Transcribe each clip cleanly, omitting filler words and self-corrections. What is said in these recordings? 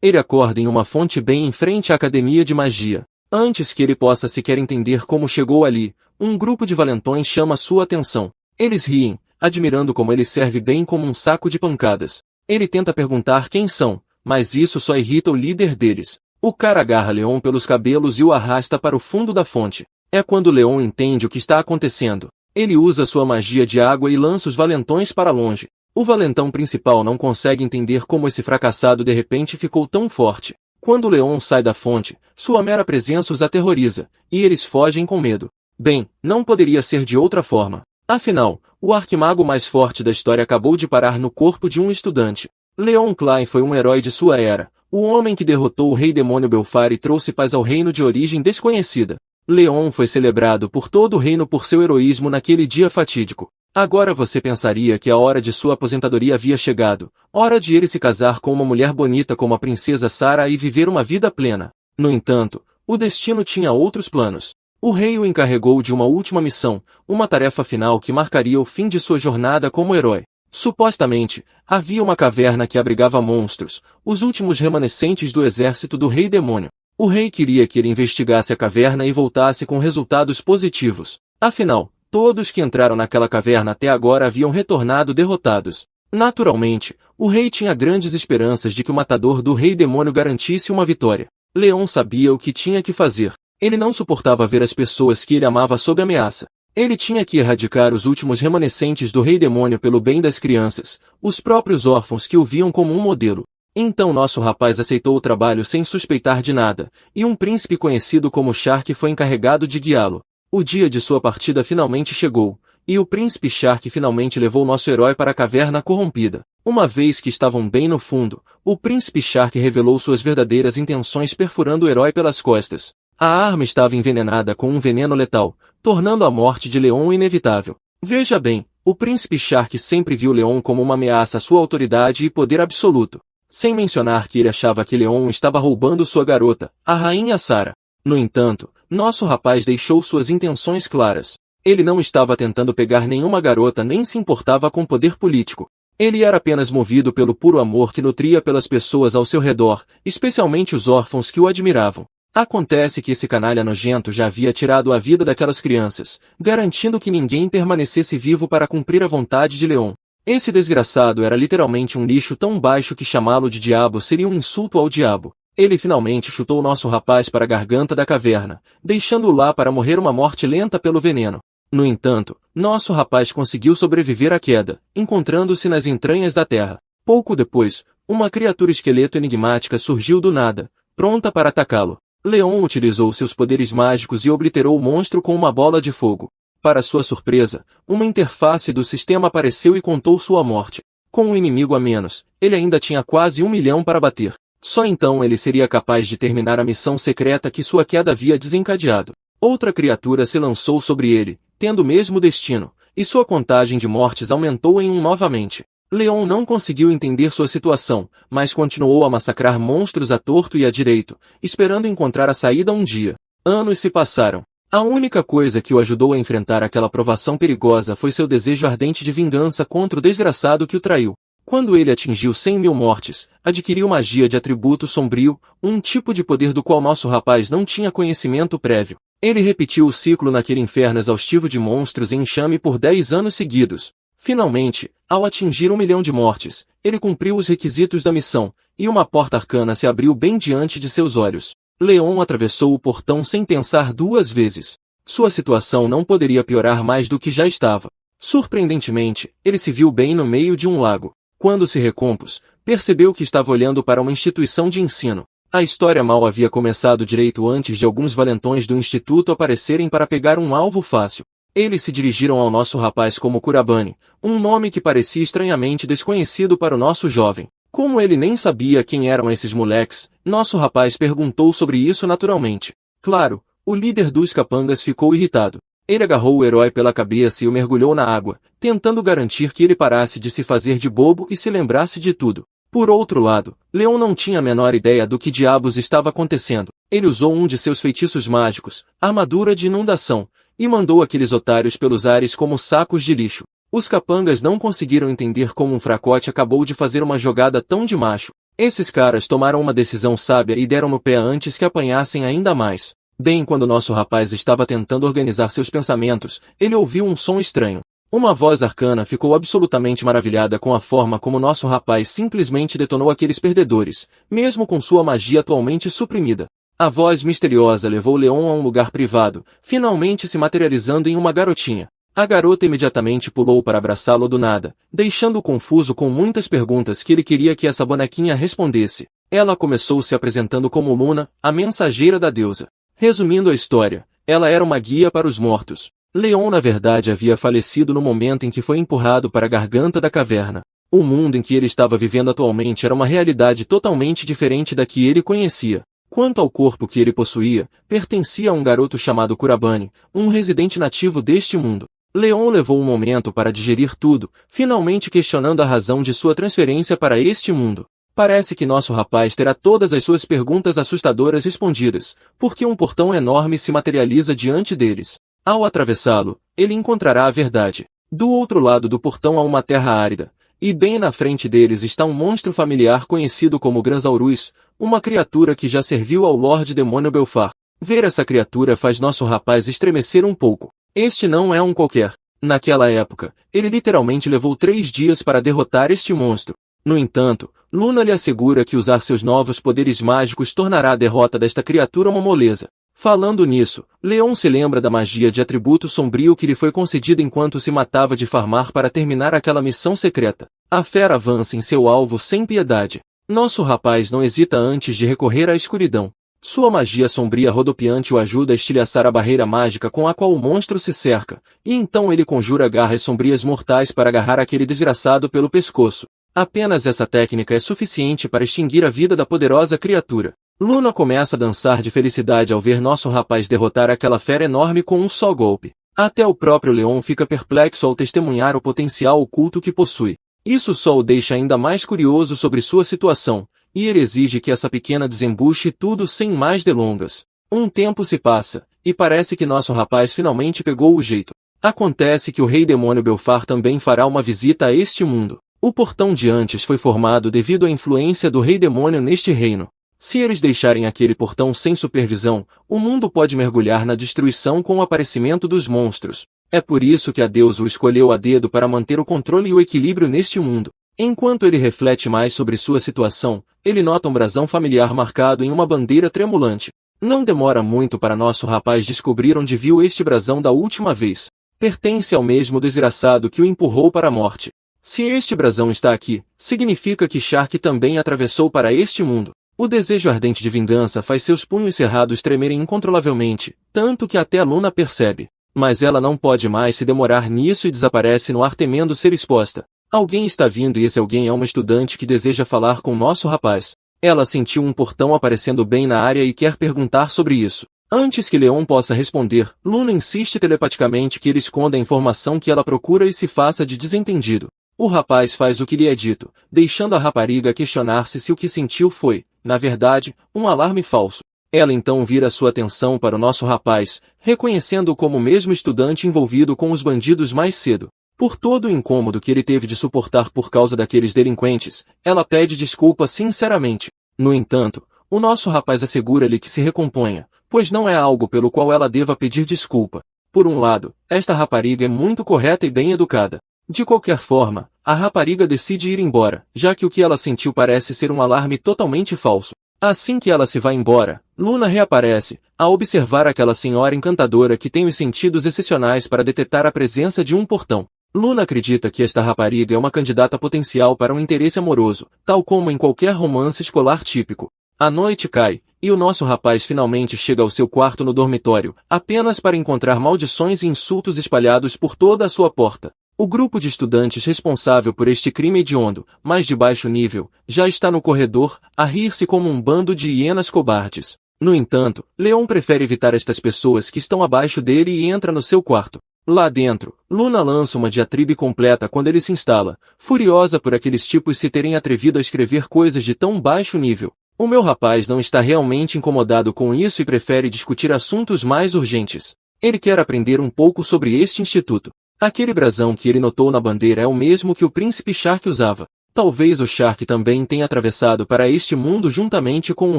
Ele acorda em uma fonte bem em frente à academia de magia. Antes que ele possa sequer entender como chegou ali, um grupo de valentões chama sua atenção. Eles riem, admirando como ele serve bem como um saco de pancadas. Ele tenta perguntar quem são, mas isso só irrita o líder deles. O cara agarra Leon pelos cabelos e o arrasta para o fundo da fonte. É quando Leon entende o que está acontecendo. Ele usa sua magia de água e lança os valentões para longe. O valentão principal não consegue entender como esse fracassado de repente ficou tão forte. Quando Leon sai da fonte, sua mera presença os aterroriza, e eles fogem com medo. Bem, não poderia ser de outra forma. Afinal, o arquimago mais forte da história acabou de parar no corpo de um estudante. Leon Klein foi um herói de sua era, o homem que derrotou o rei demônio Belfar e trouxe paz ao reino de origem desconhecida. Leon foi celebrado por todo o reino por seu heroísmo naquele dia fatídico. Agora você pensaria que a hora de sua aposentadoria havia chegado, hora de ele se casar com uma mulher bonita como a princesa Sarah e viver uma vida plena. No entanto, o destino tinha outros planos. O rei o encarregou de uma última missão, uma tarefa final que marcaria o fim de sua jornada como herói. Supostamente, havia uma caverna que abrigava monstros, os últimos remanescentes do exército do rei demônio. O rei queria que ele investigasse a caverna e voltasse com resultados positivos. Afinal, todos que entraram naquela caverna até agora haviam retornado derrotados. Naturalmente, o rei tinha grandes esperanças de que o matador do rei demônio garantisse uma vitória. Leon sabia o que tinha que fazer. Ele não suportava ver as pessoas que ele amava sob ameaça. Ele tinha que erradicar os últimos remanescentes do rei demônio pelo bem das crianças, os próprios órfãos que o viam como um modelo. Então nosso rapaz aceitou o trabalho sem suspeitar de nada, e um príncipe conhecido como Shark foi encarregado de guiá-lo. O dia de sua partida finalmente chegou, e o príncipe Shark finalmente levou nosso herói para a caverna corrompida. Uma vez que estavam bem no fundo, o príncipe Shark revelou suas verdadeiras intenções perfurando o herói pelas costas. A arma estava envenenada com um veneno letal, tornando a morte de Leon inevitável. Veja bem, o príncipe Shark sempre viu Leon como uma ameaça à sua autoridade e poder absoluto. Sem mencionar que ele achava que Leon estava roubando sua garota, a rainha Sarah. No entanto, nosso rapaz deixou suas intenções claras. Ele não estava tentando pegar nenhuma garota nem se importava com poder político. Ele era apenas movido pelo puro amor que nutria pelas pessoas ao seu redor, especialmente os órfãos que o admiravam. Acontece que esse canalha nojento já havia tirado a vida daquelas crianças, garantindo que ninguém permanecesse vivo para cumprir a vontade de Leon. Esse desgraçado era literalmente um lixo tão baixo que chamá-lo de diabo seria um insulto ao diabo. Ele finalmente chutou nosso rapaz para a garganta da caverna, deixando-o lá para morrer uma morte lenta pelo veneno. No entanto, nosso rapaz conseguiu sobreviver à queda, encontrando-se nas entranhas da terra. Pouco depois, uma criatura esqueleto enigmática surgiu do nada, pronta para atacá-lo. Leon utilizou seus poderes mágicos e obliterou o monstro com uma bola de fogo. Para sua surpresa, uma interface do sistema apareceu e contou sua morte. Com um inimigo a menos, ele ainda tinha quase 1 milhão para bater. Só então ele seria capaz de terminar a missão secreta que sua queda havia desencadeado. Outra criatura se lançou sobre ele, tendo o mesmo destino, e sua contagem de mortes aumentou em 1 novamente. Leon não conseguiu entender sua situação, mas continuou a massacrar monstros à torto e à direito, esperando encontrar a saída um dia. Anos se passaram. A única coisa que o ajudou a enfrentar aquela provação perigosa foi seu desejo ardente de vingança contra o desgraçado que o traiu. Quando ele atingiu 100.000 mortes, adquiriu magia de atributo sombrio, um tipo de poder do qual nosso rapaz não tinha conhecimento prévio. Ele repetiu o ciclo naquele inferno exaustivo de monstros em enxame por 10 anos seguidos. Finalmente, ao atingir 1 milhão de mortes, ele cumpriu os requisitos da missão, e uma porta arcana se abriu bem diante de seus olhos. Leon atravessou o portão sem pensar 2 vezes. Sua situação não poderia piorar mais do que já estava. Surpreendentemente, ele se viu bem no meio de um lago. Quando se recompôs, percebeu que estava olhando para uma instituição de ensino. A história mal havia começado direito antes de alguns valentões do instituto aparecerem para pegar um alvo fácil. Eles se dirigiram ao nosso rapaz como Kurabane, um nome que parecia estranhamente desconhecido para o nosso jovem. Como ele nem sabia quem eram esses moleques, nosso rapaz perguntou sobre isso naturalmente. Claro, o líder dos capangas ficou irritado. Ele agarrou o herói pela cabeça e o mergulhou na água, tentando garantir que ele parasse de se fazer de bobo e se lembrasse de tudo. Por outro lado, Leon não tinha a menor ideia do que diabos estava acontecendo. Ele usou um de seus feitiços mágicos, armadura de inundação, e mandou aqueles otários pelos ares como sacos de lixo. Os capangas não conseguiram entender como um fracote acabou de fazer uma jogada tão de macho. Esses caras tomaram uma decisão sábia e deram no pé antes que apanhassem ainda mais. Bem quando nosso rapaz estava tentando organizar seus pensamentos, ele ouviu um som estranho. Uma voz arcana ficou absolutamente maravilhada com a forma como nosso rapaz simplesmente detonou aqueles perdedores, mesmo com sua magia atualmente suprimida. A voz misteriosa levou Leon a um lugar privado, finalmente se materializando em uma garotinha. A garota imediatamente pulou para abraçá-lo do nada, deixando-o confuso com muitas perguntas que ele queria que essa bonequinha respondesse. Ela começou se apresentando como Luna, a mensageira da deusa. Resumindo a história, ela era uma guia para os mortos. Leon na verdade havia falecido no momento em que foi empurrado para a garganta da caverna. O mundo em que ele estava vivendo atualmente era uma realidade totalmente diferente da que ele conhecia. Quanto ao corpo que ele possuía, pertencia a um garoto chamado Kurabane, um residente nativo deste mundo. Leon levou um momento para digerir tudo, finalmente questionando a razão de sua transferência para este mundo. Parece que nosso rapaz terá todas as suas perguntas assustadoras respondidas, porque um portão enorme se materializa diante deles. Ao atravessá-lo, ele encontrará a verdade. Do outro lado do portão há uma terra árida, e bem na frente deles está um monstro familiar conhecido como Granzaurus, uma criatura que já serviu ao Lorde Demônio Belfar. Ver essa criatura faz nosso rapaz estremecer um pouco. Este não é um qualquer. Naquela época, ele literalmente levou 3 dias para derrotar este monstro. No entanto, Luna lhe assegura que usar seus novos poderes mágicos tornará a derrota desta criatura uma moleza. Falando nisso, Leon se lembra da magia de atributo sombrio que lhe foi concedida enquanto se matava de farmar para terminar aquela missão secreta. A fera avança em seu alvo sem piedade. Nosso rapaz não hesita antes de recorrer à escuridão. Sua magia sombria rodopiante o ajuda a estilhaçar a barreira mágica com a qual o monstro se cerca, e então ele conjura garras sombrias mortais para agarrar aquele desgraçado pelo pescoço. Apenas essa técnica é suficiente para extinguir a vida da poderosa criatura. Luna começa a dançar de felicidade ao ver nosso rapaz derrotar aquela fera enorme com um só golpe. Até o próprio Leon fica perplexo ao testemunhar o potencial oculto que possui. Isso só o deixa ainda mais curioso sobre sua situação, e ele exige que essa pequena desembuche tudo sem mais delongas. Um tempo se passa, e parece que nosso rapaz finalmente pegou o jeito. Acontece que o Rei Demônio Belfar também fará uma visita a este mundo. O portão de antes foi formado devido à influência do Rei Demônio neste reino. Se eles deixarem aquele portão sem supervisão, o mundo pode mergulhar na destruição com o aparecimento dos monstros. É por isso que a deusa o escolheu a dedo para manter o controle e o equilíbrio neste mundo. Enquanto ele reflete mais sobre sua situação, ele nota um brasão familiar marcado em uma bandeira tremulante. Não demora muito para nosso rapaz descobrir onde viu este brasão da última vez. Pertence ao mesmo desgraçado que o empurrou para a morte. Se este brasão está aqui, significa que Shark também atravessou para este mundo. O desejo ardente de vingança faz seus punhos cerrados tremerem incontrolavelmente, tanto que até a Luna percebe. Mas ela não pode mais se demorar nisso e desaparece no ar temendo ser exposta. Alguém está vindo e esse alguém é uma estudante que deseja falar com nosso rapaz. Ela sentiu um portão aparecendo bem na área e quer perguntar sobre isso. Antes que Leon possa responder, Luna insiste telepaticamente que ele esconda a informação que ela procura e se faça de desentendido. O rapaz faz o que lhe é dito, deixando a rapariga questionar-se se o que sentiu foi, na verdade, um alarme falso. Ela então vira sua atenção para o nosso rapaz, reconhecendo-o como o mesmo estudante envolvido com os bandidos mais cedo. Por todo o incômodo que ele teve de suportar por causa daqueles delinquentes, ela pede desculpa sinceramente. No entanto, o nosso rapaz assegura-lhe que se recomponha, pois não é algo pelo qual ela deva pedir desculpa. Por um lado, esta rapariga é muito correta e bem educada. De qualquer forma, a rapariga decide ir embora, já que o que ela sentiu parece ser um alarme totalmente falso. Assim que ela se vai embora, Luna reaparece, a observar aquela senhora encantadora que tem os sentidos excepcionais para detectar a presença de um portão. Luna acredita que esta rapariga é uma candidata potencial para um interesse amoroso, tal como em qualquer romance escolar típico. A noite cai, e o nosso rapaz finalmente chega ao seu quarto no dormitório, apenas para encontrar maldições e insultos espalhados por toda a sua porta. O grupo de estudantes responsável por este crime hediondo, mas de baixo nível, já está no corredor, a rir-se como um bando de hienas cobardes. No entanto, Leon prefere evitar estas pessoas que estão abaixo dele e entra no seu quarto. Lá dentro, Luna lança uma diatribe completa quando ele se instala, furiosa por aqueles tipos se terem atrevido a escrever coisas de tão baixo nível. O meu rapaz não está realmente incomodado com isso e prefere discutir assuntos mais urgentes. Ele quer aprender um pouco sobre este instituto. Aquele brasão que ele notou na bandeira é o mesmo que o príncipe Shark usava. Talvez o Shark também tenha atravessado para este mundo juntamente com o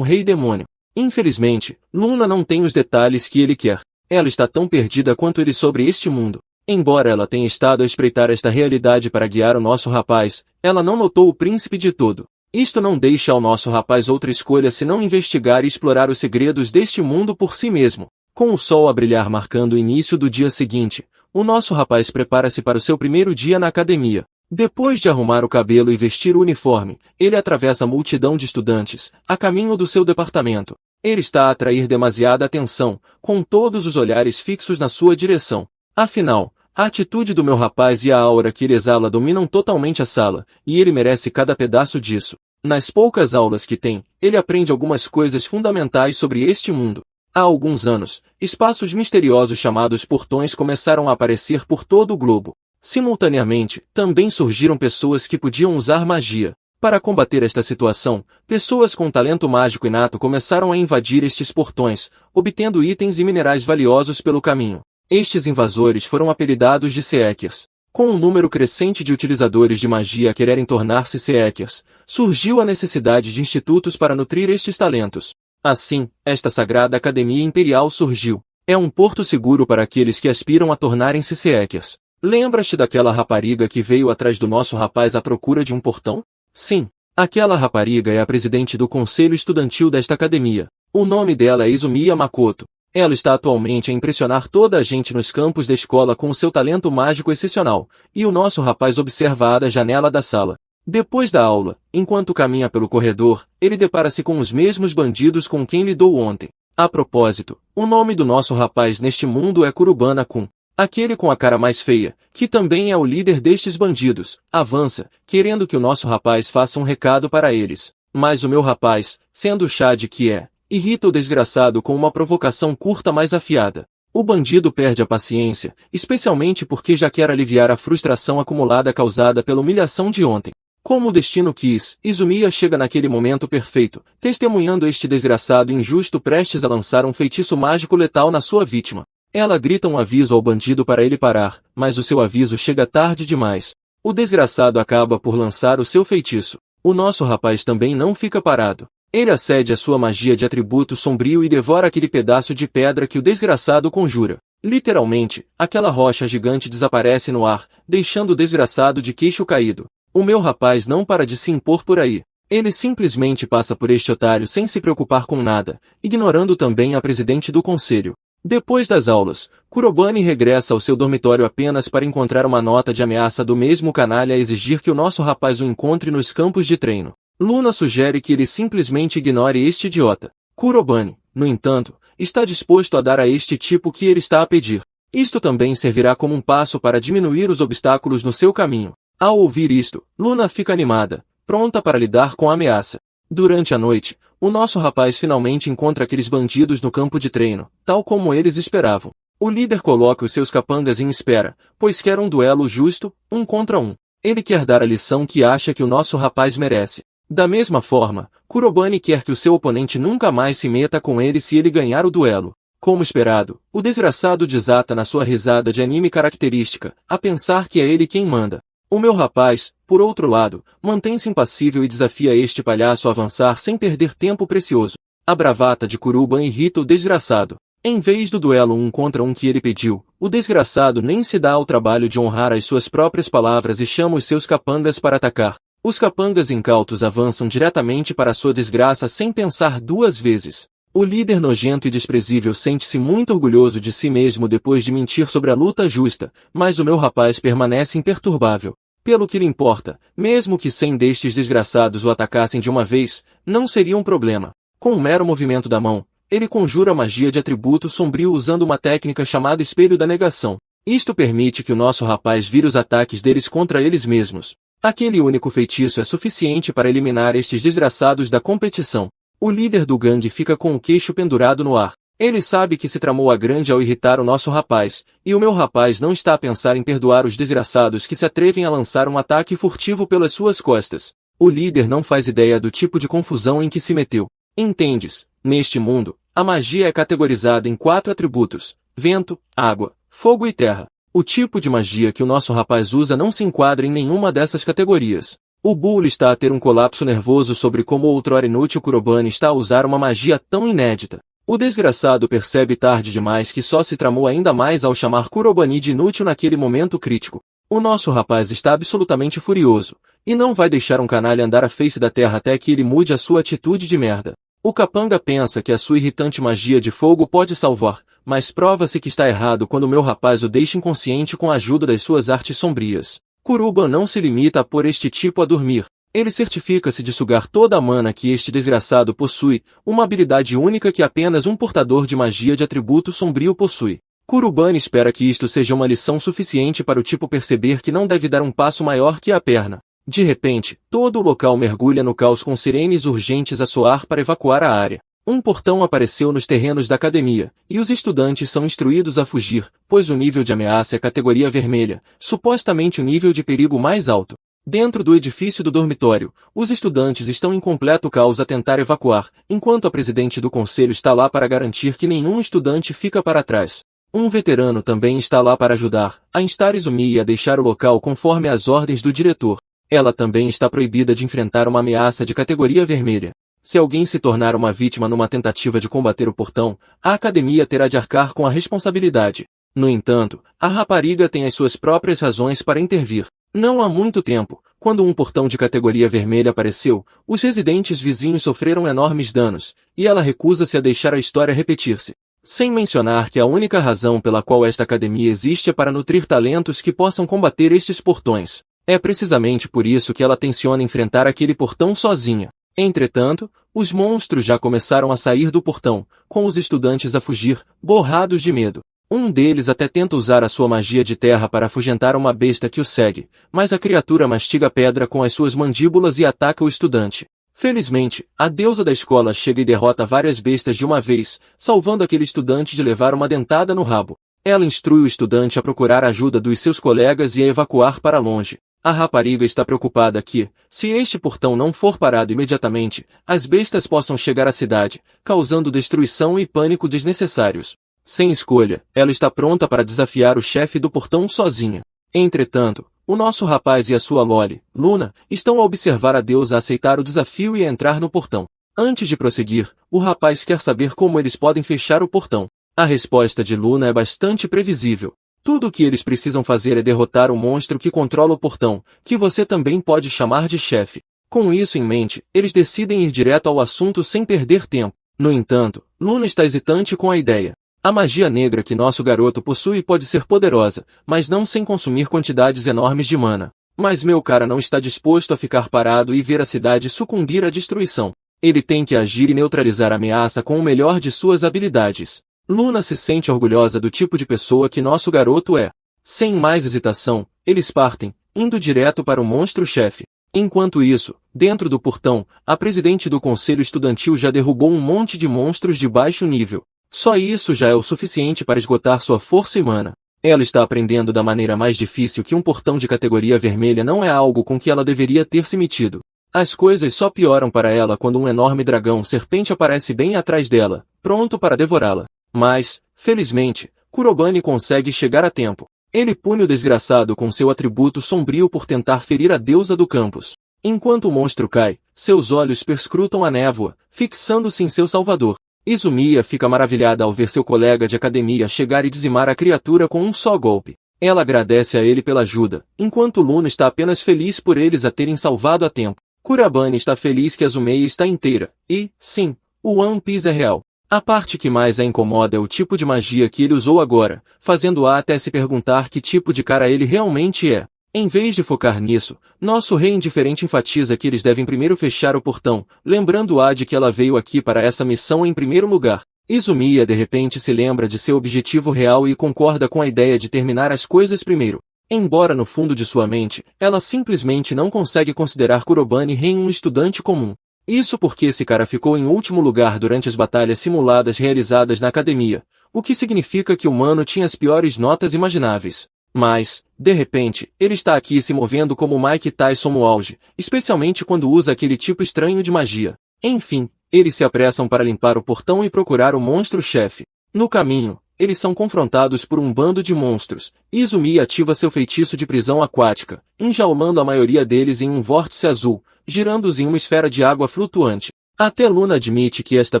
Rei Demônio. Infelizmente, Luna não tem os detalhes que ele quer. Ela está tão perdida quanto ele sobre este mundo. Embora ela tenha estado a espreitar esta realidade para guiar o nosso rapaz, ela não notou o príncipe de todo. Isto não deixa ao nosso rapaz outra escolha senão investigar e explorar os segredos deste mundo por si mesmo. Com o sol a brilhar marcando o início do dia seguinte, o nosso rapaz prepara-se para o seu primeiro dia na academia. Depois de arrumar o cabelo e vestir o uniforme, ele atravessa a multidão de estudantes, a caminho do seu departamento. Ele está a atrair demasiada atenção, com todos os olhares fixos na sua direção. Afinal, a atitude do meu rapaz e a aura que ele exala dominam totalmente a sala, e ele merece cada pedaço disso. Nas poucas aulas que tem, ele aprende algumas coisas fundamentais sobre este mundo. Há alguns anos, espaços misteriosos chamados portões começaram a aparecer por todo o globo. Simultaneamente, também surgiram pessoas que podiam usar magia. Para combater esta situação, pessoas com talento mágico inato começaram a invadir estes portões, obtendo itens e minerais valiosos pelo caminho. Estes invasores foram apelidados de Seekers. Com um número crescente de utilizadores de magia a quererem tornar-se Seekers, surgiu a necessidade de institutos para nutrir estes talentos. Assim, esta sagrada Academia Imperial surgiu. É um porto seguro para aqueles que aspiram a tornarem-se Seekers. Lembras-te daquela rapariga que veio atrás do nosso rapaz à procura de um portão? Sim, aquela rapariga é a presidente do conselho estudantil desta academia. O nome dela é Izumiya Makoto. Ela está atualmente a impressionar toda a gente nos campos da escola com o seu talento mágico excepcional, e o nosso rapaz observa-a da janela da sala. Depois da aula, enquanto caminha pelo corredor, ele depara-se com os mesmos bandidos com quem lidou ontem. A propósito, o nome do nosso rapaz neste mundo é Kurobana-kun. Aquele com a cara mais feia, que também é o líder destes bandidos, avança, querendo que o nosso rapaz faça um recado para eles. Mas o meu rapaz, sendo o Chad que é, irrita o desgraçado com uma provocação curta mais afiada. O bandido perde a paciência, especialmente porque já quer aliviar a frustração acumulada causada pela humilhação de ontem. Como o destino quis, Izumiya chega naquele momento perfeito, testemunhando este desgraçado injusto prestes a lançar um feitiço mágico letal na sua vítima. Ela grita um aviso ao bandido para ele parar, mas o seu aviso chega tarde demais. O desgraçado acaba por lançar o seu feitiço. O nosso rapaz também não fica parado. Ele acede à sua magia de atributo sombrio e devora aquele pedaço de pedra que o desgraçado conjura. Literalmente, aquela rocha gigante desaparece no ar, deixando o desgraçado de queixo caído. O meu rapaz não para de se impor por aí. Ele simplesmente passa por este otário sem se preocupar com nada, ignorando também a presidente do conselho. Depois das aulas, Kurobane regressa ao seu dormitório apenas para encontrar uma nota de ameaça do mesmo canalha a exigir que o nosso rapaz o encontre nos campos de treino. Luna sugere que ele simplesmente ignore este idiota. Kurobane, no entanto, está disposto a dar a este tipo o que ele está a pedir. Isto também servirá como um passo para diminuir os obstáculos no seu caminho. Ao ouvir isto, Luna fica animada, pronta para lidar com a ameaça. Durante a noite, o nosso rapaz finalmente encontra aqueles bandidos no campo de treino, tal como eles esperavam. O líder coloca os seus capangas em espera, pois quer um duelo justo, 1 contra 1. Ele quer dar a lição que acha que o nosso rapaz merece. Da mesma forma, Kurobane quer que o seu oponente nunca mais se meta com ele se ele ganhar o duelo. Como esperado, o desgraçado desata na sua risada de anime característica, a pensar que é ele quem manda. O meu rapaz, por outro lado, mantém-se impassível e desafia este palhaço a avançar sem perder tempo precioso. A bravata de Kuruban irrita o desgraçado. Em vez do duelo 1 contra 1 que ele pediu, o desgraçado nem se dá ao trabalho de honrar as suas próprias palavras e chama os seus capangas para atacar. Os capangas incautos avançam diretamente para sua desgraça sem pensar 2 vezes. O líder nojento e desprezível sente-se muito orgulhoso de si mesmo depois de mentir sobre a luta justa, mas o meu rapaz permanece imperturbável. Pelo que lhe importa, mesmo que 100 destes desgraçados o atacassem de uma vez, não seria um problema. Com um mero movimento da mão, ele conjura a magia de atributo sombrio usando uma técnica chamada Espelho da Negação. Isto permite que o nosso rapaz vire os ataques deles contra eles mesmos. Aquele único feitiço é suficiente para eliminar estes desgraçados da competição. O líder do gangue fica com o queixo pendurado no ar. Ele sabe que se tramou a grande ao irritar o nosso rapaz, e o meu rapaz não está a pensar em perdoar os desgraçados que se atrevem a lançar um ataque furtivo pelas suas costas. O líder não faz ideia do tipo de confusão em que se meteu. Entendes? Neste mundo, a magia é categorizada em 4 atributos: vento, água, fogo e terra. O tipo de magia que o nosso rapaz usa não se enquadra em nenhuma dessas categorias. O Bull está a ter um colapso nervoso sobre como o outrora inútil Kurobane está a usar uma magia tão inédita. O desgraçado percebe tarde demais que só se tramou ainda mais ao chamar Kurobane de inútil naquele momento crítico. O nosso rapaz está absolutamente furioso, e não vai deixar um canalha andar a face da terra até que ele mude a sua atitude de merda. O capanga pensa que a sua irritante magia de fogo pode salvar, mas prova-se que está errado quando meu rapaz o deixa inconsciente com a ajuda das suas artes sombrias. Kuruban não se limita a pôr este tipo a dormir. Ele certifica-se de sugar toda a mana que este desgraçado possui, uma habilidade única que apenas um portador de magia de atributo sombrio possui. Kurobane espera que isto seja uma lição suficiente para o tipo perceber que não deve dar um passo maior que a perna. De repente, todo o local mergulha no caos com sirenes urgentes a soar para evacuar a área. Um portão apareceu nos terrenos da academia, e os estudantes são instruídos a fugir, pois o nível de ameaça é categoria vermelha, supostamente o nível de perigo mais alto. Dentro do edifício do dormitório, os estudantes estão em completo caos a tentar evacuar, enquanto a presidente do conselho está lá para garantir que nenhum estudante fica para trás. Um veterano também está lá para ajudar a instar Izumi e a deixar o local conforme as ordens do diretor. Ela também está proibida de enfrentar uma ameaça de categoria vermelha. Se alguém se tornar uma vítima numa tentativa de combater o portão, a academia terá de arcar com a responsabilidade. No entanto, a rapariga tem as suas próprias razões para intervir. Não há muito tempo, quando um portão de categoria vermelha apareceu, os residentes vizinhos sofreram enormes danos, e ela recusa-se a deixar a história repetir-se. Sem mencionar que a única razão pela qual esta academia existe é para nutrir talentos que possam combater estes portões. É precisamente por isso que ela tenciona enfrentar aquele portão sozinha. Entretanto, os monstros já começaram a sair do portão, com os estudantes a fugir, borrados de medo. Um deles até tenta usar a sua magia de terra para afugentar uma besta que o segue, mas a criatura mastiga a pedra com as suas mandíbulas e ataca o estudante. Felizmente, a deusa da escola chega e derrota várias bestas de uma vez, salvando aquele estudante de levar uma dentada no rabo. Ela instrui o estudante a procurar a ajuda dos seus colegas e a evacuar para longe. A rapariga está preocupada que, se este portão não for parado imediatamente, as bestas possam chegar à cidade, causando destruição e pânico desnecessários. Sem escolha, ela está pronta para desafiar o chefe do portão sozinha. Entretanto, o nosso rapaz e a sua Loli, Luna, estão a observar a deusa aceitar o desafio e a entrar no portão. Antes de prosseguir, o rapaz quer saber como eles podem fechar o portão. A resposta de Luna é bastante previsível. Tudo o que eles precisam fazer é derrotar o monstro que controla o portão, que você também pode chamar de chefe. Com isso em mente, eles decidem ir direto ao assunto sem perder tempo. No entanto, Luna está hesitante com a ideia. A magia negra que nosso garoto possui pode ser poderosa, mas não sem consumir quantidades enormes de mana. Mas meu cara não está disposto a ficar parado e ver a cidade sucumbir à destruição. Ele tem que agir e neutralizar a ameaça com o melhor de suas habilidades. Luna se sente orgulhosa do tipo de pessoa que nosso garoto é. Sem mais hesitação, eles partem, indo direto para o monstro-chefe. Enquanto isso, dentro do portão, a presidente do conselho estudantil já derrubou um monte de monstros de baixo nível. Só isso já é o suficiente para esgotar sua força e mana. Ela está aprendendo da maneira mais difícil que um portão de categoria vermelha não é algo com que ela deveria ter se metido. As coisas só pioram para ela quando um enorme dragão serpente aparece bem atrás dela, pronto para devorá-la. Mas, felizmente, Kurobane consegue chegar a tempo. Ele pune o desgraçado com seu atributo sombrio por tentar ferir a deusa do campus. Enquanto o monstro cai, seus olhos perscrutam a névoa, fixando-se em seu salvador. Izumiya fica maravilhada ao ver seu colega de academia chegar e dizimar a criatura com um só golpe. Ela agradece a ele pela ajuda, enquanto Luna está apenas feliz por eles a terem salvado a tempo. Kurobane está feliz que Azumeia está inteira, e, sim, o One Piece é real. A parte que mais a incomoda é o tipo de magia que ele usou agora, fazendo-a até se perguntar que tipo de cara ele realmente é. Em vez de focar nisso, nosso rei indiferente enfatiza que eles devem primeiro fechar o portão, lembrando-a de que ela veio aqui para essa missão em primeiro lugar. Izumiya de repente se lembra de seu objetivo real e concorda com a ideia de terminar as coisas primeiro. Embora no fundo de sua mente, ela simplesmente não consegue considerar Kurobane Ren um estudante comum. Isso porque esse cara ficou em último lugar durante as batalhas simuladas realizadas na academia, o que significa que o mano tinha as piores notas imagináveis. Mas, de repente, ele está aqui se movendo como Mike Tyson no auge, especialmente quando usa aquele tipo estranho de magia. Enfim, eles se apressam para limpar o portão e procurar o monstro-chefe. No caminho, eles são confrontados por um bando de monstros. Izumi ativa seu feitiço de prisão aquática, enjaulando a maioria deles em um vórtice azul, girando-os em uma esfera de água flutuante. Até Luna admite que esta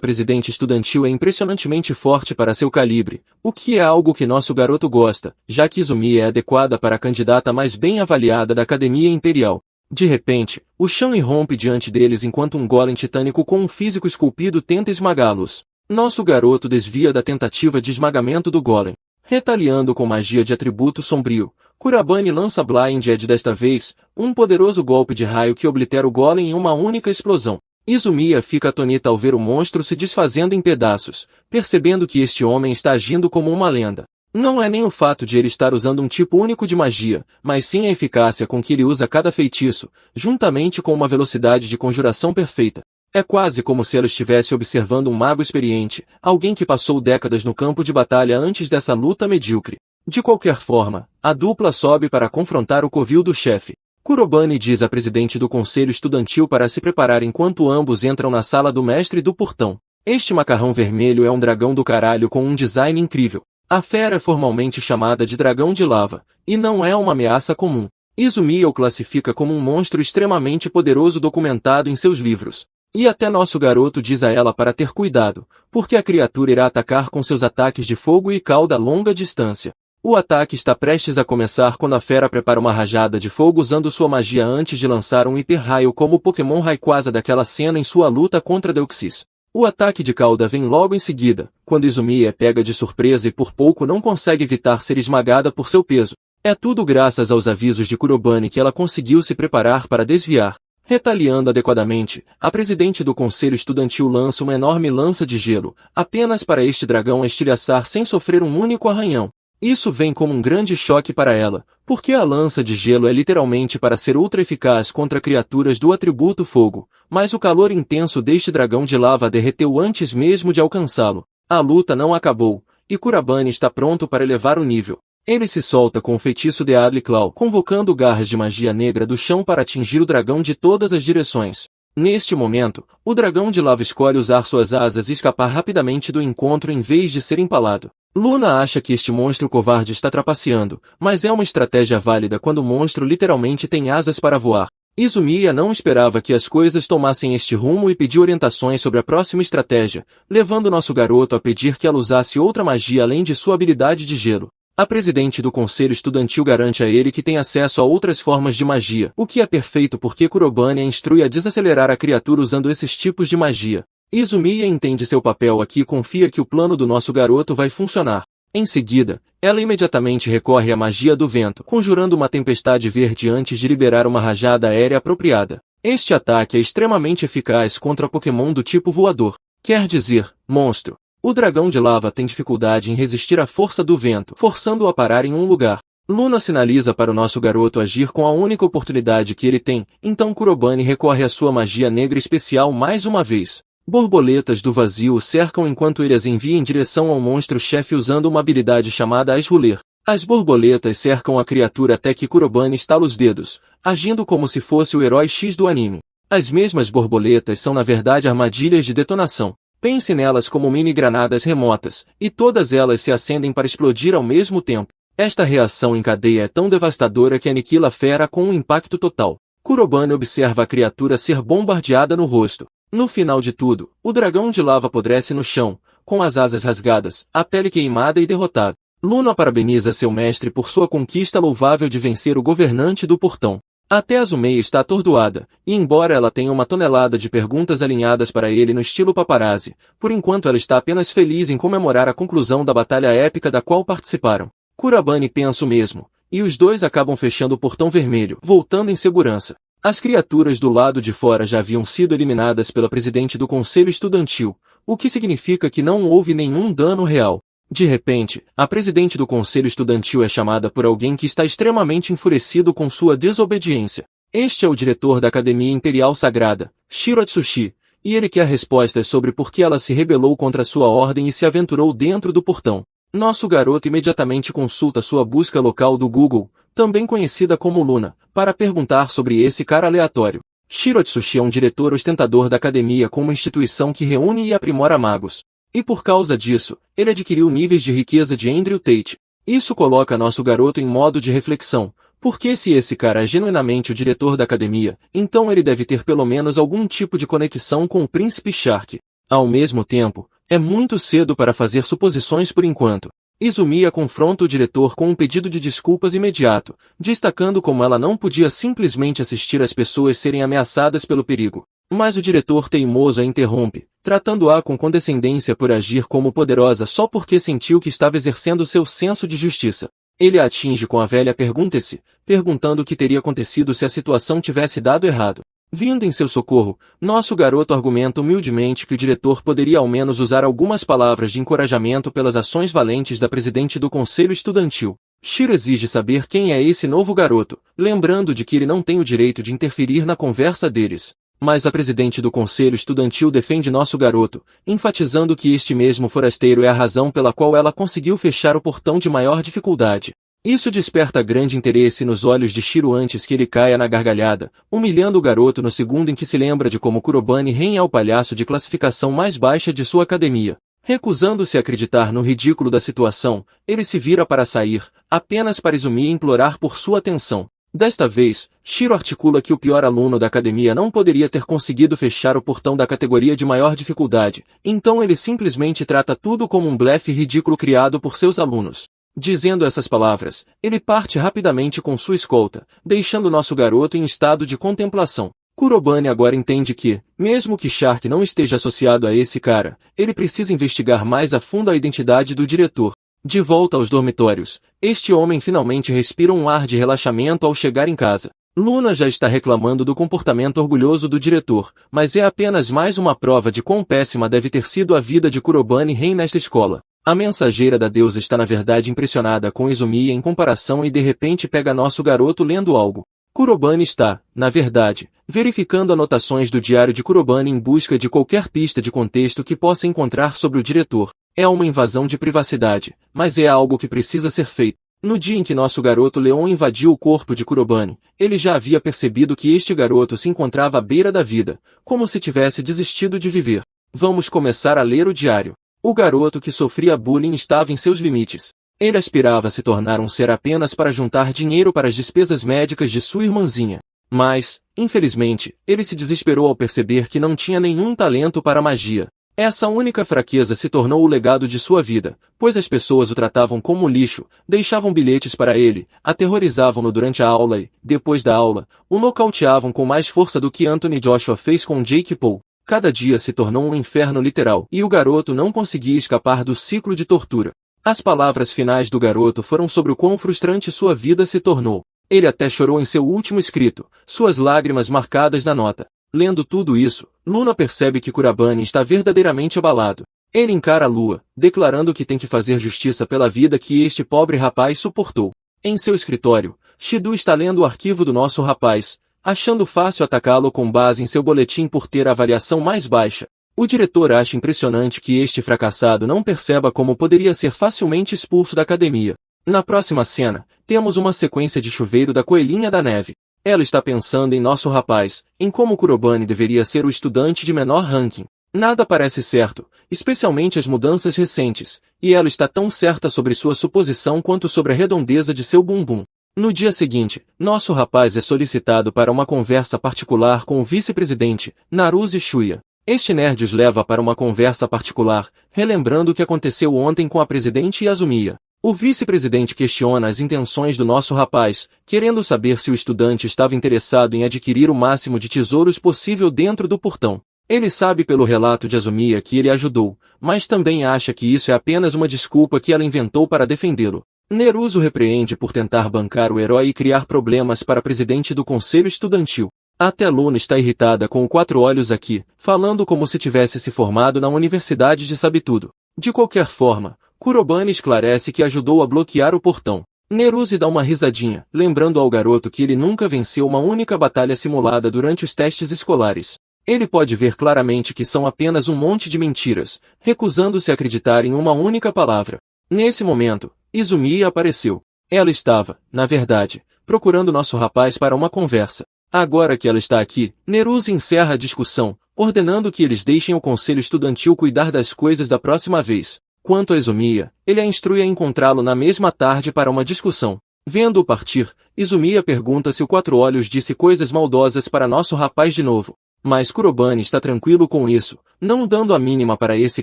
presidente estudantil é impressionantemente forte para seu calibre, o que é algo que nosso garoto gosta, já que Izumi é adequada para a candidata mais bem avaliada da Academia Imperial. De repente, o chão irrompe diante deles enquanto um golem titânico com um físico esculpido tenta esmagá-los. Nosso garoto desvia da tentativa de esmagamento do golem. Retaliando com magia de atributo sombrio, Kurabane lança Blinded desta vez, um poderoso golpe de raio que oblitera o golem em uma única explosão. Izumiya fica atonita ao ver o monstro se desfazendo em pedaços, percebendo que este homem está agindo como uma lenda. Não é nem o fato de ele estar usando um tipo único de magia, mas sim a eficácia com que ele usa cada feitiço, juntamente com uma velocidade de conjuração perfeita. É quase como se ela estivesse observando um mago experiente, alguém que passou décadas no campo de batalha antes dessa luta medíocre. De qualquer forma, a dupla sobe para confrontar o covil do chefe. Kurobane diz à presidente do conselho estudantil para se preparar enquanto ambos entram na sala do mestre do portão. Este macarrão vermelho é um dragão do caralho com um design incrível. A fera é formalmente chamada de dragão de lava, e não é uma ameaça comum. Izumiya o classifica como um monstro extremamente poderoso documentado em seus livros. E até nosso garoto diz a ela para ter cuidado, porque a criatura irá atacar com seus ataques de fogo e cauda a longa distância. O ataque está prestes a começar quando a fera prepara uma rajada de fogo usando sua magia antes de lançar um hiper-raio como o Pokémon Rayquaza daquela cena em sua luta contra Deoxys. O ataque de cauda vem logo em seguida, quando Izumiya é pega de surpresa e por pouco não consegue evitar ser esmagada por seu peso. É tudo graças aos avisos de Kurobane que ela conseguiu se preparar para desviar. Retaliando adequadamente, a presidente do conselho estudantil lança uma enorme lança de gelo, apenas para este dragão estilhaçar sem sofrer um único arranhão. Isso vem como um grande choque para ela, porque a lança de gelo é literalmente para ser ultra eficaz contra criaturas do atributo fogo, mas o calor intenso deste dragão de lava a derreteu antes mesmo de alcançá-lo. A luta não acabou, e Kurabane está pronto para elevar o nível. Ele se solta com o feitiço de Deadly Claw, convocando garras de magia negra do chão para atingir o dragão de todas as direções. Neste momento, o dragão de lava escolhe usar suas asas e escapar rapidamente do encontro em vez de ser empalado. Luna acha que este monstro covarde está trapaceando, mas é uma estratégia válida quando o monstro literalmente tem asas para voar. Izumiya não esperava que as coisas tomassem este rumo e pediu orientações sobre a próxima estratégia, levando nosso garoto a pedir que ela usasse outra magia além de sua habilidade de gelo. A presidente do conselho estudantil garante a ele que tem acesso a outras formas de magia, o que é perfeito porque Kurobane a instrui a desacelerar a criatura usando esses tipos de magia. Izumiya entende seu papel aqui e confia que o plano do nosso garoto vai funcionar. Em seguida, ela imediatamente recorre à magia do vento, conjurando uma tempestade verde antes de liberar uma rajada aérea apropriada. Este ataque é extremamente eficaz contra Pokémon do tipo voador, quer dizer, monstro. O dragão de lava tem dificuldade em resistir à força do vento, forçando-o a parar em um lugar. Luna sinaliza para o nosso garoto agir com a única oportunidade que ele tem, então Kurobane recorre à sua magia negra especial mais uma vez. Borboletas do vazio o cercam enquanto ele as envia em direção ao monstro-chefe usando uma habilidade chamada Esruler. As borboletas cercam a criatura até que Kurobane estala os dedos, agindo como se fosse o herói X do anime. As mesmas borboletas são na verdade armadilhas de detonação. Pense nelas como mini-granadas remotas, e todas elas se acendem para explodir ao mesmo tempo. Esta reação em cadeia é tão devastadora que aniquila a fera com um impacto total. Kurobane observa a criatura ser bombardeada no rosto. No final de tudo, o dragão de lava apodrece no chão, com as asas rasgadas, a pele queimada e derrotado. Luna parabeniza seu mestre por sua conquista louvável de vencer o governante do portão. Até Azumei está atordoada, e embora ela tenha uma tonelada de perguntas alinhadas para ele no estilo paparazzi, por enquanto ela está apenas feliz em comemorar a conclusão da batalha épica da qual participaram. Kurabane pensa o mesmo, e os dois acabam fechando o portão vermelho, voltando em segurança. As criaturas do lado de fora já haviam sido eliminadas pela presidente do conselho estudantil, o que significa que não houve nenhum dano real. De repente, a presidente do conselho estudantil é chamada por alguém que está extremamente enfurecido com sua desobediência. Este é o diretor da Academia Imperial Sagrada, Shiro Atsushi, e ele quer respostas sobre por que ela se rebelou contra sua ordem e se aventurou dentro do portão. Nosso garoto imediatamente consulta sua busca local do Google, também conhecida como Luna, para perguntar sobre esse cara aleatório. Shiro Atsushi é um diretor ostentador da academia com uma instituição que reúne e aprimora magos. E por causa disso, ele adquiriu níveis de riqueza de Andrew Tate. Isso coloca nosso garoto em modo de reflexão. Porque se esse cara é genuinamente o diretor da academia, então ele deve ter pelo menos algum tipo de conexão com o príncipe Shark. Ao mesmo tempo, é muito cedo para fazer suposições por enquanto. Izumiya confronta o diretor com um pedido de desculpas imediato, destacando como ela não podia simplesmente assistir as pessoas serem ameaçadas pelo perigo. Mas o diretor teimoso a interrompe, tratando-a com condescendência por agir como poderosa só porque sentiu que estava exercendo seu senso de justiça. Ele a atinge com a velha pergunta-se, perguntando o que teria acontecido se a situação tivesse dado errado. Vindo em seu socorro, nosso garoto argumenta humildemente que o diretor poderia ao menos usar algumas palavras de encorajamento pelas ações valentes da presidente do conselho estudantil. Shiro exige saber quem é esse novo garoto, lembrando de que ele não tem o direito de interferir na conversa deles. Mas a presidente do conselho estudantil defende nosso garoto, enfatizando que este mesmo forasteiro é a razão pela qual ela conseguiu fechar o portão de maior dificuldade. Isso desperta grande interesse nos olhos de Shiro antes que ele caia na gargalhada, humilhando o garoto no segundo em que se lembra de como Kurobane Ren é o palhaço de classificação mais baixa de sua academia. Recusando-se a acreditar no ridículo da situação, ele se vira para sair, apenas para Izumiya implorar por sua atenção. Desta vez, Shiro articula que o pior aluno da academia não poderia ter conseguido fechar o portão da categoria de maior dificuldade, então ele simplesmente trata tudo como um blefe ridículo criado por seus alunos. Dizendo essas palavras, ele parte rapidamente com sua escolta, deixando nosso garoto em estado de contemplação. Kurobane agora entende que, mesmo que Shark não esteja associado a esse cara, ele precisa investigar mais a fundo a identidade do diretor. De volta aos dormitórios, este homem finalmente respira um ar de relaxamento ao chegar em casa. Luna já está reclamando do comportamento orgulhoso do diretor, mas é apenas mais uma prova de quão péssima deve ter sido a vida de Kurobane Ren nesta escola. A mensageira da deusa está na verdade impressionada com Izumiya em comparação e de repente pega nosso garoto lendo algo. Kurobane está, na verdade, verificando anotações do diário de Kurobane em busca de qualquer pista de contexto que possa encontrar sobre o diretor. É uma invasão de privacidade, mas é algo que precisa ser feito. No dia em que nosso garoto Leon invadiu o corpo de Kurobane, ele já havia percebido que este garoto se encontrava à beira da vida, como se tivesse desistido de viver. Vamos começar a ler o diário. O garoto que sofria bullying estava em seus limites. Ele aspirava a se tornar um ser apenas para juntar dinheiro para as despesas médicas de sua irmãzinha. Mas, infelizmente, ele se desesperou ao perceber que não tinha nenhum talento para a magia. Essa única fraqueza se tornou o legado de sua vida, pois as pessoas o tratavam como lixo, deixavam bilhetes para ele, aterrorizavam-no durante a aula e, depois da aula, o nocauteavam com mais força do que Anthony Joshua fez com Jake Paul. Cada dia se tornou um inferno literal, e o garoto não conseguia escapar do ciclo de tortura. As palavras finais do garoto foram sobre o quão frustrante sua vida se tornou. Ele até chorou em seu último escrito, suas lágrimas marcadas na nota. Lendo tudo isso, Luna percebe que Kurobane está verdadeiramente abalado. Ele encara a lua, declarando que tem que fazer justiça pela vida que este pobre rapaz suportou. Em seu escritório, Shido está lendo o arquivo do nosso rapaz, achando fácil atacá-lo com base em seu boletim por ter a avaliação mais baixa. O diretor acha impressionante que este fracassado não perceba como poderia ser facilmente expulso da academia. Na próxima cena, temos uma sequência de chuveiro da Coelhinha da Neve. Ela está pensando em nosso rapaz, em como Kurobane deveria ser o estudante de menor ranking. Nada parece certo, especialmente as mudanças recentes, e ela está tão certa sobre sua suposição quanto sobre a redondeza de seu bumbum. No dia seguinte, nosso rapaz é solicitado para uma conversa particular com o vice-presidente, Naruse Shuya. Este nerd os leva para uma conversa particular, relembrando o que aconteceu ontem com a presidente Yasumiya. O vice-presidente questiona as intenções do nosso rapaz, querendo saber se o estudante estava interessado em adquirir o máximo de tesouros possível dentro do portão. Ele sabe pelo relato de Yasumiya que ele ajudou, mas também acha que isso é apenas uma desculpa que ela inventou para defendê-lo. Neruso repreende por tentar bancar o herói e criar problemas para a presidente do conselho estudantil. Até Luna está irritada com o Quatro Olhos aqui, falando como se tivesse se formado na Universidade de Sabitudo. De qualquer forma, Kurobane esclarece que ajudou a bloquear o portão. Neruso dá uma risadinha, lembrando ao garoto que ele nunca venceu uma única batalha simulada durante os testes escolares. Ele pode ver claramente que são apenas um monte de mentiras, recusando-se a acreditar em uma única palavra. Nesse momento, Izumiya apareceu. Ela estava, na verdade, procurando nosso rapaz para uma conversa. Agora que ela está aqui, Neruso encerra a discussão, ordenando que eles deixem o conselho estudantil cuidar das coisas da próxima vez. Quanto a Izumiya, ele a instrui a encontrá-lo na mesma tarde para uma discussão. Vendo-o partir, Izumiya pergunta se o Quatro Olhos disse coisas maldosas para nosso rapaz de novo. Mas Kurobane está tranquilo com isso, não dando a mínima para esse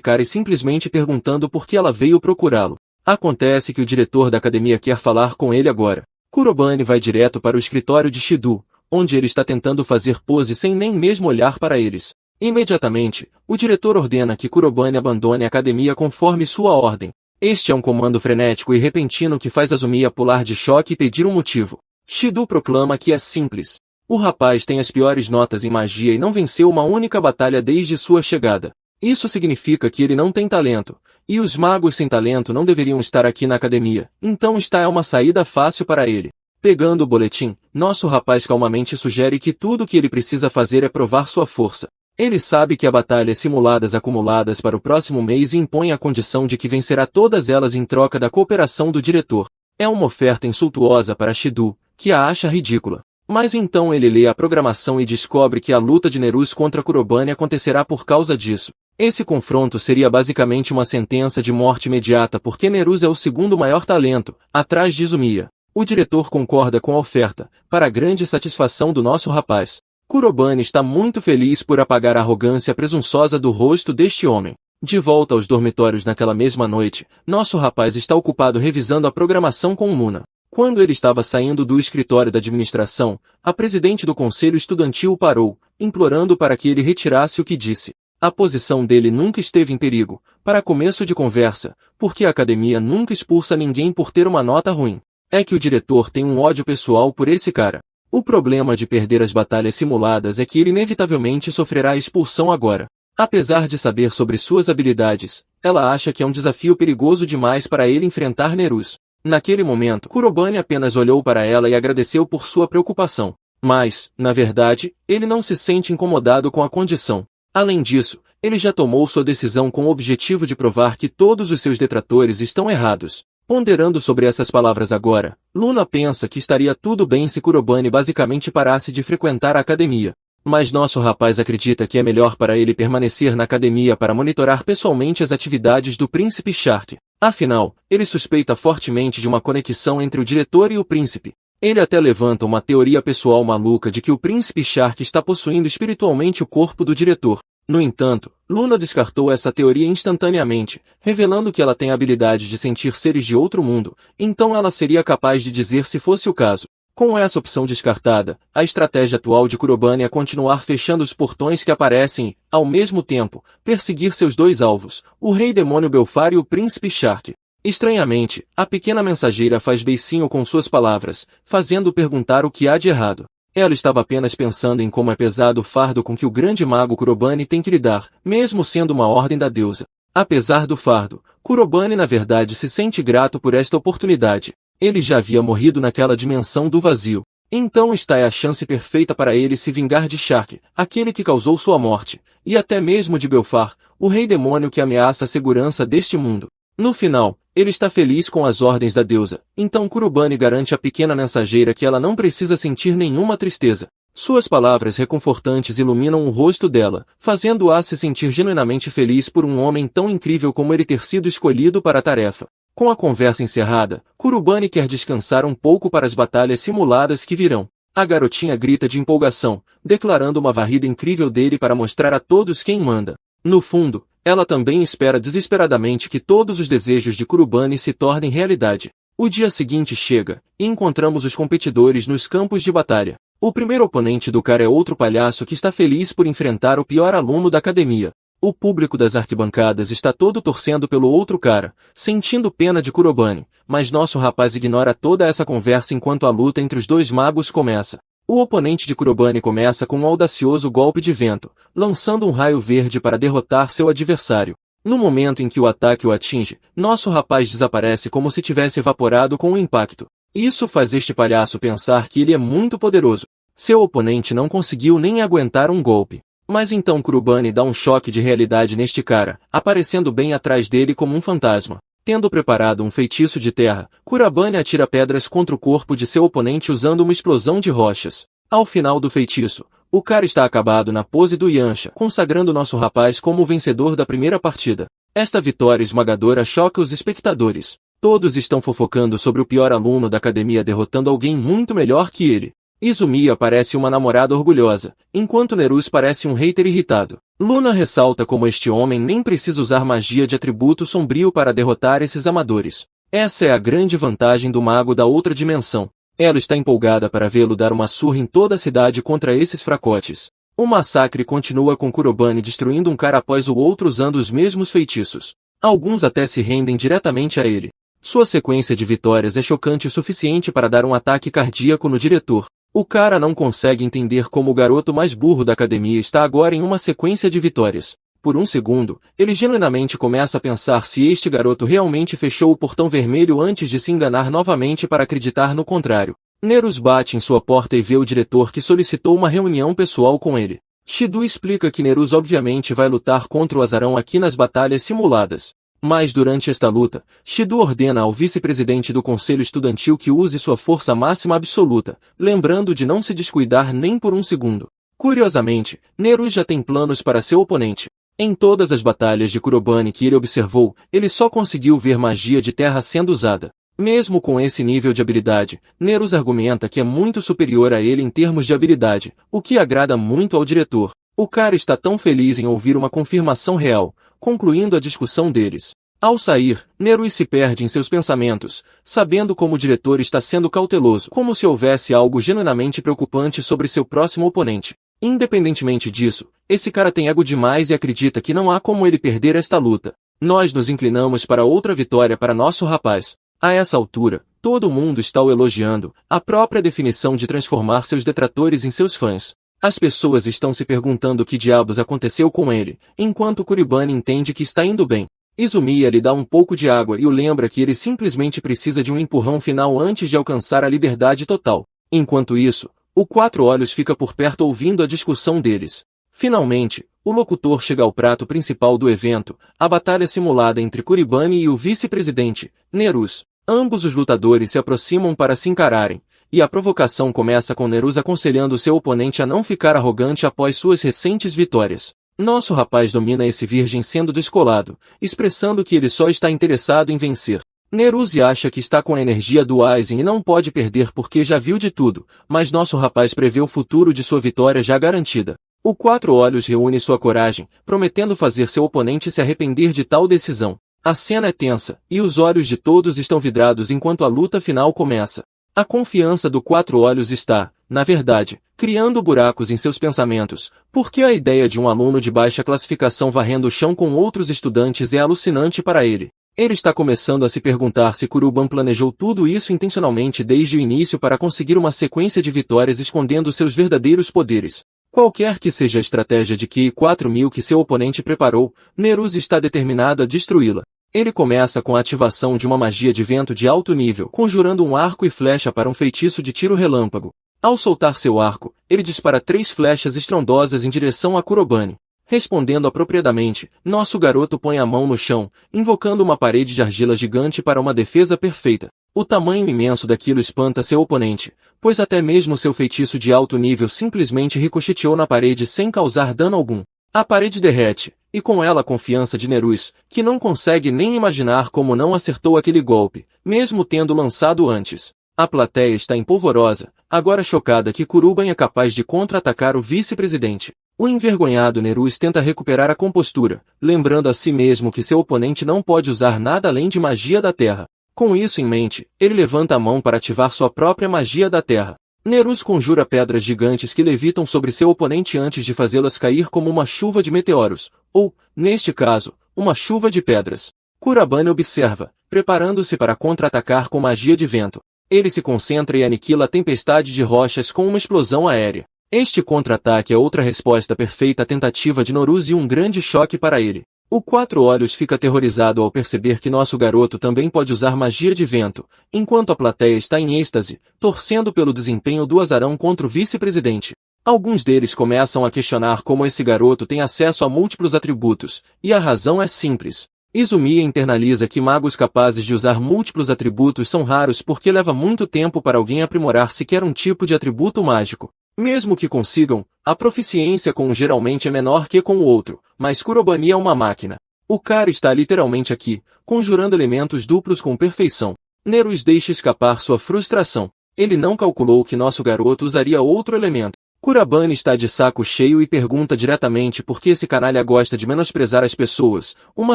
cara e simplesmente perguntando por que ela veio procurá-lo. Acontece que o diretor da academia quer falar com ele agora. Kurobane vai direto para o escritório de Shido, onde ele está tentando fazer pose sem nem mesmo olhar para eles. Imediatamente, o diretor ordena que Kurobane abandone a academia conforme sua ordem. Este é um comando frenético e repentino que faz Izumiya pular de choque e pedir um motivo. Shido proclama que é simples. O rapaz tem as piores notas em magia e não venceu uma única batalha desde sua chegada. Isso significa que ele não tem talento, e os magos sem talento não deveriam estar aqui na academia, então esta é uma saída fácil para ele. Pegando o boletim, nosso rapaz calmamente sugere que tudo o que ele precisa fazer é provar sua força. Ele sabe que há batalhas simuladas acumuladas para o próximo mês e impõe a condição de que vencerá todas elas em troca da cooperação do diretor. É uma oferta insultuosa para Shido, que a acha ridícula. Mas então ele lê a programação e descobre que a luta de Nerus contra Kurobane acontecerá por causa disso. Esse confronto seria basicamente uma sentença de morte imediata porque Nerus é o segundo maior talento, atrás de Izumiya. O diretor concorda com a oferta, para a grande satisfação do nosso rapaz. Kurobane está muito feliz por apagar a arrogância presunçosa do rosto deste homem. De volta aos dormitórios naquela mesma noite, nosso rapaz está ocupado revisando a programação com Muna. Quando ele estava saindo do escritório da administração, a presidente do conselho estudantil o parou, implorando para que ele retirasse o que disse. A posição dele nunca esteve em perigo, para começo de conversa, porque a academia nunca expulsa ninguém por ter uma nota ruim. É que o diretor tem um ódio pessoal por esse cara. O problema de perder as batalhas simuladas é que ele inevitavelmente sofrerá a expulsão agora. Apesar de saber sobre suas habilidades, ela acha que é um desafio perigoso demais para ele enfrentar Nerus. Naquele momento, Kurobane apenas olhou para ela e agradeceu por sua preocupação. Mas, na verdade, ele não se sente incomodado com a condição. Além disso, ele já tomou sua decisão com o objetivo de provar que todos os seus detratores estão errados. Ponderando sobre essas palavras agora, Luna pensa que estaria tudo bem se Kurobane basicamente parasse de frequentar a academia. Mas nosso rapaz acredita que é melhor para ele permanecer na academia para monitorar pessoalmente as atividades do príncipe Shark. Afinal, ele suspeita fortemente de uma conexão entre o diretor e o príncipe. Ele até levanta uma teoria pessoal maluca de que o príncipe Shark está possuindo espiritualmente o corpo do diretor. No entanto, Luna descartou essa teoria instantaneamente, revelando que ela tem a habilidade de sentir seres de outro mundo, então ela seria capaz de dizer se fosse o caso. Com essa opção descartada, a estratégia atual de Kurobane é continuar fechando os portões que aparecem e, ao mesmo tempo, perseguir seus dois alvos, o Rei Demônio Belfar e o Príncipe Shark. Estranhamente, a pequena mensageira faz beicinho com suas palavras, fazendo perguntar o que há de errado. Ela estava apenas pensando em como é pesado o fardo com que o grande mago Kurobane tem que lidar, mesmo sendo uma ordem da deusa. Apesar do fardo, Kurobane na verdade se sente grato por esta oportunidade. Ele já havia morrido naquela dimensão do vazio. Então esta é a chance perfeita para ele se vingar de Shark, aquele que causou sua morte, e até mesmo de Belfar, o rei demônio que ameaça a segurança deste mundo. No final, ele está feliz com as ordens da deusa, então Kurobane garante à pequena mensageira que ela não precisa sentir nenhuma tristeza. Suas palavras reconfortantes iluminam o rosto dela, fazendo-a se sentir genuinamente feliz por um homem tão incrível como ele ter sido escolhido para a tarefa. Com a conversa encerrada, Kurobane quer descansar um pouco para as batalhas simuladas que virão. A garotinha grita de empolgação, declarando uma varrida incrível dele para mostrar a todos quem manda. No fundo, ela também espera desesperadamente que todos os desejos de Kurobane se tornem realidade. O dia seguinte chega, e encontramos os competidores nos campos de batalha. O primeiro oponente do cara é outro palhaço que está feliz por enfrentar o pior aluno da academia. O público das arquibancadas está todo torcendo pelo outro cara, sentindo pena de Kurobane, mas nosso rapaz ignora toda essa conversa enquanto a luta entre os dois magos começa. O oponente de Kurobane começa com um audacioso golpe de vento, lançando um raio verde para derrotar seu adversário. No momento em que o ataque o atinge, nosso rapaz desaparece como se tivesse evaporado com o impacto. Isso faz este palhaço pensar que ele é muito poderoso. Seu oponente não conseguiu nem aguentar um golpe. Mas então Kurobane dá um choque de realidade neste cara, aparecendo bem atrás dele como um fantasma. Tendo preparado um feitiço de terra, Kurobane atira pedras contra o corpo de seu oponente usando uma explosão de rochas. Ao final do feitiço, O cara está acabado na pose do Yancha, consagrando nosso rapaz como o vencedor da primeira partida. Esta vitória esmagadora choca os espectadores. Todos estão fofocando sobre o pior aluno da academia derrotando alguém muito melhor que ele. Izumiya parece uma namorada orgulhosa, enquanto Nerus parece um hater irritado. Luna ressalta como este homem nem precisa usar magia de atributo sombrio para derrotar esses amadores. Essa é a grande vantagem do mago da outra dimensão. Ela está empolgada para vê-lo dar uma surra em toda a cidade contra esses fracotes. O massacre continua com Kurobane destruindo um cara após o outro usando os mesmos feitiços. Alguns até se rendem diretamente a ele. Sua sequência de vitórias é chocante o suficiente para dar um ataque cardíaco no diretor. O cara não consegue entender como o garoto mais burro da academia está agora em uma sequência de vitórias. Por um segundo, ele genuinamente começa a pensar se este garoto realmente fechou o portão vermelho antes de se enganar novamente para acreditar no contrário. Nerus bate em sua porta e vê o diretor que solicitou uma reunião pessoal com ele. Shido explica que Nerus obviamente vai lutar contra o azarão aqui nas batalhas simuladas. Mas durante esta luta, Shido ordena ao vice-presidente do conselho estudantil que use sua força máxima absoluta, lembrando de não se descuidar nem por um segundo. Curiosamente, Nerus já tem planos para seu oponente. Em todas as batalhas de Kurobane que ele observou, ele só conseguiu ver magia de terra sendo usada. Mesmo com esse nível de habilidade, Nerus argumenta que é muito superior a ele em termos de habilidade, o que agrada muito ao diretor. O cara está tão feliz em ouvir uma confirmação real, concluindo a discussão deles. Ao sair, Nerus se perde em seus pensamentos, sabendo como o diretor está sendo cauteloso, como se houvesse algo genuinamente preocupante sobre seu próximo oponente. Independentemente disso, esse cara tem ego demais e acredita que não há como ele perder esta luta. Nós nos inclinamos para outra vitória para nosso rapaz. A essa altura, todo mundo está o elogiando, a própria definição de transformar seus detratores em seus fãs. As pessoas estão se perguntando o que diabos aconteceu com ele, enquanto Kurobane entende que está indo bem. Izumiya lhe dá um pouco de água e o lembra que ele simplesmente precisa de um empurrão final antes de alcançar a liberdade total. Enquanto isso, o Quatro Olhos fica por perto ouvindo a discussão deles. Finalmente, o locutor chega ao prato principal do evento, a batalha simulada entre Kurobane e o vice-presidente, Nerus. Ambos os lutadores se aproximam para se encararem, e a provocação começa com Nerus aconselhando seu oponente a não ficar arrogante após suas recentes vitórias. Nosso rapaz domina esse virgem sendo descolado, expressando que ele só está interessado em vencer. Nerus acha que está com a energia do Aizen e não pode perder porque já viu de tudo, mas nosso rapaz prevê o futuro de sua vitória já garantida. O Quatro Olhos reúne sua coragem, prometendo fazer seu oponente se arrepender de tal decisão. A cena é tensa, e os olhos de todos estão vidrados enquanto a luta final começa. A confiança do Quatro Olhos está, na verdade, criando buracos em seus pensamentos, porque a ideia de um aluno de baixa classificação varrendo o chão com outros estudantes é alucinante para ele. Ele está começando a se perguntar se Kurobane planejou tudo isso intencionalmente desde o início para conseguir uma sequência de vitórias escondendo seus verdadeiros poderes. Qualquer que seja a estratégia de Ki 4000 que seu oponente preparou, Nerus está determinado a destruí-la. Ele começa com a ativação de uma magia de vento de alto nível, conjurando um arco e flecha para um feitiço de tiro relâmpago. Ao soltar seu arco, ele dispara 3 flechas estrondosas em direção a Kurobane. Respondendo apropriadamente, nosso garoto põe a mão no chão, invocando uma parede de argila gigante para uma defesa perfeita. O tamanho imenso daquilo espanta seu oponente, pois até mesmo seu feitiço de alto nível simplesmente ricocheteou na parede sem causar dano algum. A parede derrete, e com ela a confiança de Nerus, que não consegue nem imaginar como não acertou aquele golpe, mesmo tendo lançado antes. A plateia está empolvorosa, agora chocada que Kurobane é capaz de contra-atacar o vice-presidente. O envergonhado Nerus tenta recuperar a compostura, lembrando a si mesmo que seu oponente não pode usar nada além de magia da terra. Com isso em mente, ele levanta a mão para ativar sua própria magia da terra. Nerus conjura pedras gigantes que levitam sobre seu oponente antes de fazê-las cair como uma chuva de meteoros, ou, neste caso, uma chuva de pedras. Kurobane observa, preparando-se para contra-atacar com magia de vento. Ele se concentra e aniquila a tempestade de rochas com uma explosão aérea. Este contra-ataque é outra resposta perfeita à tentativa de Nerus e um grande choque para ele. O Quatro Olhos fica aterrorizado ao perceber que nosso garoto também pode usar magia de vento, enquanto a plateia está em êxtase, torcendo pelo desempenho do azarão contra o vice-presidente. Alguns deles começam a questionar como esse garoto tem acesso a múltiplos atributos, e a razão é simples. Izumiya internaliza que magos capazes de usar múltiplos atributos são raros porque leva muito tempo para alguém aprimorar sequer um tipo de atributo mágico. Mesmo que consigam, a proficiência com um geralmente é menor que com o outro, mas Kurobani é uma máquina. O cara está literalmente aqui, conjurando elementos duplos com perfeição. Nerus deixa escapar sua frustração. Ele não calculou que nosso garoto usaria outro elemento. Kurobani está de saco cheio e pergunta diretamente por que esse canalha gosta de menosprezar as pessoas, uma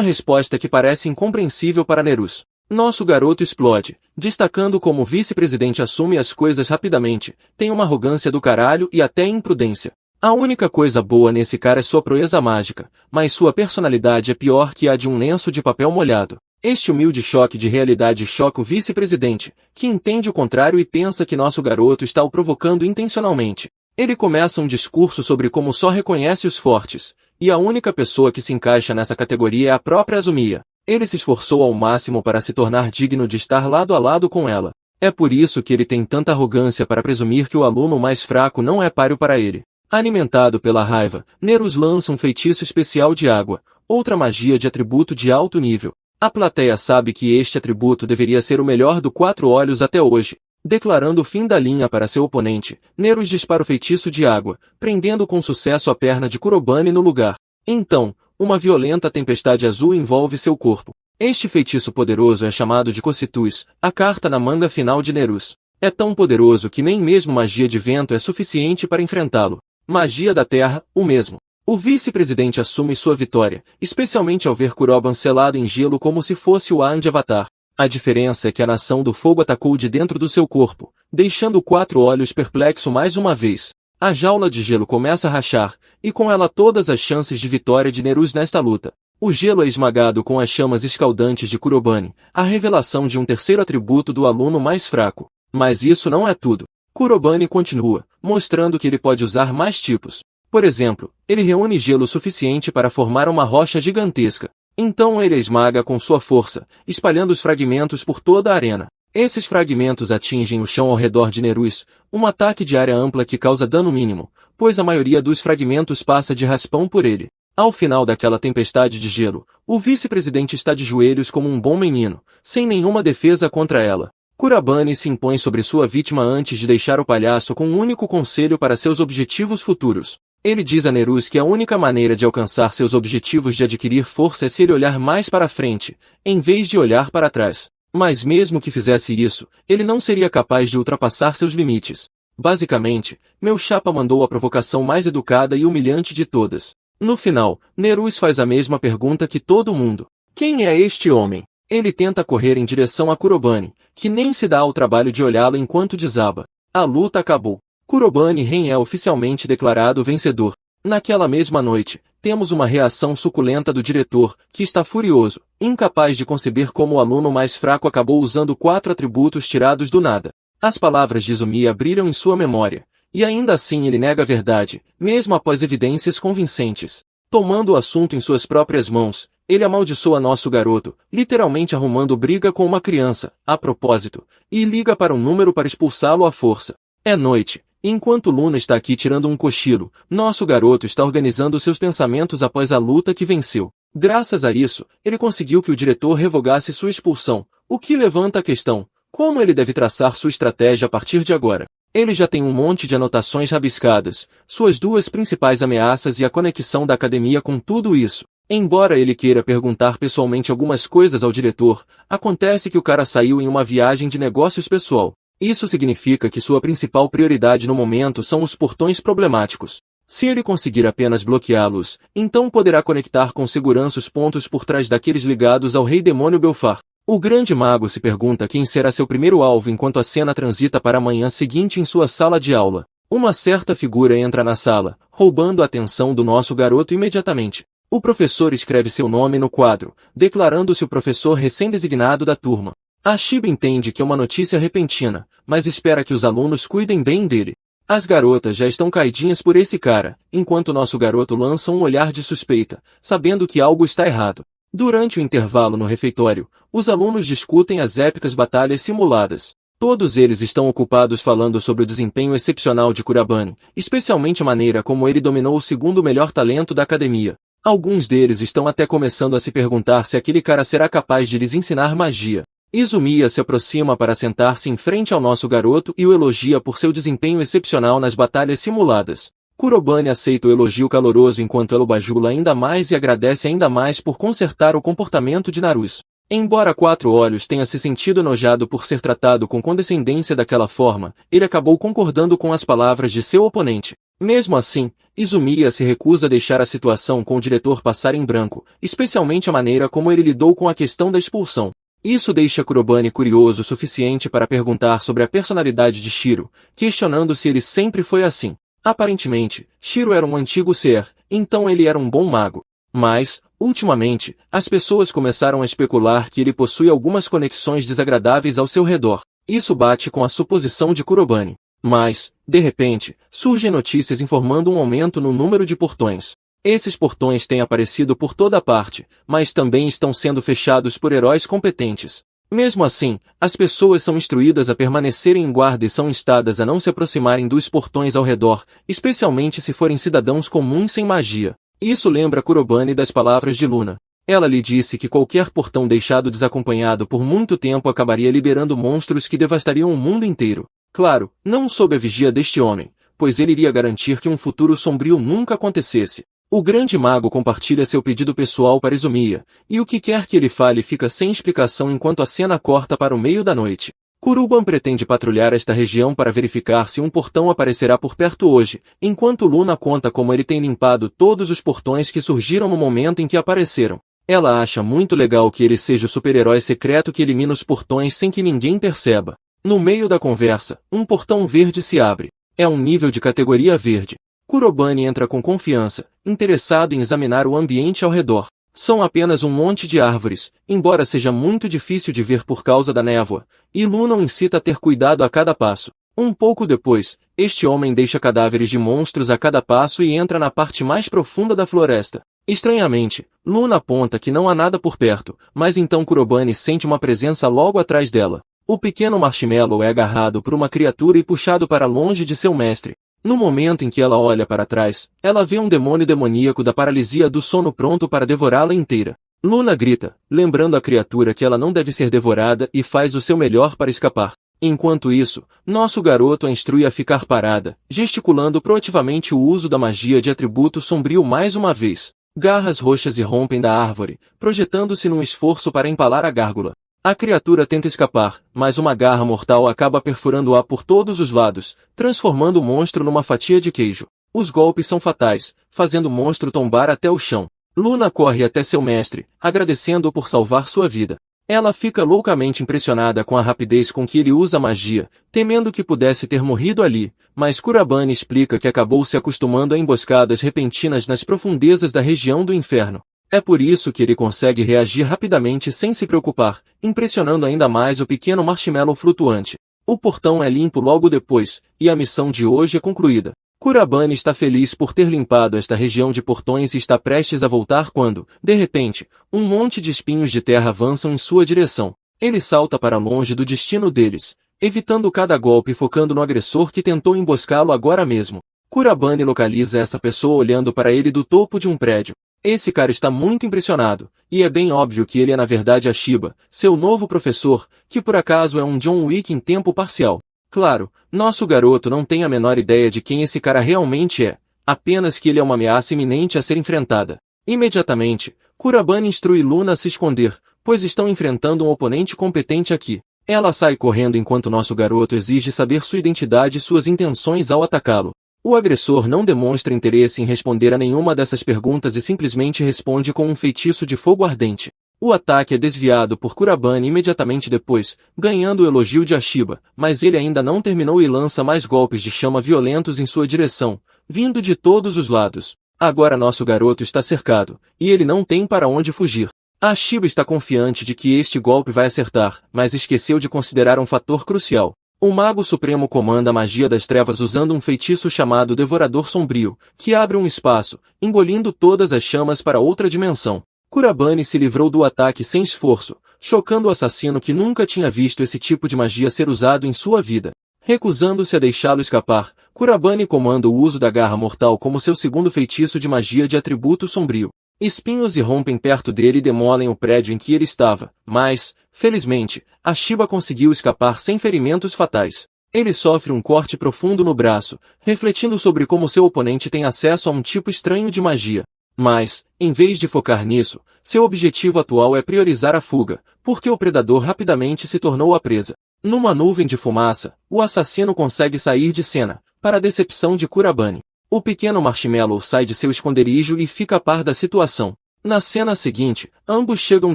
resposta que parece incompreensível para Nerus. Nosso garoto explode, destacando como o vice-presidente assume as coisas rapidamente, tem uma arrogância do caralho e até imprudência. A única coisa boa nesse cara é sua proeza mágica, mas sua personalidade é pior que a de um lenço de papel molhado. Este humilde choque de realidade choca o vice-presidente, que entende o contrário e pensa que nosso garoto está o provocando intencionalmente. Ele começa um discurso sobre como só reconhece os fortes, e a única pessoa que se encaixa nessa categoria é a própria Azumiya. Ele se esforçou ao máximo para se tornar digno de estar lado a lado com ela. É por isso que ele tem tanta arrogância para presumir que o aluno mais fraco não é páreo para ele. Alimentado pela raiva, Nerus lança um feitiço especial de água, outra magia de atributo de alto nível. A plateia sabe que este atributo deveria ser o melhor do Quatro Olhos até hoje. Declarando o fim da linha para seu oponente, Nerus dispara o feitiço de água, prendendo com sucesso a perna de Kurobani no lugar. Então, uma violenta tempestade azul envolve seu corpo. Este feitiço poderoso é chamado de Cocitus, a carta na manga final de Nerus. É tão poderoso que nem mesmo magia de vento é suficiente para enfrentá-lo. Magia da terra, o mesmo. O vice-presidente assume sua vitória, especialmente ao ver Kuroban selado em gelo como se fosse o Aang de Avatar. A diferença é que a nação do fogo atacou de dentro do seu corpo, deixando o Quatro Olhos perplexo mais uma vez. A jaula de gelo começa a rachar, e com ela todas as chances de vitória de Nerus nesta luta. O gelo é esmagado com as chamas escaldantes de Kurobani, a revelação de um terceiro atributo do aluno mais fraco. Mas isso não é tudo. Kurobani continua, mostrando que ele pode usar mais tipos. Por exemplo, ele reúne gelo suficiente para formar uma rocha gigantesca. Então ele a esmaga com sua força, espalhando os fragmentos por toda a arena. Esses fragmentos atingem o chão ao redor de Nerus, um ataque de área ampla que causa dano mínimo, pois a maioria dos fragmentos passa de raspão por ele. Ao final daquela tempestade de gelo, o vice-presidente está de joelhos como um bom menino, sem nenhuma defesa contra ela. Kurobani se impõe sobre sua vítima antes de deixar o palhaço com um único conselho para seus objetivos futuros. Ele diz a Nerus que a única maneira de alcançar seus objetivos de adquirir força é se ele olhar mais para frente, em vez de olhar para trás. Mas mesmo que fizesse isso, ele não seria capaz de ultrapassar seus limites. Basicamente, meu chapa mandou a provocação mais educada e humilhante de todas. No final, Nerus faz a mesma pergunta que todo mundo. Quem é este homem? Ele tenta correr em direção a Kurobani, que nem se dá ao trabalho de olhá-lo enquanto desaba. A luta acabou. Kurobani Ren é oficialmente declarado vencedor. Naquela mesma noite, temos uma reação suculenta do diretor, que está furioso, incapaz de conceber como o aluno mais fraco acabou usando 4 atributos tirados do nada. As palavras de Azumiya brilham em sua memória, e ainda assim ele nega a verdade, mesmo após evidências convincentes. Tomando o assunto em suas próprias mãos, ele amaldiçoa nosso garoto, literalmente arrumando briga com uma criança, a propósito, e liga para um número para expulsá-lo à força. É noite. Enquanto Luna está aqui tirando um cochilo, nosso garoto está organizando seus pensamentos após a luta que venceu. Graças a isso, ele conseguiu que o diretor revogasse sua expulsão, o que levanta a questão: como ele deve traçar sua estratégia a partir de agora? Ele já tem um monte de anotações rabiscadas, suas 2 principais ameaças e a conexão da academia com tudo isso. Embora ele queira perguntar pessoalmente algumas coisas ao diretor, acontece que o cara saiu em uma viagem de negócios pessoal. Isso significa que sua principal prioridade no momento são os portões problemáticos. Se ele conseguir apenas bloqueá-los, então poderá conectar com segurança os pontos por trás daqueles ligados ao Rei Demônio Belfar. O grande mago se pergunta quem será seu primeiro alvo enquanto a cena transita para a manhã seguinte em sua sala de aula. Uma certa figura entra na sala, roubando a atenção do nosso garoto imediatamente. O professor escreve seu nome no quadro, declarando-se o professor recém-designado da turma. A Shiba entende que é uma notícia repentina, mas espera que os alunos cuidem bem dele. As garotas já estão caidinhas por esse cara, enquanto nosso garoto lança um olhar de suspeita, sabendo que algo está errado. Durante o intervalo no refeitório, os alunos discutem as épicas batalhas simuladas. Todos eles estão ocupados falando sobre o desempenho excepcional de Kurobani, especialmente a maneira como ele dominou o segundo melhor talento da academia. Alguns deles estão até começando a se perguntar se aquele cara será capaz de lhes ensinar magia. Izumiya se aproxima para sentar-se em frente ao nosso garoto e o elogia por seu desempenho excepcional nas batalhas simuladas. Kurobane aceita o elogio caloroso enquanto ela o bajula ainda mais e agradece ainda mais por consertar o comportamento de Naruse. Embora Quatro Olhos tenha se sentido enojado por ser tratado com condescendência daquela forma, ele acabou concordando com as palavras de seu oponente. Mesmo assim, Izumiya se recusa a deixar a situação com o diretor passar em branco, especialmente a maneira como ele lidou com a questão da expulsão. Isso deixa Kurobane curioso o suficiente para perguntar sobre a personalidade de Shiro, questionando se ele sempre foi assim. Aparentemente, Shiro era um antigo ser, então ele era um bom mago. Mas, ultimamente, as pessoas começaram a especular que ele possui algumas conexões desagradáveis ao seu redor. Isso bate com a suposição de Kurobane. Mas, de repente, surgem notícias informando um aumento no número de portões. Esses portões têm aparecido por toda parte, mas também estão sendo fechados por heróis competentes. Mesmo assim, as pessoas são instruídas a permanecerem em guarda e são instadas a não se aproximarem dos portões ao redor, especialmente se forem cidadãos comuns sem magia. Isso lembra Kurobane das palavras de Luna. Ela lhe disse que qualquer portão deixado desacompanhado por muito tempo acabaria liberando monstros que devastariam o mundo inteiro. Claro, não sob a vigia deste homem, pois ele iria garantir que um futuro sombrio nunca acontecesse. O grande mago compartilha seu pedido pessoal para Izumiya, e o que quer que ele fale fica sem explicação enquanto a cena corta para o meio da noite. Kuruban pretende patrulhar esta região para verificar se um portão aparecerá por perto hoje, enquanto Luna conta como ele tem limpado todos os portões que surgiram no momento em que apareceram. Ela acha muito legal que ele seja o super-herói secreto que elimina os portões sem que ninguém perceba. No meio da conversa, um portão verde se abre. É um nível de categoria verde. Kurobane entra com confiança, interessado em examinar o ambiente ao redor. São apenas um monte de árvores, embora seja muito difícil de ver por causa da névoa, e Luna o incita a ter cuidado a cada passo. Um pouco depois, este homem deixa cadáveres de monstros a cada passo e entra na parte mais profunda da floresta. Estranhamente, Luna aponta que não há nada por perto, mas então Kurobane sente uma presença logo atrás dela. O pequeno Marshmallow é agarrado por uma criatura e puxado para longe de seu mestre. No momento em que ela olha para trás, ela vê um demônio demoníaco da paralisia do sono pronto para devorá-la inteira. Luna grita, lembrando a criatura que ela não deve ser devorada e faz o seu melhor para escapar. Enquanto isso, nosso garoto a instrui a ficar parada, gesticulando proativamente o uso da magia de atributo sombrio mais uma vez. Garras roxas irrompem da árvore, projetando-se num esforço para empalar a gárgula. A criatura tenta escapar, mas uma garra mortal acaba perfurando-a por todos os lados, transformando o monstro numa fatia de queijo. Os golpes são fatais, fazendo o monstro tombar até o chão. Luna corre até seu mestre, agradecendo-o por salvar sua vida. Ela fica loucamente impressionada com a rapidez com que ele usa a magia, temendo que pudesse ter morrido ali, mas Kurobane explica que acabou se acostumando a emboscadas repentinas nas profundezas da região do inferno. É por isso que ele consegue reagir rapidamente sem se preocupar, impressionando ainda mais o pequeno marshmallow flutuante. O portão é limpo logo depois, e a missão de hoje é concluída. Kurobane está feliz por ter limpado esta região de portões e está prestes a voltar quando, de repente, um monte de espinhos de terra avançam em sua direção. Ele salta para longe do destino deles, evitando cada golpe e focando no agressor que tentou emboscá-lo agora mesmo. Kurobane localiza essa pessoa olhando para ele do topo de um prédio. Esse cara está muito impressionado, e é bem óbvio que ele é na verdade Ashiba, seu novo professor, que por acaso é um John Wick em tempo parcial. Claro, nosso garoto não tem a menor ideia de quem esse cara realmente é, apenas que ele é uma ameaça iminente a ser enfrentada. Imediatamente, Kurobane instrui Luna a se esconder, pois estão enfrentando um oponente competente aqui. Ela sai correndo enquanto nosso garoto exige saber sua identidade e suas intenções ao atacá-lo. O agressor não demonstra interesse em responder a nenhuma dessas perguntas e simplesmente responde com um feitiço de fogo ardente. O ataque é desviado por Kurobane imediatamente depois, ganhando o elogio de Ashiba, mas ele ainda não terminou e lança mais golpes de chama violentos em sua direção, vindo de todos os lados. Agora nosso garoto está cercado, e ele não tem para onde fugir. Ashiba está confiante de que este golpe vai acertar, mas esqueceu de considerar um fator crucial. O Mago Supremo comanda a magia das trevas usando um feitiço chamado Devorador Sombrio, que abre um espaço, engolindo todas as chamas para outra dimensão. Kurobane se livrou do ataque sem esforço, chocando o assassino que nunca tinha visto esse tipo de magia ser usado em sua vida. Recusando-se a deixá-lo escapar, Kurobane comanda o uso da Garra Mortal como seu segundo feitiço de magia de atributo sombrio. Espinhos irrompem perto dele e demolem o prédio em que ele estava, mas, felizmente, Ashiba conseguiu escapar sem ferimentos fatais. Ele sofre um corte profundo no braço, refletindo sobre como seu oponente tem acesso a um tipo estranho de magia. Mas, em vez de focar nisso, seu objetivo atual é priorizar a fuga, porque o predador rapidamente se tornou a presa. Numa nuvem de fumaça, o assassino consegue sair de cena, para a decepção de Kurabane. O pequeno Marshmallow sai de seu esconderijo e fica a par da situação. Na cena seguinte, ambos chegam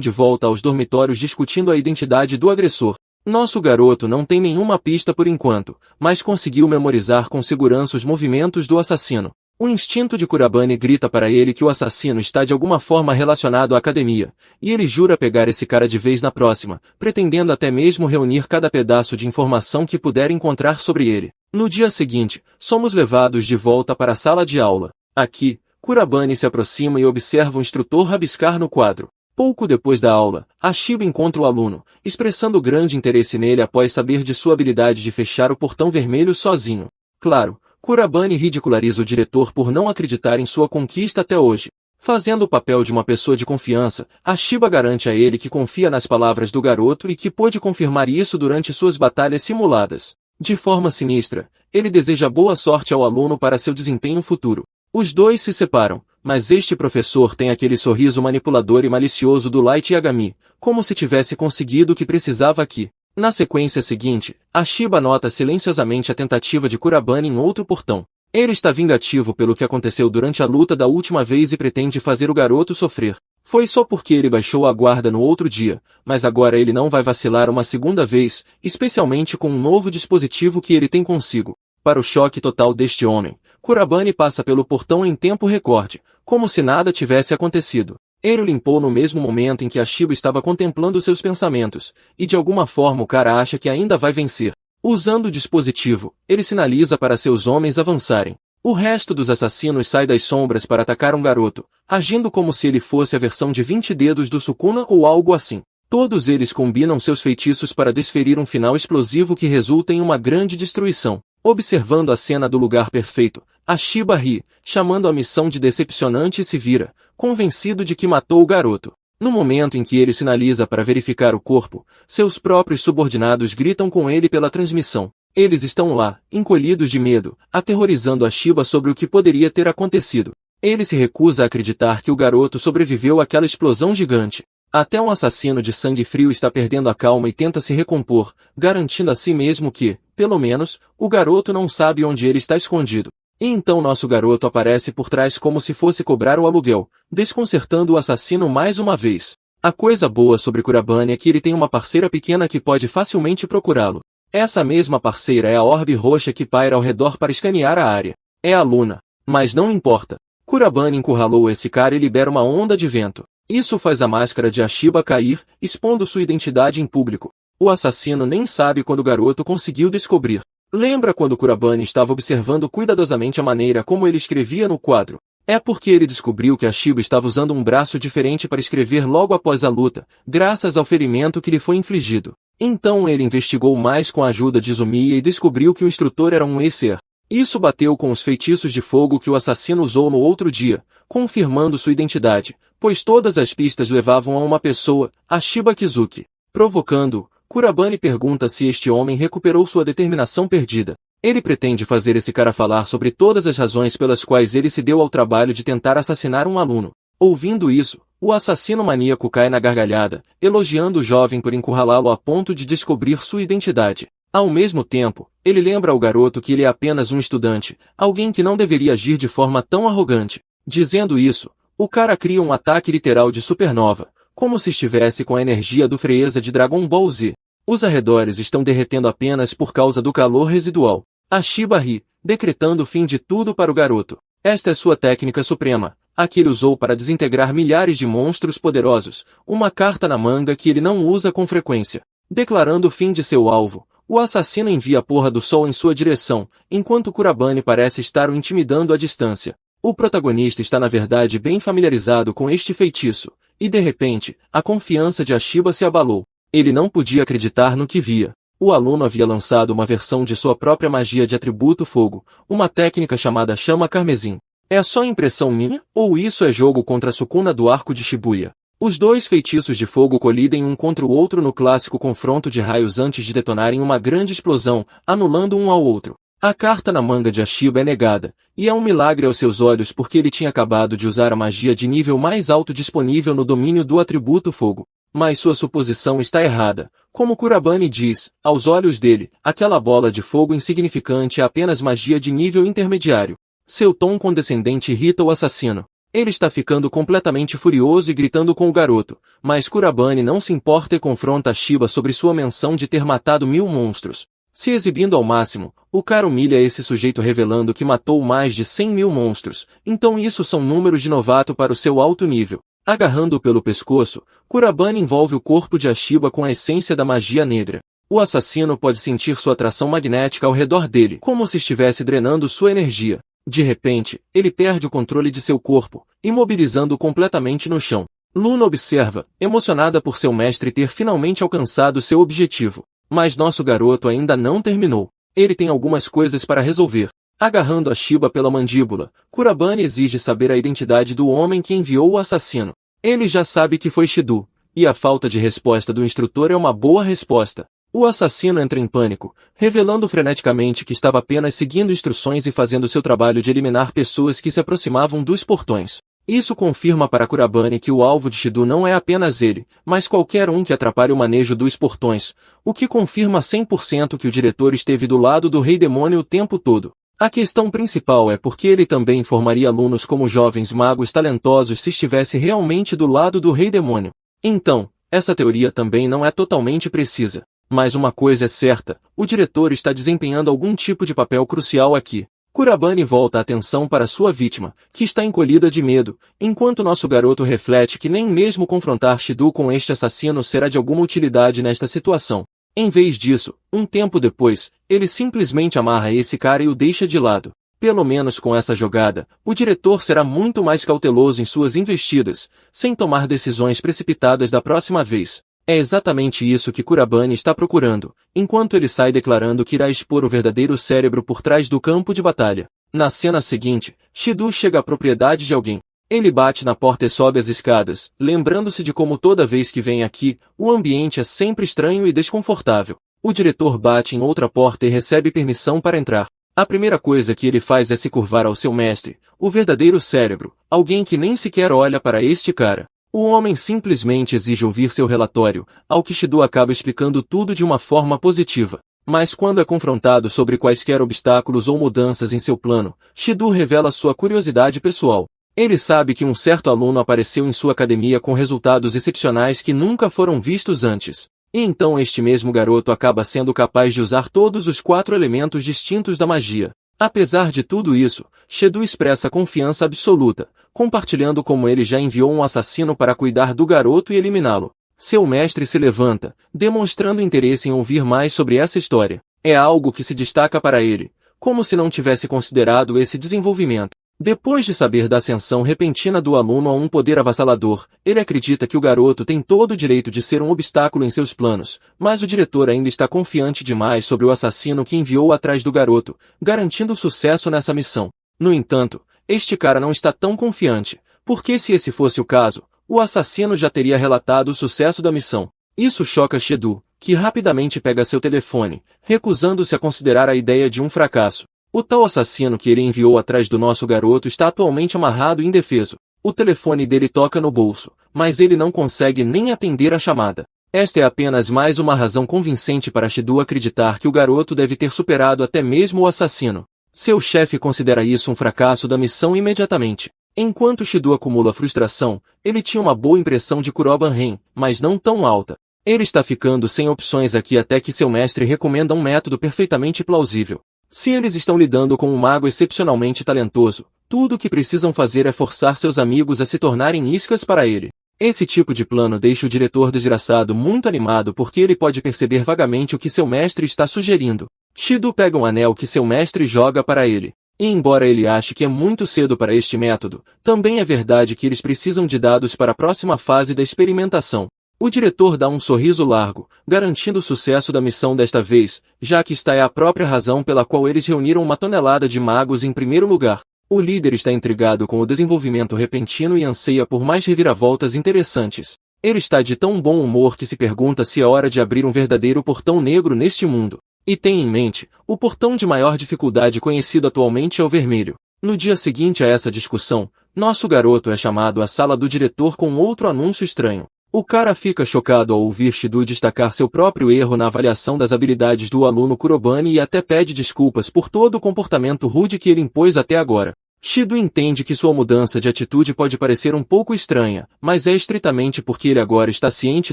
de volta aos dormitórios discutindo a identidade do agressor. Nosso garoto não tem nenhuma pista por enquanto, mas conseguiu memorizar com segurança os movimentos do assassino. O instinto de Kurabane grita para ele que o assassino está de alguma forma relacionado à academia, e ele jura pegar esse cara de vez na próxima, pretendendo até mesmo reunir cada pedaço de informação que puder encontrar sobre ele. No dia seguinte, somos levados de volta para a sala de aula. Aqui, Kurabane se aproxima e observa o instrutor rabiscar no quadro. Pouco depois da aula, Ashiba encontra o aluno, expressando grande interesse nele após saber de sua habilidade de fechar o portão vermelho sozinho. Claro, Kurabane ridiculariza o diretor por não acreditar em sua conquista até hoje. Fazendo o papel de uma pessoa de confiança, Ashiba garante a ele que confia nas palavras do garoto e que pôde confirmar isso durante suas batalhas simuladas. De forma sinistra, ele deseja boa sorte ao aluno para seu desempenho futuro. Os dois se separam, mas este professor tem aquele sorriso manipulador e malicioso do Light Yagami, como se tivesse conseguido o que precisava aqui. Na sequência seguinte, Ashiba nota silenciosamente a tentativa de Kurabane em outro portão. Ele está vingativo pelo que aconteceu durante a luta da última vez e pretende fazer o garoto sofrer. Foi só porque ele baixou a guarda no outro dia, mas agora ele não vai vacilar uma segunda vez, especialmente com um novo dispositivo que ele tem consigo. Para o choque total deste homem, Kurabane passa pelo portão em tempo recorde, como se nada tivesse acontecido. Ele o limpou no mesmo momento em que Ashiba estava contemplando seus pensamentos, e de alguma forma o cara acha que ainda vai vencer. Usando o dispositivo, ele sinaliza para seus homens avançarem. O resto dos assassinos sai das sombras para atacar um garoto, agindo como se ele fosse a versão de 20 dedos do Sukuna ou algo assim. Todos eles combinam seus feitiços para desferir um final explosivo que resulta em uma grande destruição. Observando a cena do lugar perfeito, Ashiba ri, chamando a missão de decepcionante e se vira, convencido de que matou o garoto. No momento em que ele sinaliza para verificar o corpo, seus próprios subordinados gritam com ele pela transmissão. Eles estão lá, encolhidos de medo, aterrorizando Ashiba sobre o que poderia ter acontecido. Ele se recusa a acreditar que o garoto sobreviveu àquela explosão gigante. Até um assassino de sangue frio está perdendo a calma e tenta se recompor, garantindo a si mesmo que, pelo menos, o garoto não sabe onde ele está escondido. E então nosso garoto aparece por trás como se fosse cobrar o aluguel, desconcertando o assassino mais uma vez. A coisa boa sobre Kurabane é que ele tem uma parceira pequena que pode facilmente procurá-lo. Essa mesma parceira é a orbe roxa que paira ao redor para escanear a área. É a Luna. Mas não importa. Kurabane encurralou esse cara e libera uma onda de vento. Isso faz a máscara de Ashiba cair, expondo sua identidade em público. O assassino nem sabe quando o garoto conseguiu descobrir. Lembra quando Kurabane estava observando cuidadosamente a maneira como ele escrevia no quadro? É porque ele descobriu que Ashiba estava usando um braço diferente para escrever logo após a luta, graças ao ferimento que lhe foi infligido. Então ele investigou mais com a ajuda de Izumiya e descobriu que o instrutor era um Acer. Isso bateu com os feitiços de fogo que o assassino usou no outro dia, confirmando sua identidade, pois todas as pistas levavam a uma pessoa, Ashiba Kizuki. Provocando-o, Kurabane pergunta se este homem recuperou sua determinação perdida. Ele pretende fazer esse cara falar sobre todas as razões pelas quais ele se deu ao trabalho de tentar assassinar um aluno. Ouvindo isso, o assassino maníaco cai na gargalhada, elogiando o jovem por encurralá-lo a ponto de descobrir sua identidade. Ao mesmo tempo, ele lembra ao garoto que ele é apenas um estudante, alguém que não deveria agir de forma tão arrogante. Dizendo isso, o cara cria um ataque literal de supernova, como se estivesse com a energia do Freeza de Dragon Ball Z. Os arredores estão derretendo apenas por causa do calor residual. Ashiba ri, decretando o fim de tudo para o garoto. Esta é sua técnica suprema, a que ele usou para desintegrar milhares de monstros poderosos, uma carta na manga que ele não usa com frequência. Declarando o fim de seu alvo, o assassino envia a porra do sol em sua direção, enquanto Kurabane parece estar o intimidando à distância. O protagonista está na verdade bem familiarizado com este feitiço, e de repente, a confiança de Ashiba se abalou. Ele não podia acreditar no que via. O aluno havia lançado uma versão de sua própria magia de atributo fogo, uma técnica chamada chama carmesim. É só impressão minha, ou isso é jogo contra a Sukuna do arco de Shibuya? Os dois feitiços de fogo colidem um contra o outro no clássico confronto de raios antes de detonarem uma grande explosão, anulando um ao outro. A carta na manga de Ashiba é negada, e é um milagre aos seus olhos porque ele tinha acabado de usar a magia de nível mais alto disponível no domínio do atributo fogo. Mas sua suposição está errada. Como Kurabane diz, aos olhos dele, aquela bola de fogo insignificante é apenas magia de nível intermediário. Seu tom condescendente irrita o assassino. Ele está ficando completamente furioso e gritando com o garoto, mas Kurabane não se importa e confronta Ashiba sobre sua menção de ter matado 1000 monstros. Se exibindo ao máximo, o cara humilha esse sujeito revelando que matou mais de 100.000 monstros, então isso são números de novato para o seu alto nível. Agarrando-o pelo pescoço, Kurabane envolve o corpo de Ashiba com a essência da magia negra. O assassino pode sentir sua atração magnética ao redor dele, como se estivesse drenando sua energia. De repente, ele perde o controle de seu corpo, imobilizando-o completamente no chão. Luna observa, emocionada por seu mestre ter finalmente alcançado seu objetivo. Mas nosso garoto ainda não terminou. Ele tem algumas coisas para resolver. Agarrando Ashiba pela mandíbula, Kurabane exige saber a identidade do homem que enviou o assassino. Ele já sabe que foi Shido, e a falta de resposta do instrutor é uma boa resposta. O assassino entra em pânico, revelando freneticamente que estava apenas seguindo instruções e fazendo seu trabalho de eliminar pessoas que se aproximavam dos portões. Isso confirma para Kurabane que o alvo de Shido não é apenas ele, mas qualquer um que atrapalhe o manejo dos portões, o que confirma 100% que o diretor esteve do lado do Rei Demônio o tempo todo. A questão principal é porque ele também formaria alunos como jovens magos talentosos se estivesse realmente do lado do Rei Demônio. Então, essa teoria também não é totalmente precisa. Mas uma coisa é certa, o diretor está desempenhando algum tipo de papel crucial aqui. Kurabane volta a atenção para sua vítima, que está encolhida de medo, enquanto nosso garoto reflete que nem mesmo confrontar Shido com este assassino será de alguma utilidade nesta situação. Em vez disso, um tempo depois, ele simplesmente amarra esse cara e o deixa de lado. Pelo menos com essa jogada, o diretor será muito mais cauteloso em suas investidas, sem tomar decisões precipitadas da próxima vez. É exatamente isso que Kurabane está procurando, enquanto ele sai declarando que irá expor o verdadeiro cérebro por trás do campo de batalha. Na cena seguinte, Shido chega à propriedade de alguém. Ele bate na porta e sobe as escadas, lembrando-se de como toda vez que vem aqui, o ambiente é sempre estranho e desconfortável. O diretor bate em outra porta e recebe permissão para entrar. A primeira coisa que ele faz é se curvar ao seu mestre, o verdadeiro cérebro, alguém que nem sequer olha para este cara. O homem simplesmente exige ouvir seu relatório, ao que Shido acaba explicando tudo de uma forma positiva. Mas quando é confrontado sobre quaisquer obstáculos ou mudanças em seu plano, Shido revela sua curiosidade pessoal. Ele sabe que um certo aluno apareceu em sua academia com resultados excepcionais que nunca foram vistos antes. E então este mesmo garoto acaba sendo capaz de usar todos os 4 elementos distintos da magia. Apesar de tudo isso, Shido expressa confiança absoluta, compartilhando como ele já enviou um assassino para cuidar do garoto e eliminá-lo. Seu mestre se levanta, demonstrando interesse em ouvir mais sobre essa história. É algo que se destaca para ele, como se não tivesse considerado esse desenvolvimento. Depois de saber da ascensão repentina do aluno a um poder avassalador, ele acredita que o garoto tem todo o direito de ser um obstáculo em seus planos, mas o diretor ainda está confiante demais sobre o assassino que enviou atrás do garoto, garantindo sucesso nessa missão. No entanto, este cara não está tão confiante, porque se esse fosse o caso, o assassino já teria relatado o sucesso da missão. Isso choca Shido, que rapidamente pega seu telefone, recusando-se a considerar a ideia de um fracasso. O tal assassino que ele enviou atrás do nosso garoto está atualmente amarrado e indefeso. O telefone dele toca no bolso, mas ele não consegue nem atender a chamada. Esta é apenas mais uma razão convincente para Shido acreditar que o garoto deve ter superado até mesmo o assassino. Seu chefe considera isso um fracasso da missão imediatamente. Enquanto Shido acumula frustração, ele tinha uma boa impressão de Kuroban-Ren, mas não tão alta. Ele está ficando sem opções aqui até que seu mestre recomenda um método perfeitamente plausível. Se eles estão lidando com um mago excepcionalmente talentoso, tudo o que precisam fazer é forçar seus amigos a se tornarem iscas para ele. Esse tipo de plano deixa o diretor desgraçado muito animado porque ele pode perceber vagamente o que seu mestre está sugerindo. Shido pega um anel que seu mestre joga para ele. E embora ele ache que é muito cedo para este método, também é verdade que eles precisam de dados para a próxima fase da experimentação. O diretor dá um sorriso largo, garantindo o sucesso da missão desta vez, já que esta é a própria razão pela qual eles reuniram uma tonelada de magos em primeiro lugar. O líder está intrigado com o desenvolvimento repentino e anseia por mais reviravoltas interessantes. Ele está de tão bom humor que se pergunta se é hora de abrir um verdadeiro portão negro neste mundo. E tem em mente, o portão de maior dificuldade conhecido atualmente é o vermelho. No dia seguinte a essa discussão, nosso garoto é chamado à sala do diretor com outro anúncio estranho. O cara fica chocado ao ouvir Shido destacar seu próprio erro na avaliação das habilidades do aluno Kurobane e até pede desculpas por todo o comportamento rude que ele impôs até agora. Shido entende que sua mudança de atitude pode parecer um pouco estranha, mas é estritamente porque ele agora está ciente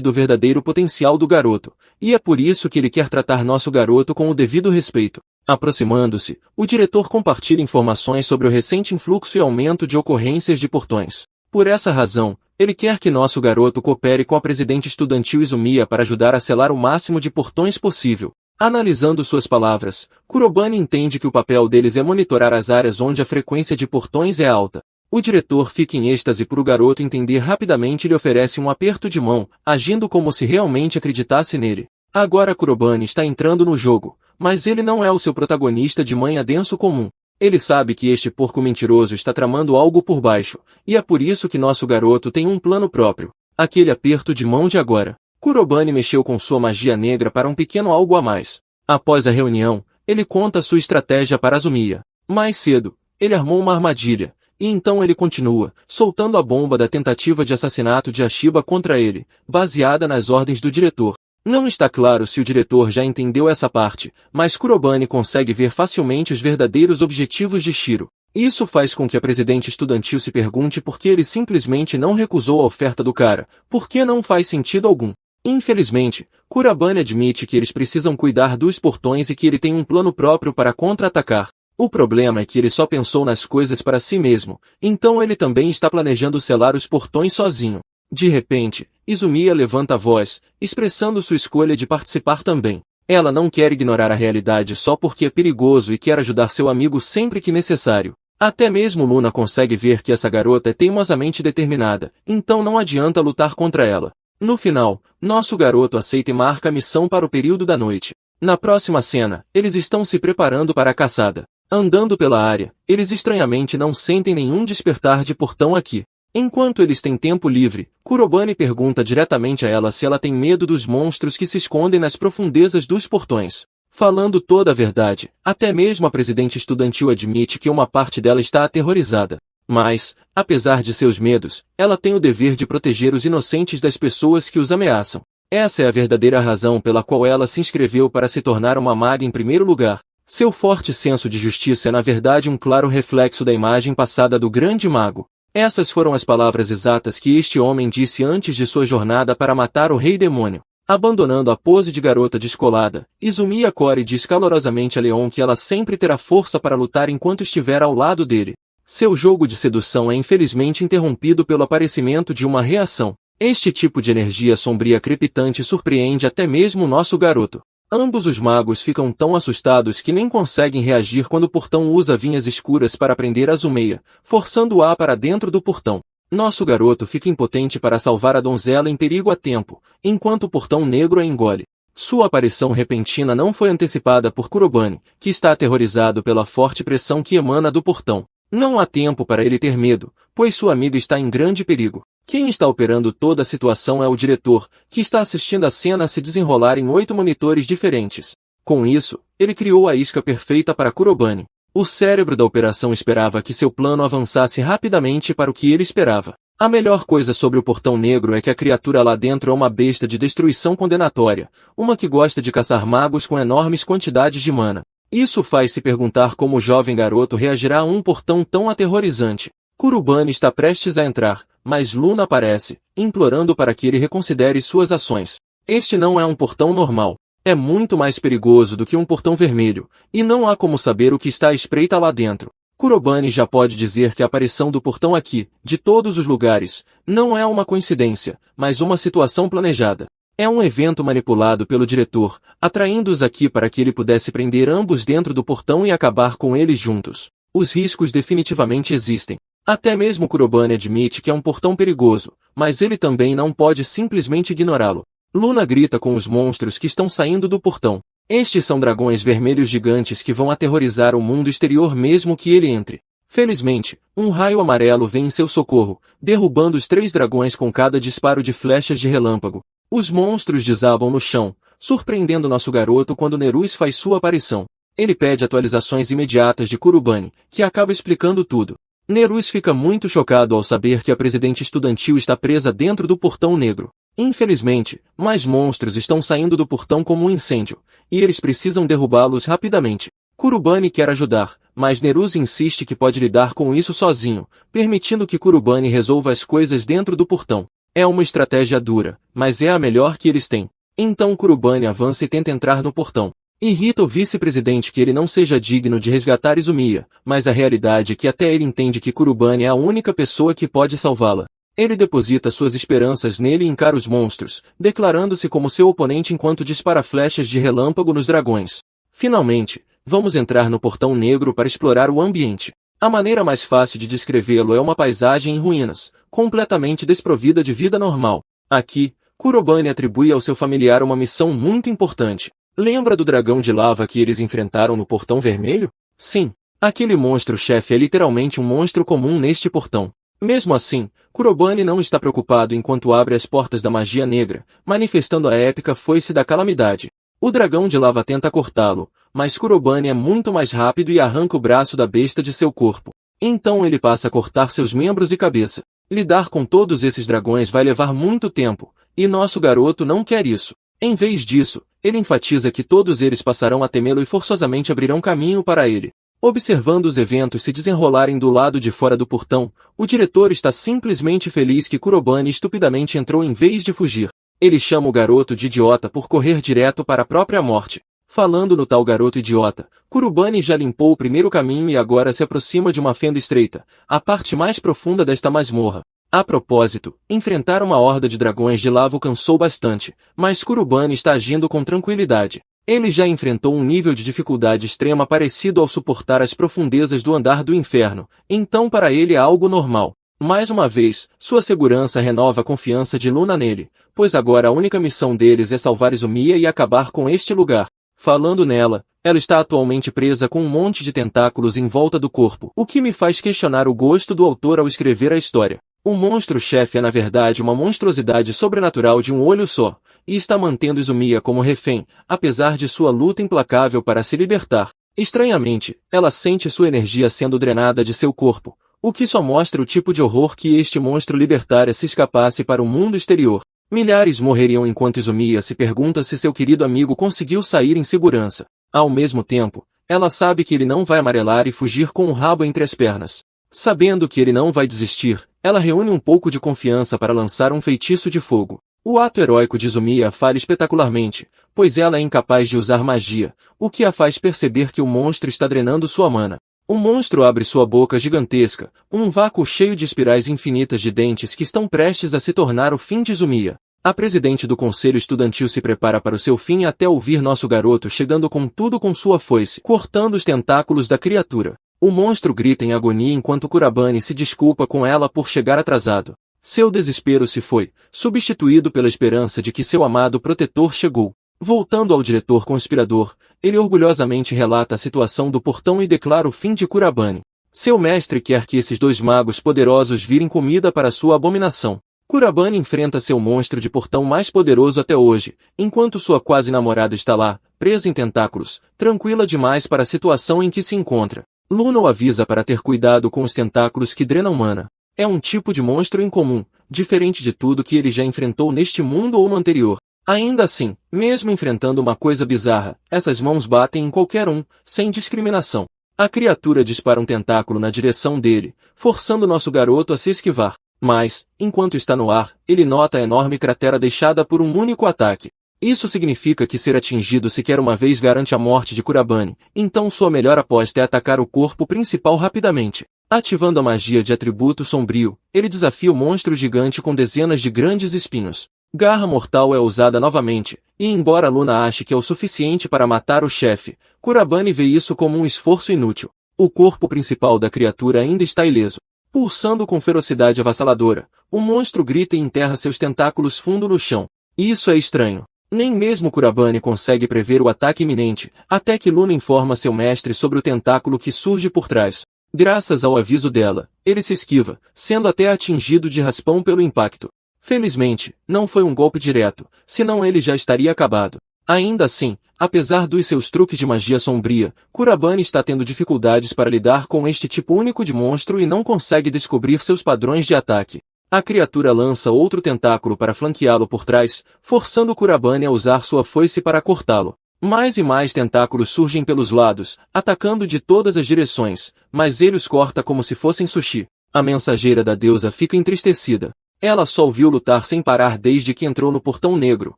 do verdadeiro potencial do garoto, e é por isso que ele quer tratar nosso garoto com o devido respeito. Aproximando-se, o diretor compartilha informações sobre o recente influxo e aumento de ocorrências de portões. Por essa razão, ele quer que nosso garoto coopere com a presidente estudantil Izumiya para ajudar a selar o máximo de portões possível. Analisando suas palavras, Kurobane entende que o papel deles é monitorar as áreas onde a frequência de portões é alta. O diretor fica em êxtase por o garoto entender rapidamente e lhe oferece um aperto de mão, agindo como se realmente acreditasse nele. Agora Kurobane está entrando no jogo, mas ele não é o seu protagonista de manha denso comum. Ele sabe que este porco mentiroso está tramando algo por baixo, e é por isso que nosso garoto tem um plano próprio. Aquele aperto de mão de agora. Kurobane mexeu com sua magia negra para um pequeno algo a mais. Após a reunião, ele conta sua estratégia para Izumiya. Mais cedo, ele armou uma armadilha, e então ele continua, soltando a bomba da tentativa de assassinato de Ashiba contra ele, baseada nas ordens do diretor. Não está claro se o diretor já entendeu essa parte, mas Kurobane consegue ver facilmente os verdadeiros objetivos de Shiro. Isso faz com que a presidente estudantil se pergunte por que ele simplesmente não recusou a oferta do cara, porque não faz sentido algum. Infelizmente, Kurobane admite que eles precisam cuidar dos portões e que ele tem um plano próprio para contra-atacar. O problema é que ele só pensou nas coisas para si mesmo, então ele também está planejando selar os portões sozinho. De repente, Izumiya levanta a voz, expressando sua escolha de participar também. Ela não quer ignorar a realidade só porque é perigoso e quer ajudar seu amigo sempre que necessário. Até mesmo Luna consegue ver que essa garota é teimosamente determinada, então não adianta lutar contra ela. No final, nosso garoto aceita e marca a missão para o período da noite. Na próxima cena, eles estão se preparando para a caçada. Andando pela área, eles estranhamente não sentem nenhum despertar de portão aqui. Enquanto eles têm tempo livre, Kurobane pergunta diretamente a ela se ela tem medo dos monstros que se escondem nas profundezas dos portões. Falando toda a verdade, até mesmo a presidente estudantil admite que uma parte dela está aterrorizada. Mas, apesar de seus medos, ela tem o dever de proteger os inocentes das pessoas que os ameaçam. Essa é a verdadeira razão pela qual ela se inscreveu para se tornar uma maga em primeiro lugar. Seu forte senso de justiça é na verdade um claro reflexo da imagem passada do grande mago. Essas foram as palavras exatas que este homem disse antes de sua jornada para matar o rei demônio. Abandonando a pose de garota descolada, Izumiya Kori diz calorosamente a Leon que ela sempre terá força para lutar enquanto estiver ao lado dele. Seu jogo de sedução é infelizmente interrompido pelo aparecimento de uma reação. Este tipo de energia sombria crepitante surpreende até mesmo o nosso garoto. Ambos os magos ficam tão assustados que nem conseguem reagir quando o portão usa vinhas escuras para prender Izumiya, forçando-a para dentro do portão. Nosso garoto fica impotente para salvar a donzela em perigo a tempo, enquanto o portão negro a engole. Sua aparição repentina não foi antecipada por Kurobane, que está aterrorizado pela forte pressão que emana do portão. Não há tempo para ele ter medo, pois sua amiga está em grande perigo. Quem está operando toda a situação é o diretor, que está assistindo a cena se desenrolar em 8 monitores diferentes. Com isso, ele criou a isca perfeita para Kurobane. O cérebro da operação esperava que seu plano avançasse rapidamente para o que ele esperava. A melhor coisa sobre o portão negro é que a criatura lá dentro é uma besta de destruição condenatória, uma que gosta de caçar magos com enormes quantidades de mana. Isso faz se perguntar como o jovem garoto reagirá a um portão tão aterrorizante. Kurobane está prestes a entrar, mas Luna aparece, implorando para que ele reconsidere suas ações. Este não é um portão normal. É muito mais perigoso do que um portão vermelho, e não há como saber o que está à espreita lá dentro. Kurobane já pode dizer que a aparição do portão aqui, de todos os lugares, não é uma coincidência, mas uma situação planejada. É um evento manipulado pelo diretor, atraindo-os aqui para que ele pudesse prender ambos dentro do portão e acabar com eles juntos. Os riscos definitivamente existem. Até mesmo Kurobane admite que é um portão perigoso, mas ele também não pode simplesmente ignorá-lo. Luna grita com os monstros que estão saindo do portão. Estes são dragões vermelhos gigantes que vão aterrorizar o mundo exterior mesmo que ele entre. Felizmente, um raio amarelo vem em seu socorro, derrubando os 3 dragões com cada disparo de flechas de relâmpago. Os monstros desabam no chão, surpreendendo nosso garoto quando Nerus faz sua aparição. Ele pede atualizações imediatas de Kurubane, que acaba explicando tudo. Nerus fica muito chocado ao saber que a presidente estudantil está presa dentro do portão negro. Infelizmente, mais monstros estão saindo do portão como um incêndio, e eles precisam derrubá-los rapidamente. Kurubane quer ajudar, mas Nerus insiste que pode lidar com isso sozinho, permitindo que Kurubane resolva as coisas dentro do portão. É uma estratégia dura, mas é a melhor que eles têm. Então Kurubane avança e tenta entrar no portão. Irrita o vice-presidente que ele não seja digno de resgatar Izumiya, mas a realidade é que até ele entende que Kurubane é a única pessoa que pode salvá-la. Ele deposita suas esperanças nele e encara os monstros, declarando-se como seu oponente enquanto dispara flechas de relâmpago nos dragões. Finalmente, vamos entrar no portão negro para explorar o ambiente. A maneira mais fácil de descrevê-lo é uma paisagem em ruínas, completamente desprovida de vida normal. Aqui, Kurubane atribui ao seu familiar uma missão muito importante. Lembra do dragão de lava que eles enfrentaram no portão vermelho? Sim, aquele monstro-chefe é literalmente um monstro comum neste portão. Mesmo assim, Kurubane não está preocupado enquanto abre as portas da magia negra, manifestando a épica foice da calamidade. O dragão de lava tenta cortá-lo, mas Kurubane é muito mais rápido e arranca o braço da besta de seu corpo. Então ele passa a cortar seus membros e cabeça. Lidar com todos esses dragões vai levar muito tempo, e nosso garoto não quer isso. Em vez disso, ele enfatiza que todos eles passarão a temê-lo e forçosamente abrirão caminho para ele. Observando os eventos se desenrolarem do lado de fora do portão, o diretor está simplesmente feliz que Kurubane estupidamente entrou em vez de fugir. Ele chama o garoto de idiota por correr direto para a própria morte. Falando no tal garoto idiota, Kurubane já limpou o primeiro caminho e agora se aproxima de uma fenda estreita, a parte mais profunda desta masmorra. A propósito, enfrentar uma horda de dragões de lava o cansou bastante, mas Kurubane está agindo com tranquilidade. Ele já enfrentou um nível de dificuldade extrema parecido ao suportar as profundezas do andar do inferno, então para ele é algo normal. Mais uma vez, sua segurança renova a confiança de Luna nele, pois agora a única missão deles é salvar Izumiya e acabar com este lugar. Falando nela, ela está atualmente presa com um monte de tentáculos em volta do corpo, o que me faz questionar o gosto do autor ao escrever a história. O monstro-chefe é na verdade uma monstruosidade sobrenatural de um olho só, e está mantendo Izumiya como refém, apesar de sua luta implacável para se libertar. Estranhamente, ela sente sua energia sendo drenada de seu corpo, o que só mostra o tipo de horror que este monstro libertaria se escapasse para o mundo exterior. Milhares morreriam enquanto Izumiya se pergunta se seu querido amigo conseguiu sair em segurança. Ao mesmo tempo, ela sabe que ele não vai amarelar e fugir com o rabo entre as pernas. Sabendo que ele não vai desistir, ela reúne um pouco de confiança para lançar um feitiço de fogo. O ato heróico de Izumiya falha espetacularmente, pois ela é incapaz de usar magia, o que a faz perceber que o monstro está drenando sua mana. O monstro abre sua boca gigantesca, um vácuo cheio de espirais infinitas de dentes que estão prestes a se tornar o fim de Izumiya. A presidente do conselho estudantil se prepara para o seu fim até ouvir nosso garoto chegando com tudo com sua foice, cortando os tentáculos da criatura. O monstro grita em agonia enquanto Kurubane se desculpa com ela por chegar atrasado. Seu desespero se foi, substituído pela esperança de que seu amado protetor chegou. Voltando ao diretor conspirador, ele orgulhosamente relata a situação do portão e declara o fim de Kurubane. Seu mestre quer que esses 2 magos poderosos virem comida para sua abominação. Kurubane enfrenta seu monstro de portão mais poderoso até hoje, enquanto sua quase namorada está lá, presa em tentáculos, tranquila demais para a situação em que se encontra. Luna o avisa para ter cuidado com os tentáculos que drenam mana. É um tipo de monstro incomum, diferente de tudo que ele já enfrentou neste mundo ou no anterior. Ainda assim, mesmo enfrentando uma coisa bizarra, essas mãos batem em qualquer um, sem discriminação. A criatura dispara um tentáculo na direção dele, forçando nosso garoto a se esquivar. Mas, enquanto está no ar, ele nota a enorme cratera deixada por um único ataque. Isso significa que ser atingido sequer uma vez garante a morte de Kurubane, então sua melhor aposta é atacar o corpo principal rapidamente. Ativando a magia de atributo sombrio, ele desafia o monstro gigante com dezenas de grandes espinhos. Garra mortal é usada novamente, e embora Luna ache que é o suficiente para matar o chefe, Kurubane vê isso como um esforço inútil. O corpo principal da criatura ainda está ileso. Pulsando com ferocidade avassaladora, o monstro grita e enterra seus tentáculos fundo no chão. Isso é estranho. Nem mesmo Kurubane consegue prever o ataque iminente, até que Luna informa seu mestre sobre o tentáculo que surge por trás. Graças ao aviso dela, ele se esquiva, sendo até atingido de raspão pelo impacto. Felizmente, não foi um golpe direto, senão ele já estaria acabado. Ainda assim, apesar dos seus truques de magia sombria, Kurabane está tendo dificuldades para lidar com este tipo único de monstro e não consegue descobrir seus padrões de ataque. A criatura lança outro tentáculo para flanqueá-lo por trás, forçando Kurabane a usar sua foice para cortá-lo. Mais e mais tentáculos surgem pelos lados, atacando de todas as direções, mas ele os corta como se fossem sushi. A mensageira da deusa fica entristecida. Ela só o viu lutar sem parar desde que entrou no Portão Negro,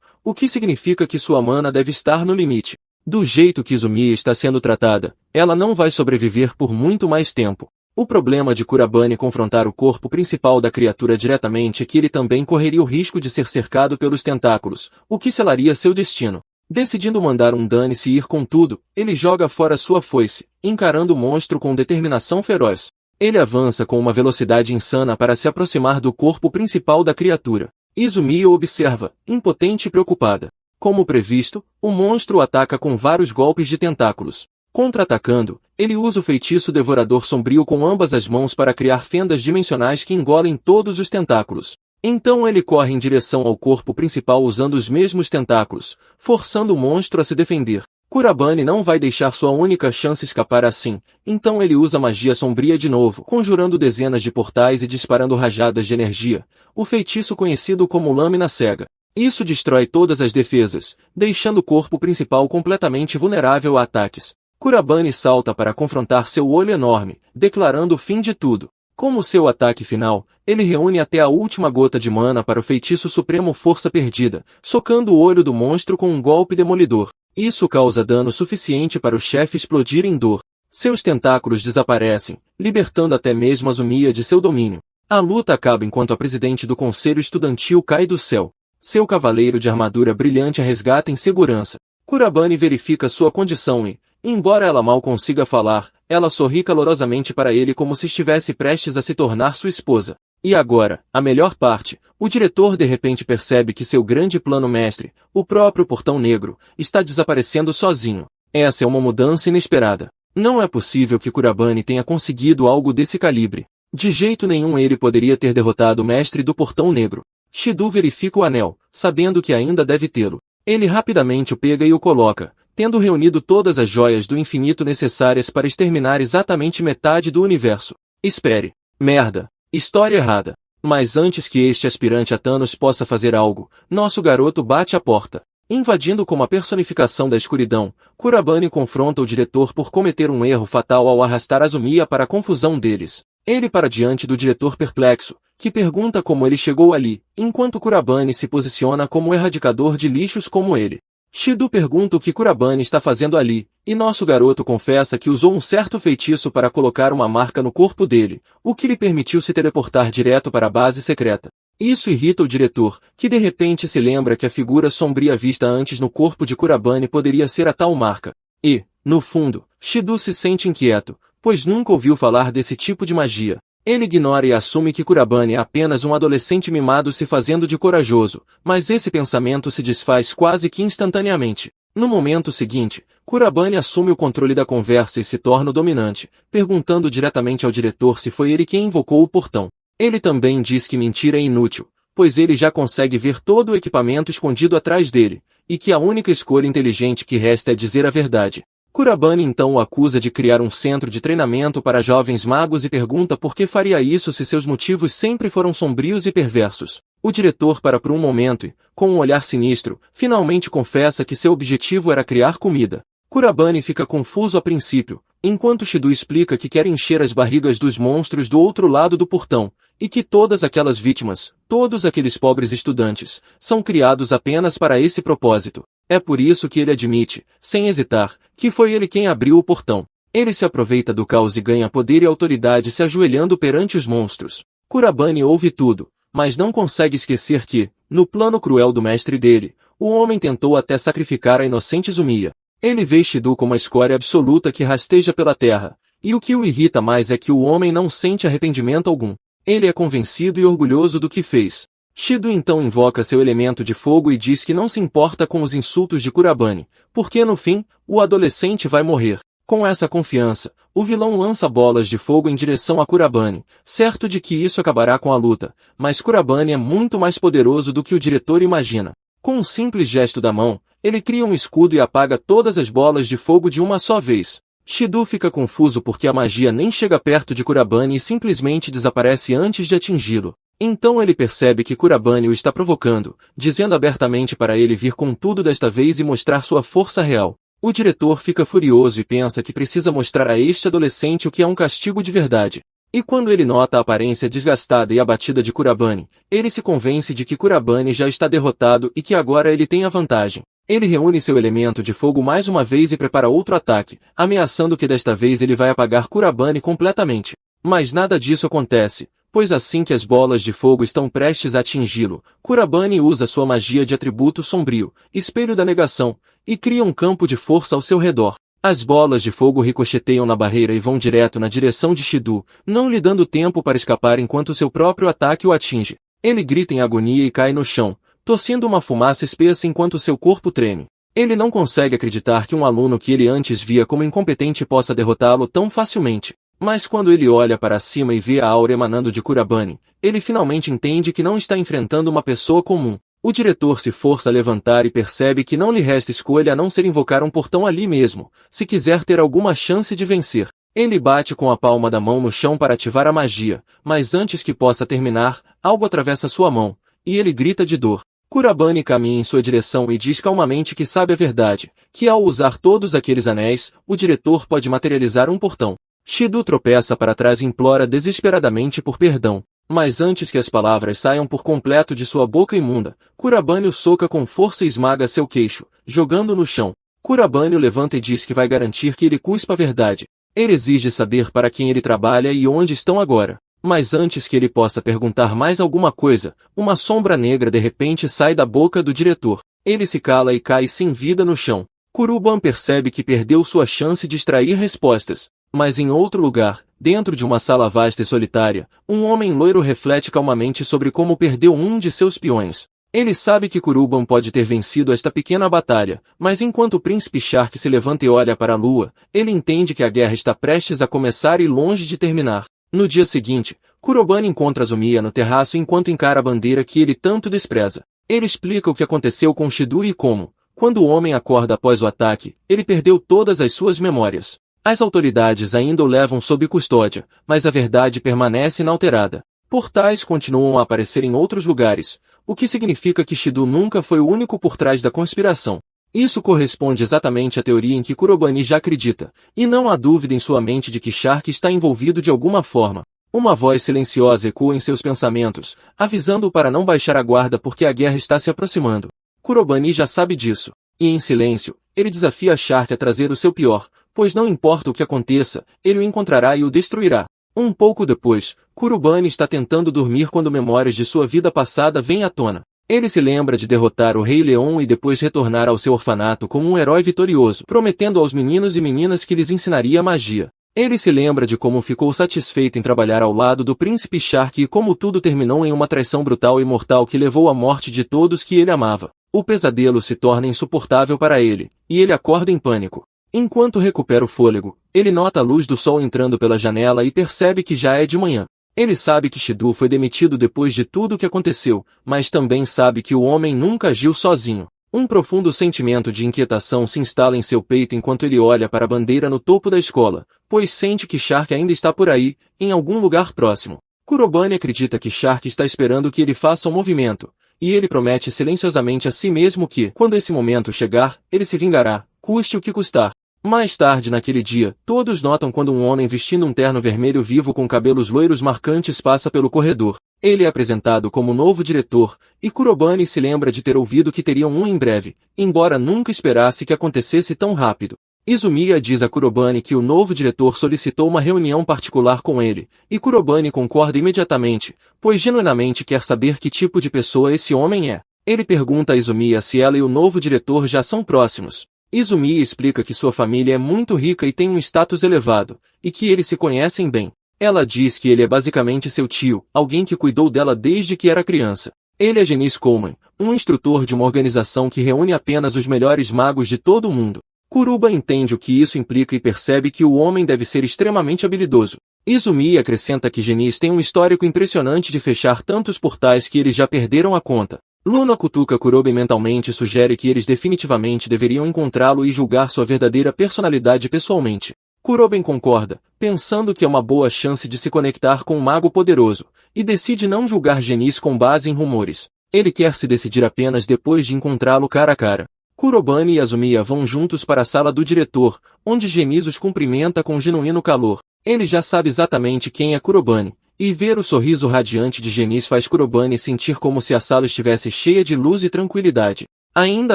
o que significa que sua mana deve estar no limite. Do jeito que Izumiya está sendo tratada, ela não vai sobreviver por muito mais tempo. O problema de Kurabane confrontar o corpo principal da criatura diretamente é que ele também correria o risco de ser cercado pelos tentáculos, o que selaria seu destino. Decidindo mandar um dane-se e ir com tudo, ele joga fora sua foice, encarando o monstro com determinação feroz. Ele avança com uma velocidade insana para se aproximar do corpo principal da criatura. Izumiya observa, impotente e preocupada. Como previsto, o monstro ataca com vários golpes de tentáculos. Contra-atacando, ele usa o feitiço Devorador Sombrio com ambas as mãos para criar fendas dimensionais que engolem todos os tentáculos. Então ele corre em direção ao corpo principal usando os mesmos tentáculos, forçando o monstro a se defender. Kurabane não vai deixar sua única chance escapar assim, então ele usa magia sombria de novo, conjurando dezenas de portais e disparando rajadas de energia, o feitiço conhecido como Lâmina Cega. Isso destrói todas as defesas, deixando o corpo principal completamente vulnerável a ataques. Kurabane salta para confrontar seu olho enorme, declarando o fim de tudo. Como seu ataque final, ele reúne até a última gota de mana para o feitiço supremo Força Perdida, socando o olho do monstro com um golpe demolidor. Isso causa dano suficiente para o chefe explodir em dor. Seus tentáculos desaparecem, libertando até mesmo Izumiya de seu domínio. A luta acaba enquanto a presidente do conselho estudantil cai do céu. Seu cavaleiro de armadura brilhante a resgata em segurança. Kurabane verifica sua condição e, embora ela mal consiga falar, ela sorri calorosamente para ele como se estivesse prestes a se tornar sua esposa. E agora, a melhor parte, o diretor de repente percebe que seu grande plano mestre, o próprio Portão Negro, está desaparecendo sozinho. Essa é uma mudança inesperada. Não é possível que Kurabane tenha conseguido algo desse calibre. De jeito nenhum ele poderia ter derrotado o mestre do Portão Negro. Shido verifica o anel, sabendo que ainda deve tê-lo. Ele rapidamente o pega e o coloca, tendo reunido todas as joias do infinito necessárias para exterminar exatamente metade do universo. Espere. Merda. História errada. Mas antes que este aspirante a Thanos possa fazer algo, nosso garoto bate a porta. Invadindo como a personificação da escuridão, Kurabane confronta o diretor por cometer um erro fatal ao arrastar Izumiya para a confusão deles. Ele para diante do diretor perplexo, que pergunta como ele chegou ali, enquanto Kurabane se posiciona como um erradicador de lixos como ele. Shido pergunta o que Kurabane está fazendo ali, e nosso garoto confessa que usou um certo feitiço para colocar uma marca no corpo dele, o que lhe permitiu se teleportar direto para a base secreta. Isso irrita o diretor, que de repente se lembra que a figura sombria vista antes no corpo de Kurabane poderia ser a tal marca. E, no fundo, Shido se sente inquieto, pois nunca ouviu falar desse tipo de magia. Ele ignora e assume que Kurabane é apenas um adolescente mimado se fazendo de corajoso, mas esse pensamento se desfaz quase que instantaneamente. No momento seguinte, Kurabane assume o controle da conversa e se torna o dominante, perguntando diretamente ao diretor se foi ele quem invocou o portão. Ele também diz que mentira é inútil, pois ele já consegue ver todo o equipamento escondido atrás dele, e que a única escolha inteligente que resta é dizer a verdade. Kurabane então o acusa de criar um centro de treinamento para jovens magos e pergunta por que faria isso se seus motivos sempre foram sombrios e perversos. O diretor para por um momento e, com um olhar sinistro, finalmente confessa que seu objetivo era criar comida. Kurabane fica confuso a princípio, enquanto Shido explica que quer encher as barrigas dos monstros do outro lado do portão, e que todas aquelas vítimas, todos aqueles pobres estudantes, são criados apenas para esse propósito. É por isso que ele admite, sem hesitar, que foi ele quem abriu o portão. Ele se aproveita do caos e ganha poder e autoridade se ajoelhando perante os monstros. Kurabane ouve tudo, mas não consegue esquecer que, no plano cruel do mestre dele, o homem tentou até sacrificar a inocente Izumiya. Ele vê Shido como a escória absoluta que rasteja pela terra, e o que o irrita mais é que o homem não sente arrependimento algum. Ele é convencido e orgulhoso do que fez. Shido então invoca seu elemento de fogo e diz que não se importa com os insultos de Kurabane, porque no fim, o adolescente vai morrer. Com essa confiança, o vilão lança bolas de fogo em direção a Kurabane, certo de que isso acabará com a luta, mas Kurabane é muito mais poderoso do que o diretor imagina. Com um simples gesto da mão, ele cria um escudo e apaga todas as bolas de fogo de uma só vez. Shido fica confuso porque a magia nem chega perto de Kurabane e simplesmente desaparece antes de atingi-lo. Então ele percebe que Kurabane o está provocando, dizendo abertamente para ele vir com tudo desta vez e mostrar sua força real. O diretor fica furioso e pensa que precisa mostrar a este adolescente o que é um castigo de verdade. E quando ele nota a aparência desgastada e abatida de Kurabane, ele se convence de que Kurabane já está derrotado e que agora ele tem a vantagem. Ele reúne seu elemento de fogo mais uma vez e prepara outro ataque, ameaçando que desta vez ele vai apagar Kurabane completamente. Mas nada disso acontece, pois assim que as bolas de fogo estão prestes a atingi-lo, Kurabane usa sua magia de atributo sombrio, espelho da negação, e cria um campo de força ao seu redor. As bolas de fogo ricocheteiam na barreira e vão direto na direção de Shido, não lhe dando tempo para escapar enquanto seu próprio ataque o atinge. Ele grita em agonia e cai no chão, tossindo uma fumaça espessa enquanto seu corpo treme. Ele não consegue acreditar que um aluno que ele antes via como incompetente possa derrotá-lo tão facilmente. Mas quando ele olha para cima e vê a aura emanando de Kurabane, ele finalmente entende que não está enfrentando uma pessoa comum. O diretor se força a levantar e percebe que não lhe resta escolha a não ser invocar um portão ali mesmo, se quiser ter alguma chance de vencer. Ele bate com a palma da mão no chão para ativar a magia, mas antes que possa terminar, algo atravessa sua mão, e ele grita de dor. Kurabane caminha em sua direção e diz calmamente que sabe a verdade, que ao usar todos aqueles anéis, o diretor pode materializar um portão. Shido tropeça para trás e implora desesperadamente por perdão. Mas antes que as palavras saiam por completo de sua boca imunda, Kurabane o soca com força e esmaga seu queixo, jogando-o no chão. Kurabane o levanta e diz que vai garantir que ele cuspa a verdade. Ele exige saber para quem ele trabalha e onde estão agora. Mas antes que ele possa perguntar mais alguma coisa, uma sombra negra de repente sai da boca do diretor. Ele se cala e cai sem vida no chão. Kurabane percebe que perdeu sua chance de extrair respostas. Mas em outro lugar, dentro de uma sala vasta e solitária, um homem loiro reflete calmamente sobre como perdeu um de seus peões. Ele sabe que Kurabane pode ter vencido esta pequena batalha, mas enquanto o príncipe Shark se levanta e olha para a lua, ele entende que a guerra está prestes a começar e longe de terminar. No dia seguinte, Kurabane encontra Azumiya no terraço enquanto encara a bandeira que ele tanto despreza. Ele explica o que aconteceu com Shido e como, quando o homem acorda após o ataque, ele perdeu todas as suas memórias. As autoridades ainda o levam sob custódia, mas a verdade permanece inalterada. Portais continuam a aparecer em outros lugares, o que significa que Shido nunca foi o único por trás da conspiração. Isso corresponde exatamente à teoria em que Kurabane já acredita, e não há dúvida em sua mente de que Shark está envolvido de alguma forma. Uma voz silenciosa ecoa em seus pensamentos, avisando-o para não baixar a guarda porque a guerra está se aproximando. Kurabane já sabe disso, e em silêncio, ele desafia Shark a trazer o seu pior, pois não importa o que aconteça, ele o encontrará e o destruirá. Um pouco depois, Kurabane está tentando dormir quando memórias de sua vida passada vêm à tona. Ele se lembra de derrotar o Rei Leão e depois retornar ao seu orfanato como um herói vitorioso, prometendo aos meninos e meninas que lhes ensinaria a magia. Ele se lembra de como ficou satisfeito em trabalhar ao lado do príncipe Shark e como tudo terminou em uma traição brutal e mortal que levou à morte de todos que ele amava. O pesadelo se torna insuportável para ele, e ele acorda em pânico. Enquanto recupera o fôlego, ele nota a luz do sol entrando pela janela e percebe que já é de manhã. Ele sabe que Shido foi demitido depois de tudo o que aconteceu, mas também sabe que o homem nunca agiu sozinho. Um profundo sentimento de inquietação se instala em seu peito enquanto ele olha para a bandeira no topo da escola, pois sente que Shark ainda está por aí, em algum lugar próximo. Kurabane acredita que Shark está esperando que ele faça um movimento, e ele promete silenciosamente a si mesmo que, quando esse momento chegar, ele se vingará, custe o que custar. Mais tarde naquele dia, todos notam quando um homem vestindo um terno vermelho vivo com cabelos loiros marcantes passa pelo corredor. Ele é apresentado como novo diretor, e Kurabane se lembra de ter ouvido que teriam um em breve, embora nunca esperasse que acontecesse tão rápido. Izumiya diz a Kurabane que o novo diretor solicitou uma reunião particular com ele, e Kurabane concorda imediatamente, pois genuinamente quer saber que tipo de pessoa esse homem é. Ele pergunta a Izumiya se ela e o novo diretor já são próximos. Izumiya explica que sua família é muito rica e tem um status elevado, e que eles se conhecem bem. Ela diz que ele é basicamente seu tio, alguém que cuidou dela desde que era criança. Ele é Genis Coleman, um instrutor de uma organização que reúne apenas os melhores magos de todo o mundo. Kuruba entende o que isso implica e percebe que o homem deve ser extremamente habilidoso. Izumi acrescenta que Genis tem um histórico impressionante de fechar tantos portais que eles já perderam a conta. Luna cutuca Kuroben mentalmente e sugere que eles definitivamente deveriam encontrá-lo e julgar sua verdadeira personalidade pessoalmente. Kuroben concorda, pensando que é uma boa chance de se conectar com um mago poderoso, e decide não julgar Genis com base em rumores. Ele quer se decidir apenas depois de encontrá-lo cara a cara. Kurobane e Azumiya vão juntos para a sala do diretor, onde Genis os cumprimenta com genuíno calor. Ele já sabe exatamente quem é Kurobane, e ver o sorriso radiante de Genis faz Kurobane sentir como se a sala estivesse cheia de luz e tranquilidade. Ainda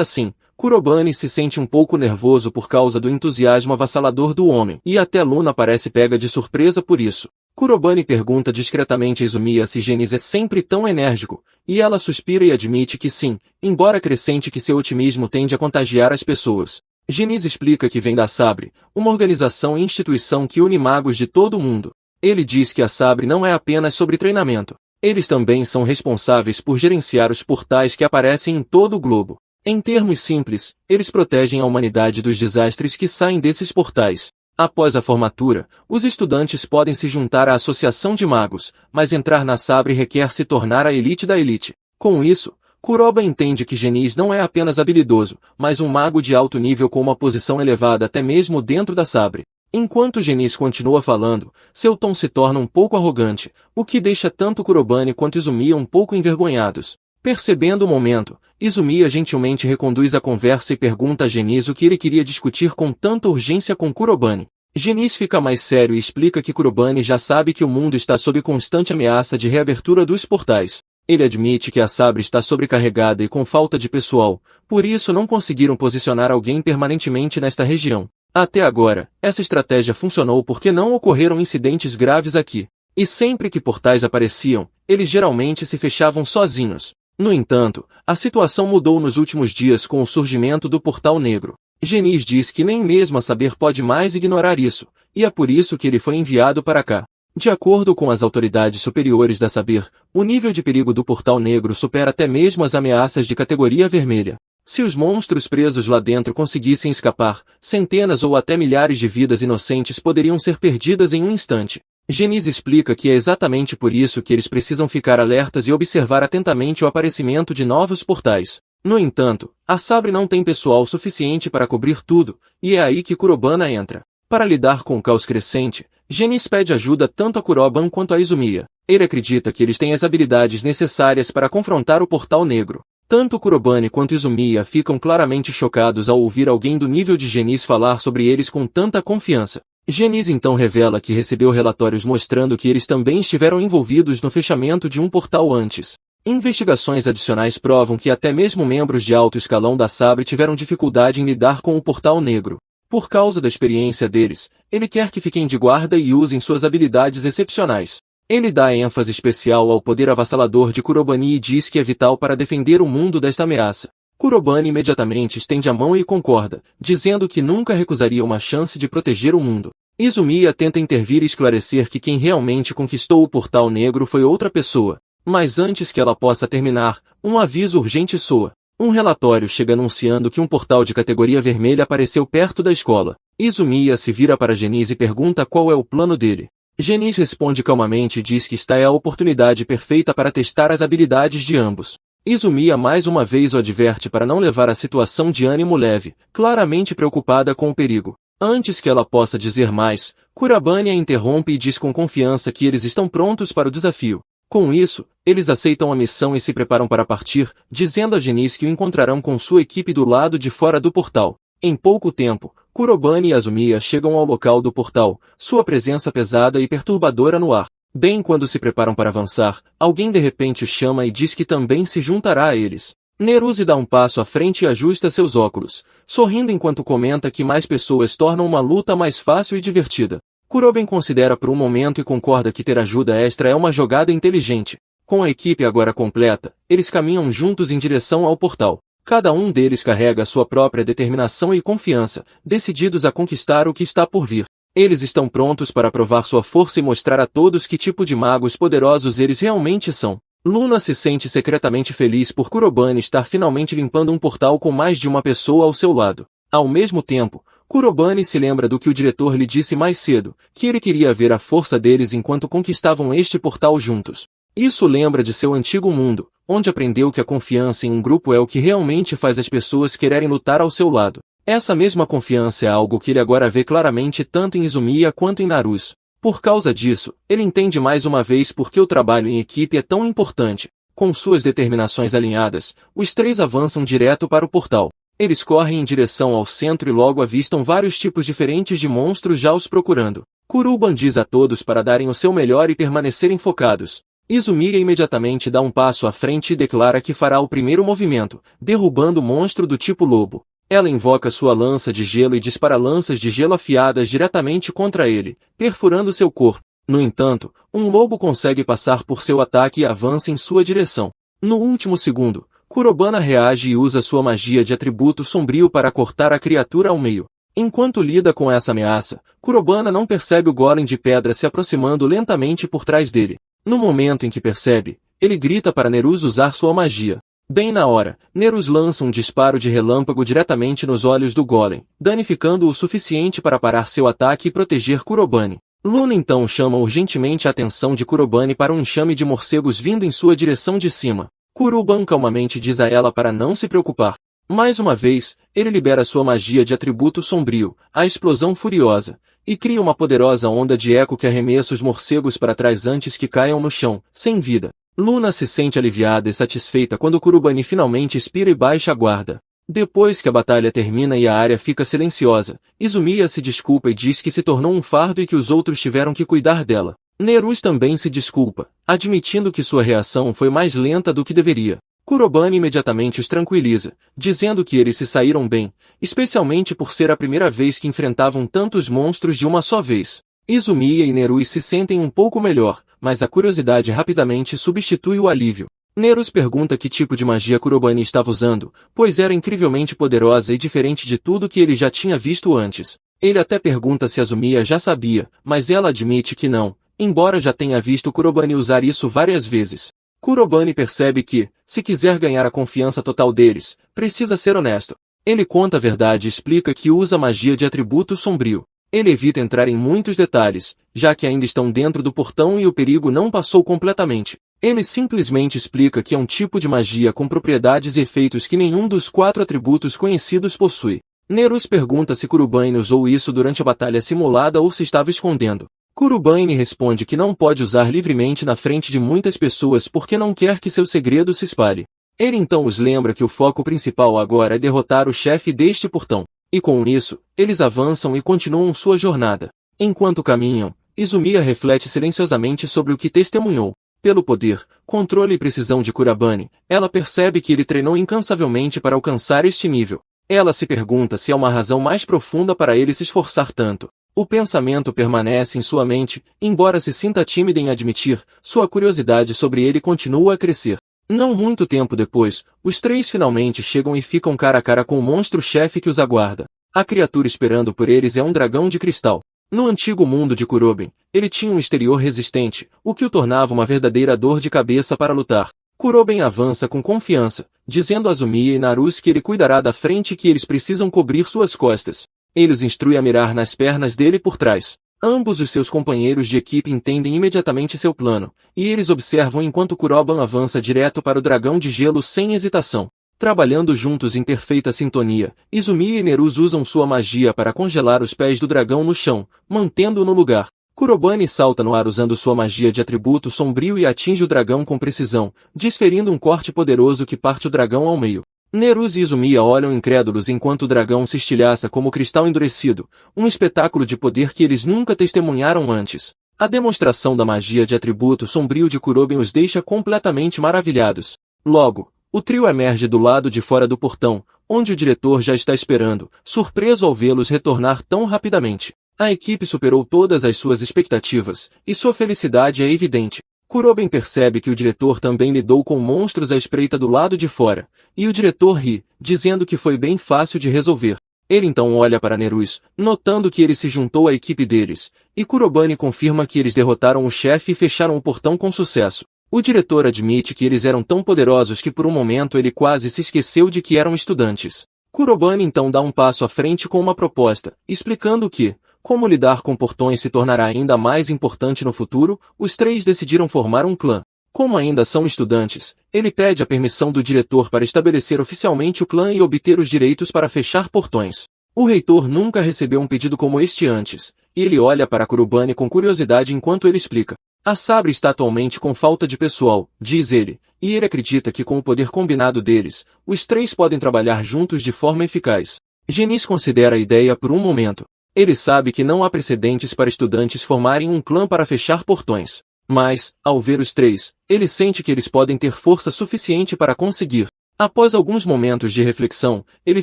assim, Kurobane se sente um pouco nervoso por causa do entusiasmo avassalador do homem, e até Luna parece pega de surpresa por isso. Kurobane pergunta discretamente a Izumiya se Genis é sempre tão enérgico, e ela suspira e admite que sim, embora acrescente que seu otimismo tende a contagiar as pessoas. Genis explica que vem da Sabre, uma organização e instituição que une magos de todo o mundo. Ele diz que a Sabre não é apenas sobre treinamento. Eles também são responsáveis por gerenciar os portais que aparecem em todo o globo. Em termos simples, eles protegem a humanidade dos desastres que saem desses portais. Após a formatura, os estudantes podem se juntar à Associação de Magos, mas entrar na Sabre requer se tornar a elite da elite. Com isso, Kuroba entende que Genis não é apenas habilidoso, mas um mago de alto nível com uma posição elevada até mesmo dentro da Sabre. Enquanto Genis continua falando, seu tom se torna um pouco arrogante, o que deixa tanto Kurobane quanto Izumiya um pouco envergonhados. Percebendo o momento, Izumiya gentilmente reconduz a conversa e pergunta a Genis o que ele queria discutir com tanta urgência com Kurobane. Genis fica mais sério e explica que Kurobane já sabe que o mundo está sob constante ameaça de reabertura dos portais. Ele admite que a Sabre está sobrecarregada e com falta de pessoal, por isso não conseguiram posicionar alguém permanentemente nesta região. Até agora, essa estratégia funcionou porque não ocorreram incidentes graves aqui. E sempre que portais apareciam, eles geralmente se fechavam sozinhos. No entanto, a situação mudou nos últimos dias com o surgimento do Portal Negro. Genis diz que nem mesmo a Saber pode mais ignorar isso, e é por isso que ele foi enviado para cá. De acordo com as autoridades superiores da Saber, o nível de perigo do Portal Negro supera até mesmo as ameaças de categoria vermelha. Se os monstros presos lá dentro conseguissem escapar, centenas ou até milhares de vidas inocentes poderiam ser perdidas em um instante. Genis explica que é exatamente por isso que eles precisam ficar alertas e observar atentamente o aparecimento de novos portais. No entanto, a Sabre não tem pessoal suficiente para cobrir tudo, e é aí que Kurobana entra. Para lidar com o caos crescente, Genis pede ajuda tanto a Kuroban quanto a Izumiya. Ele acredita que eles têm as habilidades necessárias para confrontar o Portal Negro. Tanto Kurobane quanto Izumiya ficam claramente chocados ao ouvir alguém do nível de Genis falar sobre eles com tanta confiança. Genis então revela que recebeu relatórios mostrando que eles também estiveram envolvidos no fechamento de um portal antes. Investigações adicionais provam que até mesmo membros de alto escalão da Sabre tiveram dificuldade em lidar com o Portal Negro. Por causa da experiência deles, ele quer que fiquem de guarda e usem suas habilidades excepcionais. Ele dá ênfase especial ao poder avassalador de Kurobane e diz que é vital para defender o mundo desta ameaça. Kurobane imediatamente estende a mão e concorda, dizendo que nunca recusaria uma chance de proteger o mundo. Izumiya tenta intervir e esclarecer que quem realmente conquistou o Portal Negro foi outra pessoa. Mas antes que ela possa terminar, um aviso urgente soa. Um relatório chega anunciando que um portal de categoria vermelha apareceu perto da escola. Izumiya se vira para Genis e pergunta qual é o plano dele. Genis responde calmamente e diz que esta é a oportunidade perfeita para testar as habilidades de ambos. Izumiya mais uma vez o adverte para não levar a situação de ânimo leve, claramente preocupada com o perigo. Antes que ela possa dizer mais, Kurobane a interrompe e diz com confiança que eles estão prontos para o desafio. Com isso, eles aceitam a missão e se preparam para partir, dizendo a Genis que o encontrarão com sua equipe do lado de fora do portal. Em pouco tempo, Kurobane e Azumiya chegam ao local do portal, sua presença pesada e perturbadora no ar. Bem quando se preparam para avançar, alguém de repente os chama e diz que também se juntará a eles. Neruse dá um passo à frente e ajusta seus óculos, sorrindo enquanto comenta que mais pessoas tornam uma luta mais fácil e divertida. Kuroben considera por um momento e concorda que ter ajuda extra é uma jogada inteligente. Com a equipe agora completa, eles caminham juntos em direção ao portal. Cada um deles carrega sua própria determinação e confiança, decididos a conquistar o que está por vir. Eles estão prontos para provar sua força e mostrar a todos que tipo de magos poderosos eles realmente são. Luna se sente secretamente feliz por Kurobane estar finalmente limpando um portal com mais de uma pessoa ao seu lado. Ao mesmo tempo, Kurobane se lembra do que o diretor lhe disse mais cedo, que ele queria ver a força deles enquanto conquistavam este portal juntos. Isso lembra de seu antigo mundo, onde aprendeu que a confiança em um grupo é o que realmente faz as pessoas quererem lutar ao seu lado. Essa mesma confiança é algo que ele agora vê claramente tanto em Izumiya quanto em Naruto. Por causa disso, ele entende mais uma vez por que o trabalho em equipe é tão importante. Com suas determinações alinhadas, os três avançam direto para o portal. Eles correm em direção ao centro e logo avistam vários tipos diferentes de monstros já os procurando. Kuruban diz a todos para darem o seu melhor e permanecerem focados. Izumiya imediatamente dá um passo à frente e declara que fará o primeiro movimento, derrubando o monstro do tipo lobo. Ela invoca sua lança de gelo e dispara lanças de gelo afiadas diretamente contra ele, perfurando seu corpo. No entanto, um lobo consegue passar por seu ataque e avança em sua direção. No último segundo, Kurobana reage e usa sua magia de atributo sombrio para cortar a criatura ao meio. Enquanto lida com essa ameaça, Kurobana não percebe o golem de pedra se aproximando lentamente por trás dele. No momento em que percebe, ele grita para Nerus usar sua magia. Bem na hora, Nerus lança um disparo de relâmpago diretamente nos olhos do golem, danificando-o o suficiente para parar seu ataque e proteger Kurobane. Luna então chama urgentemente a atenção de Kurobane para um enxame de morcegos vindo em sua direção de cima. Kuruban calmamente diz a ela para não se preocupar. Mais uma vez, ele libera sua magia de atributo sombrio, a explosão furiosa, e cria uma poderosa onda de eco que arremessa os morcegos para trás antes que caiam no chão, sem vida. Luna se sente aliviada e satisfeita quando Kurobane finalmente expira e baixa a guarda. Depois que a batalha termina e a área fica silenciosa, Izumiya se desculpa e diz que se tornou um fardo e que os outros tiveram que cuidar dela. Nerus também se desculpa, admitindo que sua reação foi mais lenta do que deveria. Kurobane imediatamente os tranquiliza, dizendo que eles se saíram bem, especialmente por ser a primeira vez que enfrentavam tantos monstros de uma só vez. Izumiya e Nerus se sentem um pouco melhor, mas a curiosidade rapidamente substitui o alívio. Nerus pergunta que tipo de magia Kurobane estava usando, pois era incrivelmente poderosa e diferente de tudo que ele já tinha visto antes. Ele até pergunta se Izumiya já sabia, mas ela admite que não, embora já tenha visto Kurobane usar isso várias vezes. Kurobane percebe que, se quiser ganhar a confiança total deles, precisa ser honesto. Ele conta a verdade e explica que usa magia de atributo sombrio. Ele evita entrar em muitos detalhes, já que ainda estão dentro do portão e o perigo não passou completamente. Ele simplesmente explica que é um tipo de magia com propriedades e efeitos que nenhum dos 4 atributos conhecidos possui. Nerus pergunta se Kurobane usou isso durante a batalha simulada ou se estava escondendo. Kurobane responde que não pode usar livremente na frente de muitas pessoas porque não quer que seu segredo se espalhe. Ele então os lembra que o foco principal agora é derrotar o chefe deste portão. E com isso, eles avançam e continuam sua jornada. Enquanto caminham, Izumiya reflete silenciosamente sobre o que testemunhou. Pelo poder, controle e precisão de Kurobane, ela percebe que ele treinou incansavelmente para alcançar este nível. Ela se pergunta se há uma razão mais profunda para ele se esforçar tanto. O pensamento permanece em sua mente, embora se sinta tímida em admitir, sua curiosidade sobre ele continua a crescer. Não muito tempo depois, os três finalmente chegam e ficam cara a cara com o monstro-chefe que os aguarda. A criatura esperando por eles é um dragão de cristal. No antigo mundo de Kuroben, ele tinha um exterior resistente, o que o tornava uma verdadeira dor de cabeça para lutar. Kuroben avança com confiança, dizendo a Izumiya e Naruto que ele cuidará da frente e que eles precisam cobrir suas costas. Ele os instrui a mirar nas pernas dele por trás. Ambos os seus companheiros de equipe entendem imediatamente seu plano, e eles observam enquanto Kuroben avança direto para o dragão de gelo sem hesitação. Trabalhando juntos em perfeita sintonia, Izumiya e Nerus usam sua magia para congelar os pés do dragão no chão, mantendo-o no lugar. Kurobane salta no ar usando sua magia de atributo sombrio e atinge o dragão com precisão, desferindo um corte poderoso que parte o dragão ao meio. Nerus e Izumiya olham incrédulos enquanto o dragão se estilhaça como cristal endurecido, um espetáculo de poder que eles nunca testemunharam antes. A demonstração da magia de atributo sombrio de Kuroben os deixa completamente maravilhados. Logo, o trio emerge do lado de fora do portão, onde o diretor já está esperando, surpreso ao vê-los retornar tão rapidamente. A equipe superou todas as suas expectativas, e sua felicidade é evidente. Kuroben percebe que o diretor também lidou com monstros à espreita do lado de fora, e o diretor ri, dizendo que foi bem fácil de resolver. Ele então olha para Nerus, notando que ele se juntou à equipe deles, e Kurobane confirma que eles derrotaram o chefe e fecharam o portão com sucesso. O diretor admite que eles eram tão poderosos que por um momento ele quase se esqueceu de que eram estudantes. Kurobane então dá um passo à frente com uma proposta, explicando que, como lidar com portões se tornará ainda mais importante no futuro, os três decidiram formar um clã. Como ainda são estudantes, ele pede a permissão do diretor para estabelecer oficialmente o clã e obter os direitos para fechar portões. O reitor nunca recebeu um pedido como este antes, e ele olha para Kurobane com curiosidade enquanto ele explica. A Sabre está atualmente com falta de pessoal, diz ele, e ele acredita que com o poder combinado deles, os três podem trabalhar juntos de forma eficaz. Genis considera a ideia por um momento. Ele sabe que não há precedentes para estudantes formarem um clã para fechar portões. Mas, ao ver os três, ele sente que eles podem ter força suficiente para conseguir. Após alguns momentos de reflexão, ele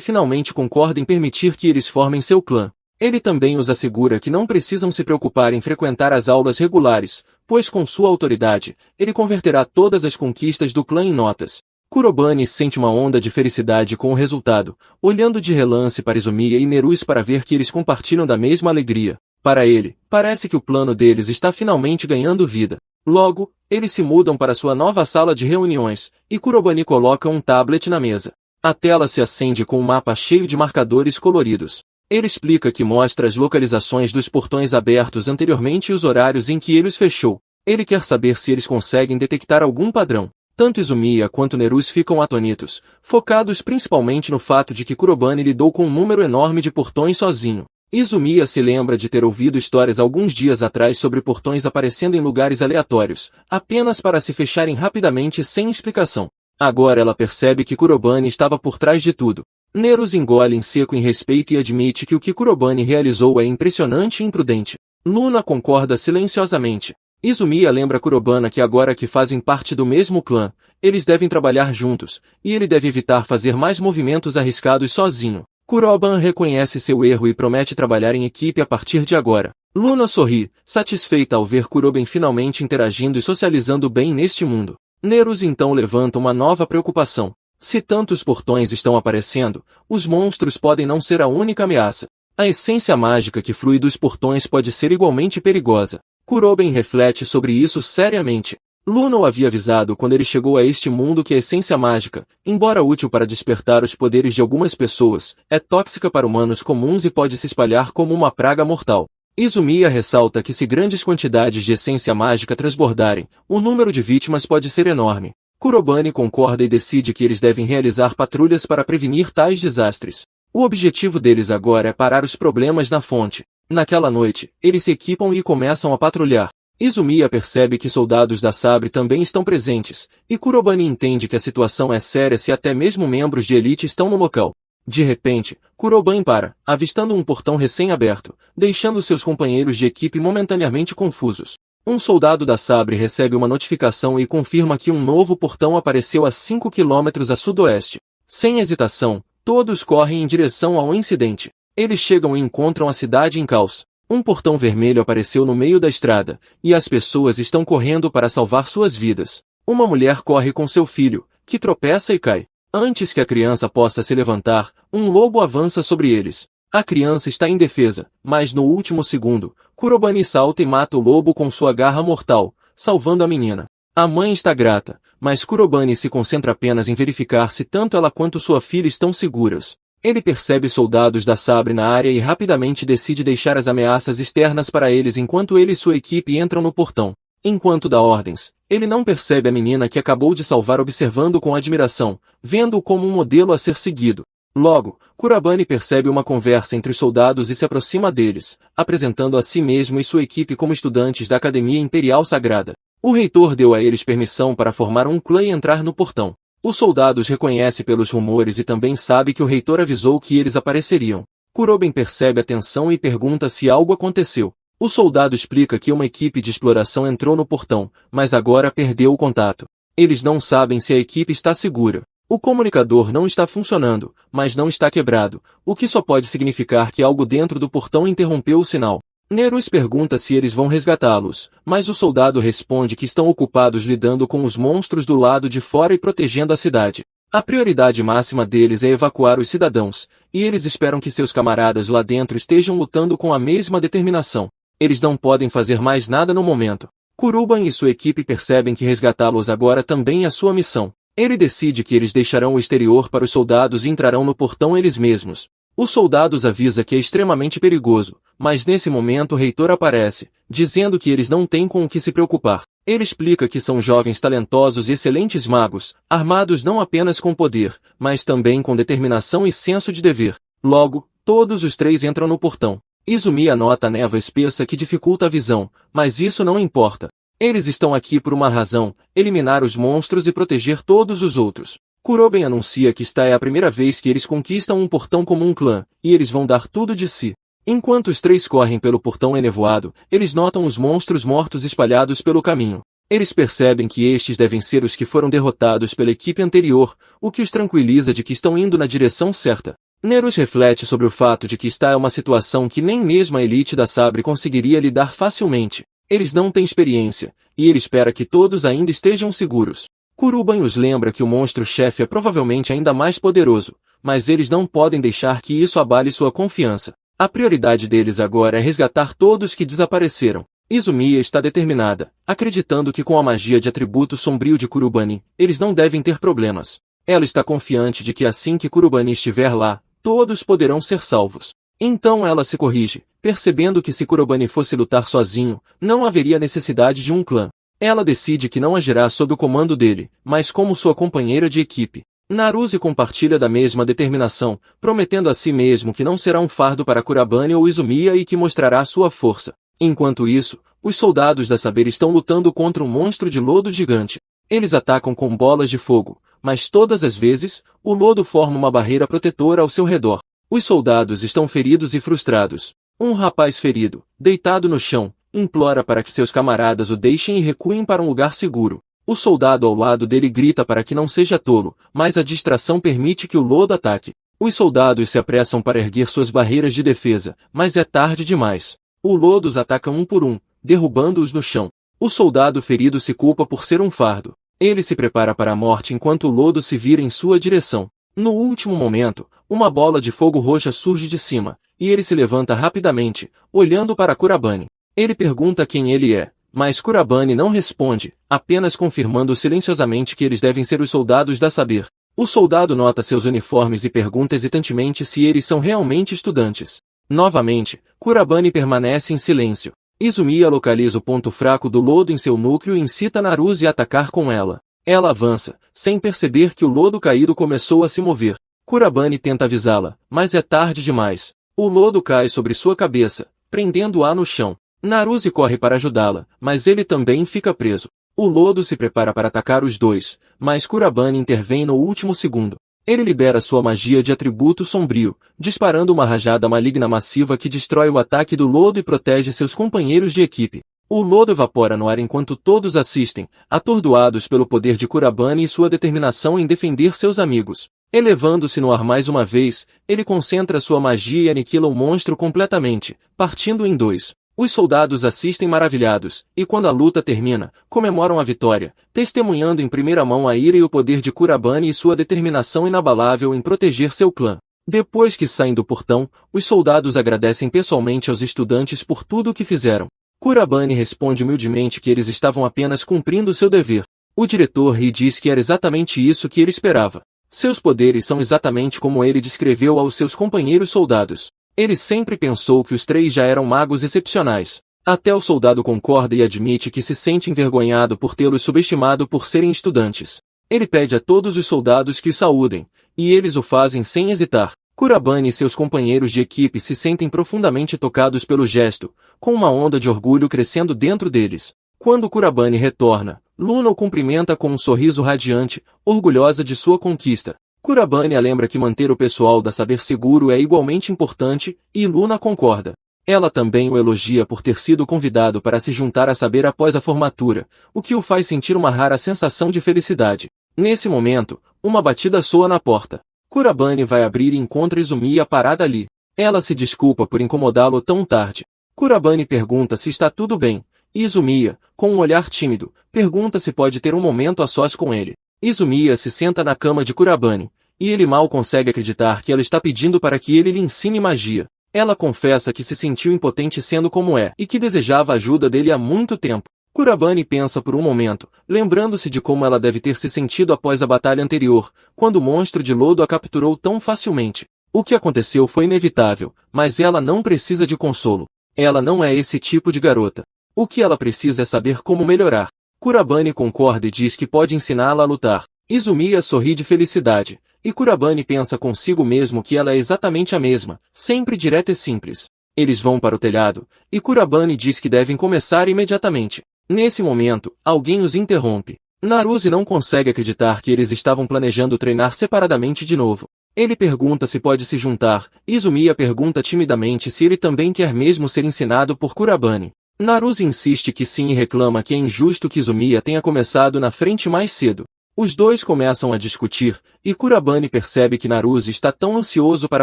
finalmente concorda em permitir que eles formem seu clã. Ele também os assegura que não precisam se preocupar em frequentar as aulas regulares, pois com sua autoridade, ele converterá todas as conquistas do clã em notas. Kurobane sente uma onda de felicidade com o resultado, olhando de relance para Izumiya e Nerus para ver que eles compartilham da mesma alegria. Para ele, parece que o plano deles está finalmente ganhando vida. Logo, eles se mudam para sua nova sala de reuniões, e Kurobane coloca um tablet na mesa. A tela se acende com um mapa cheio de marcadores coloridos. Ele explica que mostra as localizações dos portões abertos anteriormente e os horários em que ele os fechou. Ele quer saber se eles conseguem detectar algum padrão. Tanto Izumiya quanto Nerus ficam atônitos, focados principalmente no fato de que Kurobane lidou com um número enorme de portões sozinho. Izumiya se lembra de ter ouvido histórias alguns dias atrás sobre portões aparecendo em lugares aleatórios, apenas para se fecharem rapidamente sem explicação. Agora ela percebe que Kurobane estava por trás de tudo. Nerus engole em seco em respeito e admite que o que Kurobane realizou é impressionante e imprudente. Luna concorda silenciosamente. Izumiya lembra Kurobane que agora que fazem parte do mesmo clã, eles devem trabalhar juntos, e ele deve evitar fazer mais movimentos arriscados sozinho. Kurobane reconhece seu erro e promete trabalhar em equipe a partir de agora. Luna sorri, satisfeita ao ver Kurobane finalmente interagindo e socializando bem neste mundo. Nerus então levanta uma nova preocupação. Se tantos portões estão aparecendo, os monstros podem não ser a única ameaça. A essência mágica que flui dos portões pode ser igualmente perigosa. Kurobane reflete sobre isso seriamente. Luna o havia avisado quando ele chegou a este mundo que a essência mágica, embora útil para despertar os poderes de algumas pessoas, é tóxica para humanos comuns e pode se espalhar como uma praga mortal. Izumiya ressalta que se grandes quantidades de essência mágica transbordarem, o número de vítimas pode ser enorme. Kurobane concorda e decide que eles devem realizar patrulhas para prevenir tais desastres. O objetivo deles agora é parar os problemas na fonte. Naquela noite, eles se equipam e começam a patrulhar. Izumiya percebe que soldados da Sabre também estão presentes, e Kurobane entende que a situação é séria se até mesmo membros de elite estão no local. De repente, Kurobane para, avistando um portão recém-aberto, deixando seus companheiros de equipe momentaneamente confusos. Um soldado da Sabre recebe uma notificação e confirma que um novo portão apareceu a 5 km a sudoeste. Sem hesitação, todos correm em direção ao incidente. Eles chegam e encontram a cidade em caos. Um portão vermelho apareceu no meio da estrada, e as pessoas estão correndo para salvar suas vidas. Uma mulher corre com seu filho, que tropeça e cai. Antes que a criança possa se levantar, um lobo avança sobre eles. A criança está indefesa, mas no último segundo, Kurobane salta e mata o lobo com sua garra mortal, salvando a menina. A mãe está grata, mas Kurobane se concentra apenas em verificar se tanto ela quanto sua filha estão seguras. Ele percebe soldados da Sabre na área e rapidamente decide deixar as ameaças externas para eles enquanto ele e sua equipe entram no portão. Enquanto dá ordens, ele não percebe a menina que acabou de salvar observando com admiração, vendo-o como um modelo a ser seguido. Logo, Kurobane percebe uma conversa entre os soldados e se aproxima deles, apresentando a si mesmo e sua equipe como estudantes da Academia Imperial Sagrada. O reitor deu a eles permissão para formar um clã e entrar no portão. Os soldados reconhecem pelos rumores e também sabe que o reitor avisou que eles apareceriam. Kurobane percebe a tensão e pergunta se algo aconteceu. O soldado explica que uma equipe de exploração entrou no portão, mas agora perdeu o contato. Eles não sabem se a equipe está segura. O comunicador não está funcionando, mas não está quebrado, o que só pode significar que algo dentro do portão interrompeu o sinal. Nerus pergunta se eles vão resgatá-los, mas o soldado responde que estão ocupados lidando com os monstros do lado de fora e protegendo a cidade. A prioridade máxima deles é evacuar os cidadãos, e eles esperam que seus camaradas lá dentro estejam lutando com a mesma determinação. Eles não podem fazer mais nada no momento. Kurobane e sua equipe percebem que resgatá-los agora também é sua missão. Ele decide que eles deixarão o exterior para os soldados e entrarão no portão eles mesmos. Os soldados avisa que é extremamente perigoso, mas nesse momento o reitor aparece, dizendo que eles não têm com o que se preocupar. Ele explica que são jovens talentosos e excelentes magos, armados não apenas com poder, mas também com determinação e senso de dever. Logo, todos os três entram no portão. Izumi anota a névoa espessa que dificulta a visão, mas isso não importa. Eles estão aqui por uma razão: eliminar os monstros e proteger todos os outros. Kuroben anuncia que esta é a primeira vez que eles conquistam um portão como um clã, e eles vão dar tudo de si. Enquanto os três correm pelo portão enevoado, eles notam os monstros mortos espalhados pelo caminho. Eles percebem que estes devem ser os que foram derrotados pela equipe anterior, o que os tranquiliza de que estão indo na direção certa. Nerus reflete sobre o fato de que esta é uma situação que nem mesmo a elite da Sabre conseguiria lidar facilmente. Eles não têm experiência, e ele espera que todos ainda estejam seguros. Kuruban os lembra que o monstro-chefe é provavelmente ainda mais poderoso, mas eles não podem deixar que isso abale sua confiança. A prioridade deles agora é resgatar todos que desapareceram. Izumiya está determinada, acreditando que com a magia de atributo sombrio de Kurubani, eles não devem ter problemas. Ela está confiante de que assim que Kurubani estiver lá, todos poderão ser salvos. Então ela se corrige, percebendo que se Kurubani fosse lutar sozinho, não haveria necessidade de um clã. Ela decide que não agirá sob o comando dele, mas como sua companheira de equipe. Naruse compartilha da mesma determinação, prometendo a si mesmo que não será um fardo para Kurabane ou Izumiya e que mostrará sua força. Enquanto isso, os soldados da Saber estão lutando contra um monstro de lodo gigante. Eles atacam com bolas de fogo, mas todas as vezes, o lodo forma uma barreira protetora ao seu redor. Os soldados estão feridos e frustrados. Um rapaz ferido, deitado no chão, implora para que seus camaradas o deixem e recuem para um lugar seguro. O soldado ao lado dele grita para que não seja tolo, mas a distração permite que o lodo ataque. Os soldados se apressam para erguer suas barreiras de defesa, mas é tarde demais. O lodo os ataca um por um, derrubando-os no chão. O soldado ferido se culpa por ser um fardo. Ele se prepara para a morte enquanto o lodo se vira em sua direção. No último momento, uma bola de fogo roxa surge de cima, e ele se levanta rapidamente, olhando para Kurabane. Ele pergunta quem ele é, mas Kurabane não responde, apenas confirmando silenciosamente que eles devem ser os soldados da Saber. O soldado nota seus uniformes e pergunta hesitantemente se eles são realmente estudantes. Novamente, Kurabane permanece em silêncio. Izumiya localiza o ponto fraco do lodo em seu núcleo e incita Naruse a atacar com ela. Ela avança, sem perceber que o lodo caído começou a se mover. Kurabane tenta avisá-la, mas é tarde demais. O lodo cai sobre sua cabeça, prendendo-a no chão. Naruse corre para ajudá-la, mas ele também fica preso. O lodo se prepara para atacar os dois, mas Kurabane intervém no último segundo. Ele libera sua magia de atributo sombrio, disparando uma rajada maligna massiva que destrói o ataque do lodo e protege seus companheiros de equipe. O lodo evapora no ar enquanto todos assistem, atordoados pelo poder de Kurabane e sua determinação em defender seus amigos. Elevando-se no ar mais uma vez, ele concentra sua magia e aniquila o monstro completamente, partindo em dois. Os soldados assistem maravilhados, e quando a luta termina, comemoram a vitória, testemunhando em primeira mão a ira e o poder de Kurabane e sua determinação inabalável em proteger seu clã. Depois que saem do portão, os soldados agradecem pessoalmente aos estudantes por tudo o que fizeram. Kurabane responde humildemente que eles estavam apenas cumprindo seu dever. O diretor ri e diz que era exatamente isso que ele esperava. Seus poderes são exatamente como ele descreveu aos seus companheiros soldados. Ele sempre pensou que os três já eram magos excepcionais. Até o soldado concorda e admite que se sente envergonhado por tê-los subestimado por serem estudantes. Ele pede a todos os soldados que o saúdem, e eles o fazem sem hesitar. Kurabane e seus companheiros de equipe se sentem profundamente tocados pelo gesto, com uma onda de orgulho crescendo dentro deles. Quando Kurabane retorna, Luna o cumprimenta com um sorriso radiante, orgulhosa de sua conquista. Kurabane a lembra que manter o pessoal da Saber seguro é igualmente importante, e Luna concorda. Ela também o elogia por ter sido convidado para se juntar a Saber após a formatura, o que o faz sentir uma rara sensação de felicidade. Nesse momento, uma batida soa na porta. Kurabane vai abrir e encontra Izumiya parada ali. Ela se desculpa por incomodá-lo tão tarde. Kurabane pergunta se está tudo bem. Izumiya, com um olhar tímido, pergunta se pode ter um momento a sós com ele. Izumiya se senta na cama de Kurabane, e ele mal consegue acreditar que ela está pedindo para que ele lhe ensine magia. Ela confessa que se sentiu impotente sendo como é, e que desejava a ajuda dele há muito tempo. Kurabane pensa por um momento, lembrando-se de como ela deve ter se sentido após a batalha anterior, quando o monstro de lodo a capturou tão facilmente. O que aconteceu foi inevitável, mas ela não precisa de consolo. Ela não é esse tipo de garota. O que ela precisa é saber como melhorar. Kurabane concorda e diz que pode ensiná-la a lutar. Izumiya sorri de felicidade, e Kurabane pensa consigo mesmo que ela é exatamente a mesma, sempre direta e simples. Eles vão para o telhado, e Kurabane diz que devem começar imediatamente. Nesse momento, alguém os interrompe. Naruse não consegue acreditar que eles estavam planejando treinar separadamente de novo. Ele pergunta se pode se juntar, Izumiya pergunta timidamente se ele também quer mesmo ser ensinado por Kurabane. Naruse insiste que sim e reclama que é injusto que Izumiya tenha começado na frente mais cedo. Os dois começam a discutir, e Kurabane percebe que Naruse está tão ansioso para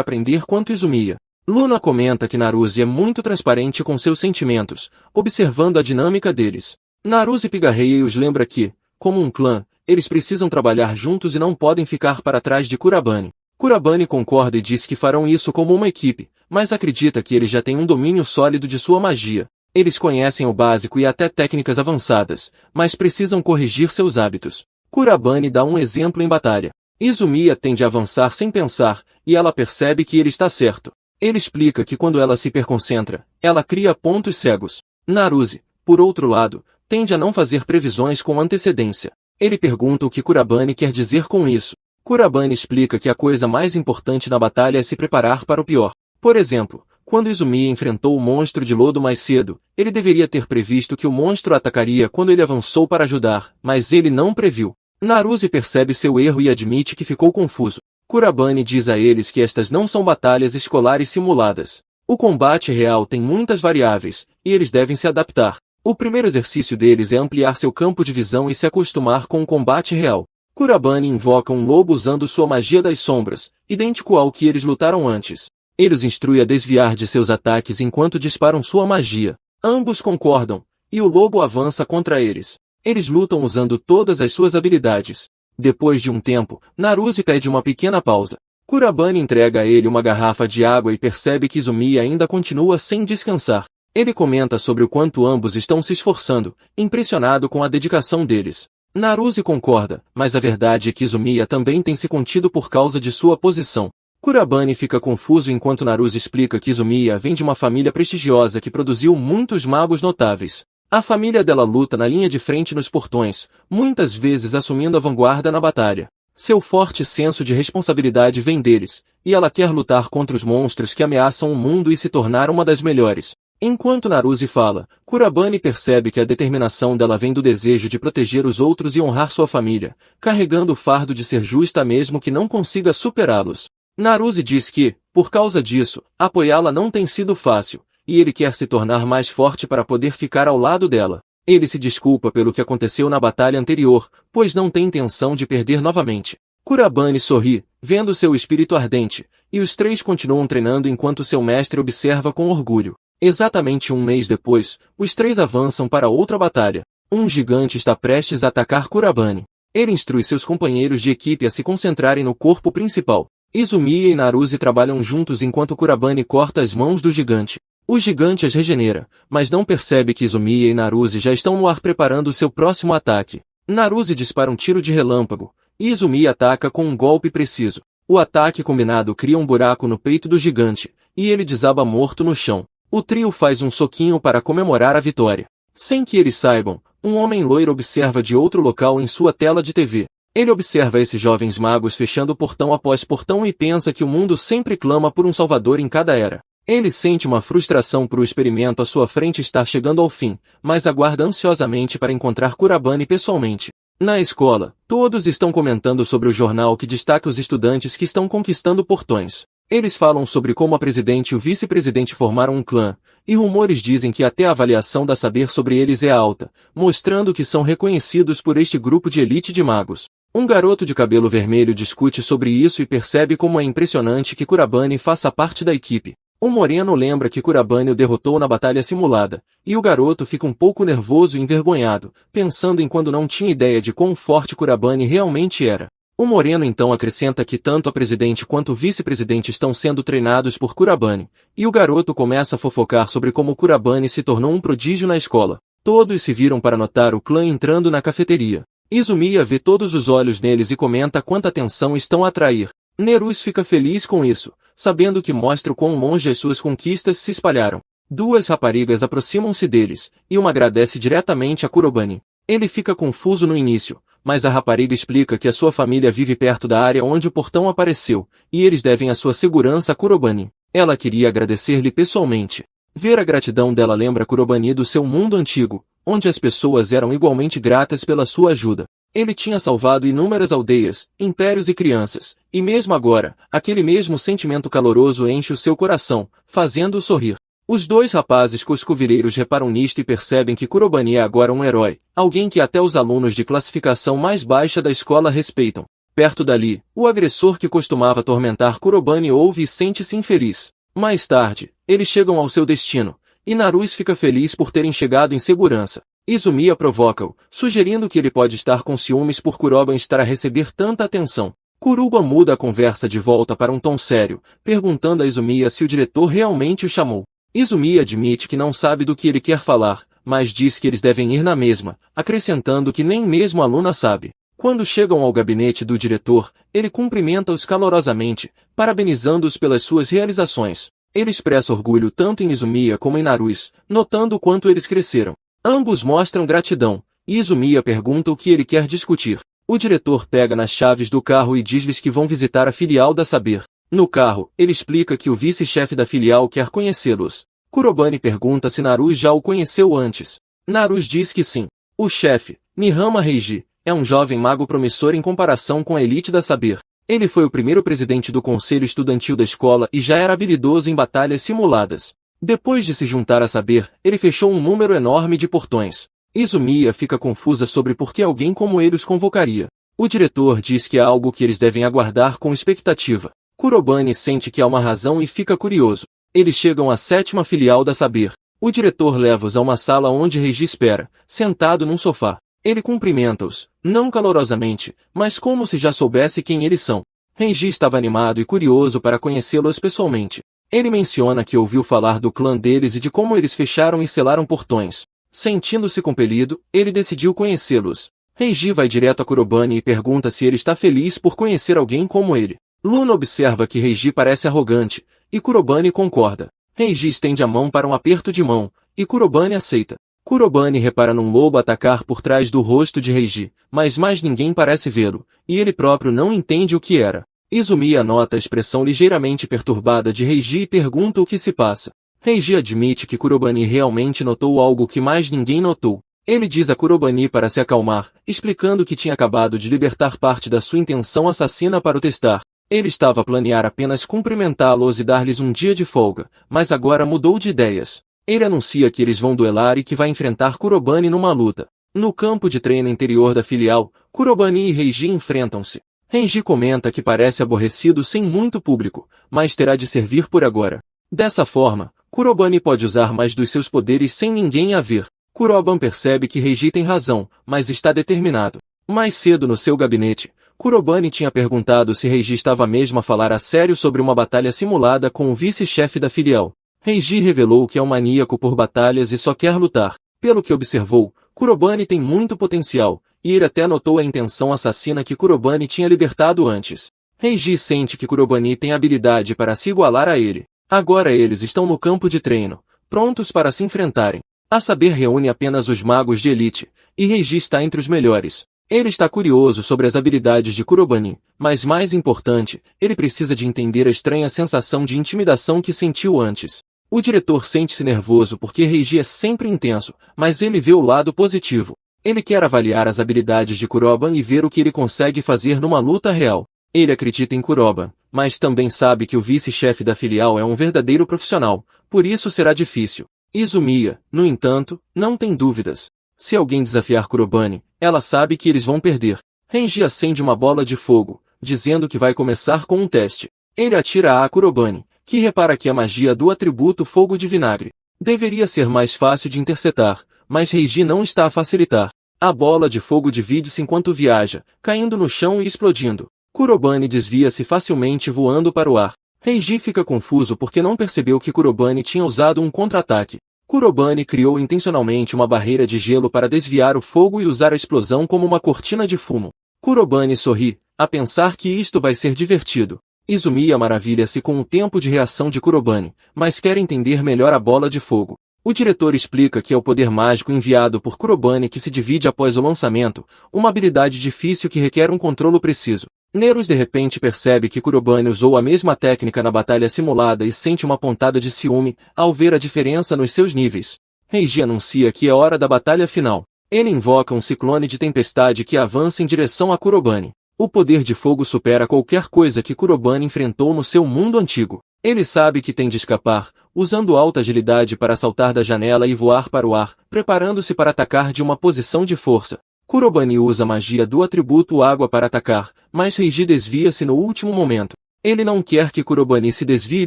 aprender quanto Izumiya. Luna comenta que Naruse é muito transparente com seus sentimentos, observando a dinâmica deles. Naruse pigarreia e os lembra que, como um clã, eles precisam trabalhar juntos e não podem ficar para trás de Kurabane. Kurabane concorda e diz que farão isso como uma equipe, mas acredita que eles já têm um domínio sólido de sua magia. Eles conhecem o básico e até técnicas avançadas, mas precisam corrigir seus hábitos. Kurabane dá um exemplo em batalha. Izumiya tende a avançar sem pensar, e ela percebe que ele está certo. Ele explica que quando ela se hiperconcentra, ela cria pontos cegos. Naruse, por outro lado, tende a não fazer previsões com antecedência. Ele pergunta o que Kurabane quer dizer com isso. Kurabane explica que a coisa mais importante na batalha é se preparar para o pior. Por exemplo, quando Izumiya enfrentou o monstro de lodo mais cedo, ele deveria ter previsto que o monstro atacaria quando ele avançou para ajudar, mas ele não previu. Naruse percebe seu erro e admite que ficou confuso. Kurabane diz a eles que estas não são batalhas escolares simuladas. O combate real tem muitas variáveis, e eles devem se adaptar. O primeiro exercício deles é ampliar seu campo de visão e se acostumar com o combate real. Kurabane invoca um lobo usando sua magia das sombras, idêntico ao que eles lutaram antes. Ele os instrui a desviar de seus ataques enquanto disparam sua magia. Ambos concordam, e o lobo avança contra eles. Eles lutam usando todas as suas habilidades. Depois de um tempo, Naruse pede uma pequena pausa. Kurabane entrega a ele uma garrafa de água e percebe que Izumiya ainda continua sem descansar. Ele comenta sobre o quanto ambos estão se esforçando, impressionado com a dedicação deles. Naruse concorda, mas a verdade é que Izumiya também tem se contido por causa de sua posição. Kurabane fica confuso enquanto Naruse explica que Izumiya vem de uma família prestigiosa que produziu muitos magos notáveis. A família dela luta na linha de frente nos portões, muitas vezes assumindo a vanguarda na batalha. Seu forte senso de responsabilidade vem deles, e ela quer lutar contra os monstros que ameaçam o mundo e se tornar uma das melhores. Enquanto Naruse fala, Kurabane percebe que a determinação dela vem do desejo de proteger os outros e honrar sua família, carregando o fardo de ser justa mesmo que não consiga superá-los. Naruse diz que, por causa disso, apoiá-la não tem sido fácil, e ele quer se tornar mais forte para poder ficar ao lado dela. Ele se desculpa pelo que aconteceu na batalha anterior, pois não tem intenção de perder novamente. Kurabane sorri, vendo seu espírito ardente, e os três continuam treinando enquanto seu mestre observa com orgulho. Exatamente um mês depois, os três avançam para outra batalha. Um gigante está prestes a atacar Kurabane. Ele instrui seus companheiros de equipe a se concentrarem no corpo principal. Izumiya e Naruse trabalham juntos enquanto Kurabane corta as mãos do gigante. O gigante as regenera, mas não percebe que Izumiya e Naruse já estão no ar preparando seu próximo ataque. Naruse dispara um tiro de relâmpago, e Izumiya ataca com um golpe preciso. O ataque combinado cria um buraco no peito do gigante, e ele desaba morto no chão. O trio faz um soquinho para comemorar a vitória. Sem que eles saibam, um homem loiro observa de outro local em sua tela de TV. Ele observa esses jovens magos fechando portão após portão e pensa que o mundo sempre clama por um salvador em cada era. Ele sente uma frustração por o experimento à sua frente estar chegando ao fim, mas aguarda ansiosamente para encontrar Kurabane pessoalmente. Na escola, todos estão comentando sobre o jornal que destaca os estudantes que estão conquistando portões. Eles falam sobre como a presidente e o vice-presidente formaram um clã, e rumores dizem que até a avaliação da saber sobre eles é alta, mostrando que são reconhecidos por este grupo de elite de magos. Um garoto de cabelo vermelho discute sobre isso e percebe como é impressionante que Kurabane faça parte da equipe. Um moreno lembra que Kurabane o derrotou na batalha simulada, e o garoto fica um pouco nervoso e envergonhado, pensando em quando não tinha ideia de quão forte Kurabane realmente era. O moreno então acrescenta que tanto a presidente quanto o vice-presidente estão sendo treinados por Kurabane, e o garoto começa a fofocar sobre como Kurabane se tornou um prodígio na escola. Todos se viram para notar o clã entrando na cafeteria. Izumiya vê todos os olhos neles e comenta quanta atenção estão a atrair. Nerus fica feliz com isso, sabendo que mostra o quão longe as suas conquistas se espalharam. Duas raparigas aproximam-se deles, e uma agradece diretamente a Kurobani. Ele fica confuso no início, mas a rapariga explica que a sua família vive perto da área onde o portão apareceu, e eles devem a sua segurança a Kurobani. Ela queria agradecer-lhe pessoalmente. Ver a gratidão dela lembra Kurobani do seu mundo antigo, onde as pessoas eram igualmente gratas pela sua ajuda. Ele tinha salvado inúmeras aldeias, impérios e crianças, e mesmo agora, aquele mesmo sentimento caloroso enche o seu coração, fazendo-o sorrir. Os dois rapazes coscovireiros reparam nisto e percebem que Kurobani é agora um herói, alguém que até os alunos de classificação mais baixa da escola respeitam. Perto dali, o agressor que costumava atormentar Kurobani ouve e sente-se infeliz. Mais tarde, eles chegam ao seu destino, e Narus fica feliz por terem chegado em segurança. Izumiya provoca-o, sugerindo que ele pode estar com ciúmes por Kuroban estar a receber tanta atenção. Kuruba muda a conversa de volta para um tom sério, perguntando a Izumiya se o diretor realmente o chamou. Izumiya admite que não sabe do que ele quer falar, mas diz que eles devem ir na mesma, acrescentando que nem mesmo a Luna sabe. Quando chegam ao gabinete do diretor, ele cumprimenta-os calorosamente, parabenizando-os pelas suas realizações. Ele expressa orgulho tanto em Izumiya como em Narus, notando o quanto eles cresceram. Ambos mostram gratidão, e Izumiya pergunta o que ele quer discutir. O diretor pega nas chaves do carro e diz-lhes que vão visitar a filial da Saber. No carro, ele explica que o vice-chefe da filial quer conhecê-los. Kurobani pergunta se Narus já o conheceu antes. Narus diz que sim. O chefe, Mihama Reiji, é um jovem mago promissor em comparação com a elite da Saber. Ele foi o primeiro presidente do conselho estudantil da escola e já era habilidoso em batalhas simuladas. Depois de se juntar a Saber, ele fechou um número enorme de portões. Izumiya fica confusa sobre por que alguém como ele os convocaria. O diretor diz que há algo que eles devem aguardar com expectativa. Kurobani sente que há uma razão e fica curioso. Eles chegam à 7ª filial da Saber. O diretor leva-os a uma sala onde Reiji espera, sentado num sofá. Ele cumprimenta-os, não calorosamente, mas como se já soubesse quem eles são. Reiji estava animado e curioso para conhecê-los pessoalmente. Ele menciona que ouviu falar do clã deles e de como eles fecharam e selaram portões. Sentindo-se compelido, ele decidiu conhecê-los. Reiji vai direto a Kurobani e pergunta se ele está feliz por conhecer alguém como ele. Luna observa que Reiji parece arrogante, e Kurobani concorda. Reiji estende a mão para um aperto de mão, e Kurobani aceita. Kurobani repara num lobo atacar por trás do rosto de Reiji, mas mais ninguém parece vê-lo, e ele próprio não entende o que era. Izumiya nota a expressão ligeiramente perturbada de Reiji e pergunta o que se passa. Reiji admite que Kurobani realmente notou algo que mais ninguém notou. Ele diz a Kurobani para se acalmar, explicando que tinha acabado de libertar parte da sua intenção assassina para o testar. Ele estava a planear apenas cumprimentá-los e dar-lhes um dia de folga, mas agora mudou de ideias. Ele anuncia que eles vão duelar e que vai enfrentar Kurobani numa luta. No campo de treino interior da filial, Kurobani e Reiji enfrentam-se. Reiji comenta que parece aborrecido sem muito público, mas terá de servir por agora. Dessa forma, Kurobani pode usar mais dos seus poderes sem ninguém a ver. Kuroban percebe que Reiji tem razão, mas está determinado. Mais cedo no seu gabinete, Kurobani tinha perguntado se Reiji estava mesmo a falar a sério sobre uma batalha simulada com o vice-chefe da filial. Reiji revelou que é um maníaco por batalhas e só quer lutar. Pelo que observou, Kurobani tem muito potencial, e ele até notou a intenção assassina que Kurobani tinha libertado antes. Reiji sente que Kurobani tem habilidade para se igualar a ele. Agora eles estão no campo de treino, prontos para se enfrentarem. A Saber reúne apenas os magos de elite, e Reiji está entre os melhores. Ele está curioso sobre as habilidades de Kurobani, mas mais importante, ele precisa de entender a estranha sensação de intimidação que sentiu antes. O diretor sente-se nervoso porque Reiji é sempre intenso, mas ele vê o lado positivo. Ele quer avaliar as habilidades de Kuroban e ver o que ele consegue fazer numa luta real. Ele acredita em Kuroban, mas também sabe que o vice-chefe da filial é um verdadeiro profissional, por isso será difícil. Izumiya, no entanto, não tem dúvidas. Se alguém desafiar Kurobani, ela sabe que eles vão perder. Reiji acende uma bola de fogo, dizendo que vai começar com um teste. Ele atira a Kurobani, que repara que a magia do atributo fogo de vinagre deveria ser mais fácil de interceptar, mas Reiji não está a facilitar. A bola de fogo divide-se enquanto viaja, caindo no chão e explodindo. Kurobani desvia-se facilmente voando para o ar. Reiji fica confuso porque não percebeu que Kurobani tinha usado um contra-ataque. Kurobane criou intencionalmente uma barreira de gelo para desviar o fogo e usar a explosão como uma cortina de fumo. Kurobane sorri, a pensar que isto vai ser divertido. Izumiya maravilha-se com o tempo de reação de Kurobane, mas quer entender melhor a bola de fogo. O diretor explica que é o poder mágico enviado por Kurobane que se divide após o lançamento, uma habilidade difícil que requer um controle preciso. Neros de repente percebe que Kurobane usou a mesma técnica na batalha simulada e sente uma pontada de ciúme, ao ver a diferença nos seus níveis. Reiji anuncia que é hora da batalha final. Ele invoca um ciclone de tempestade que avança em direção a Kurobane. O poder de fogo supera qualquer coisa que Kurobane enfrentou no seu mundo antigo. Ele sabe que tem de escapar, usando alta agilidade para saltar da janela e voar para o ar, preparando-se para atacar de uma posição de força. Kurobane usa a magia do atributo água para atacar, mas Reiji desvia-se no último momento. Ele não quer que Kurobane se desvie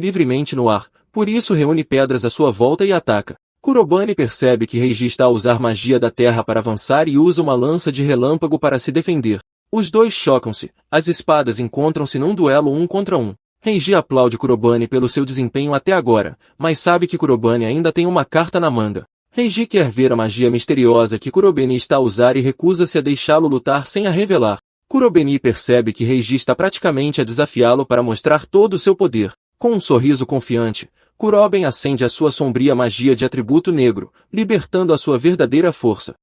livremente no ar, por isso reúne pedras à sua volta e ataca. Kurobane percebe que Reiji está a usar magia da terra para avançar e usa uma lança de relâmpago para se defender. Os dois chocam-se, as espadas encontram-se num duelo 1 contra 1. Reiji aplaude Kurobane pelo seu desempenho até agora, mas sabe que Kurobane ainda tem uma carta na manga. Reiji quer ver a magia misteriosa que Kurobane está a usar e recusa-se a deixá-lo lutar sem a revelar. Kurobane percebe que Reiji está praticamente a desafiá-lo para mostrar todo o seu poder. Com um sorriso confiante, Kurobane acende a sua sombria magia de atributo negro, libertando a sua verdadeira força.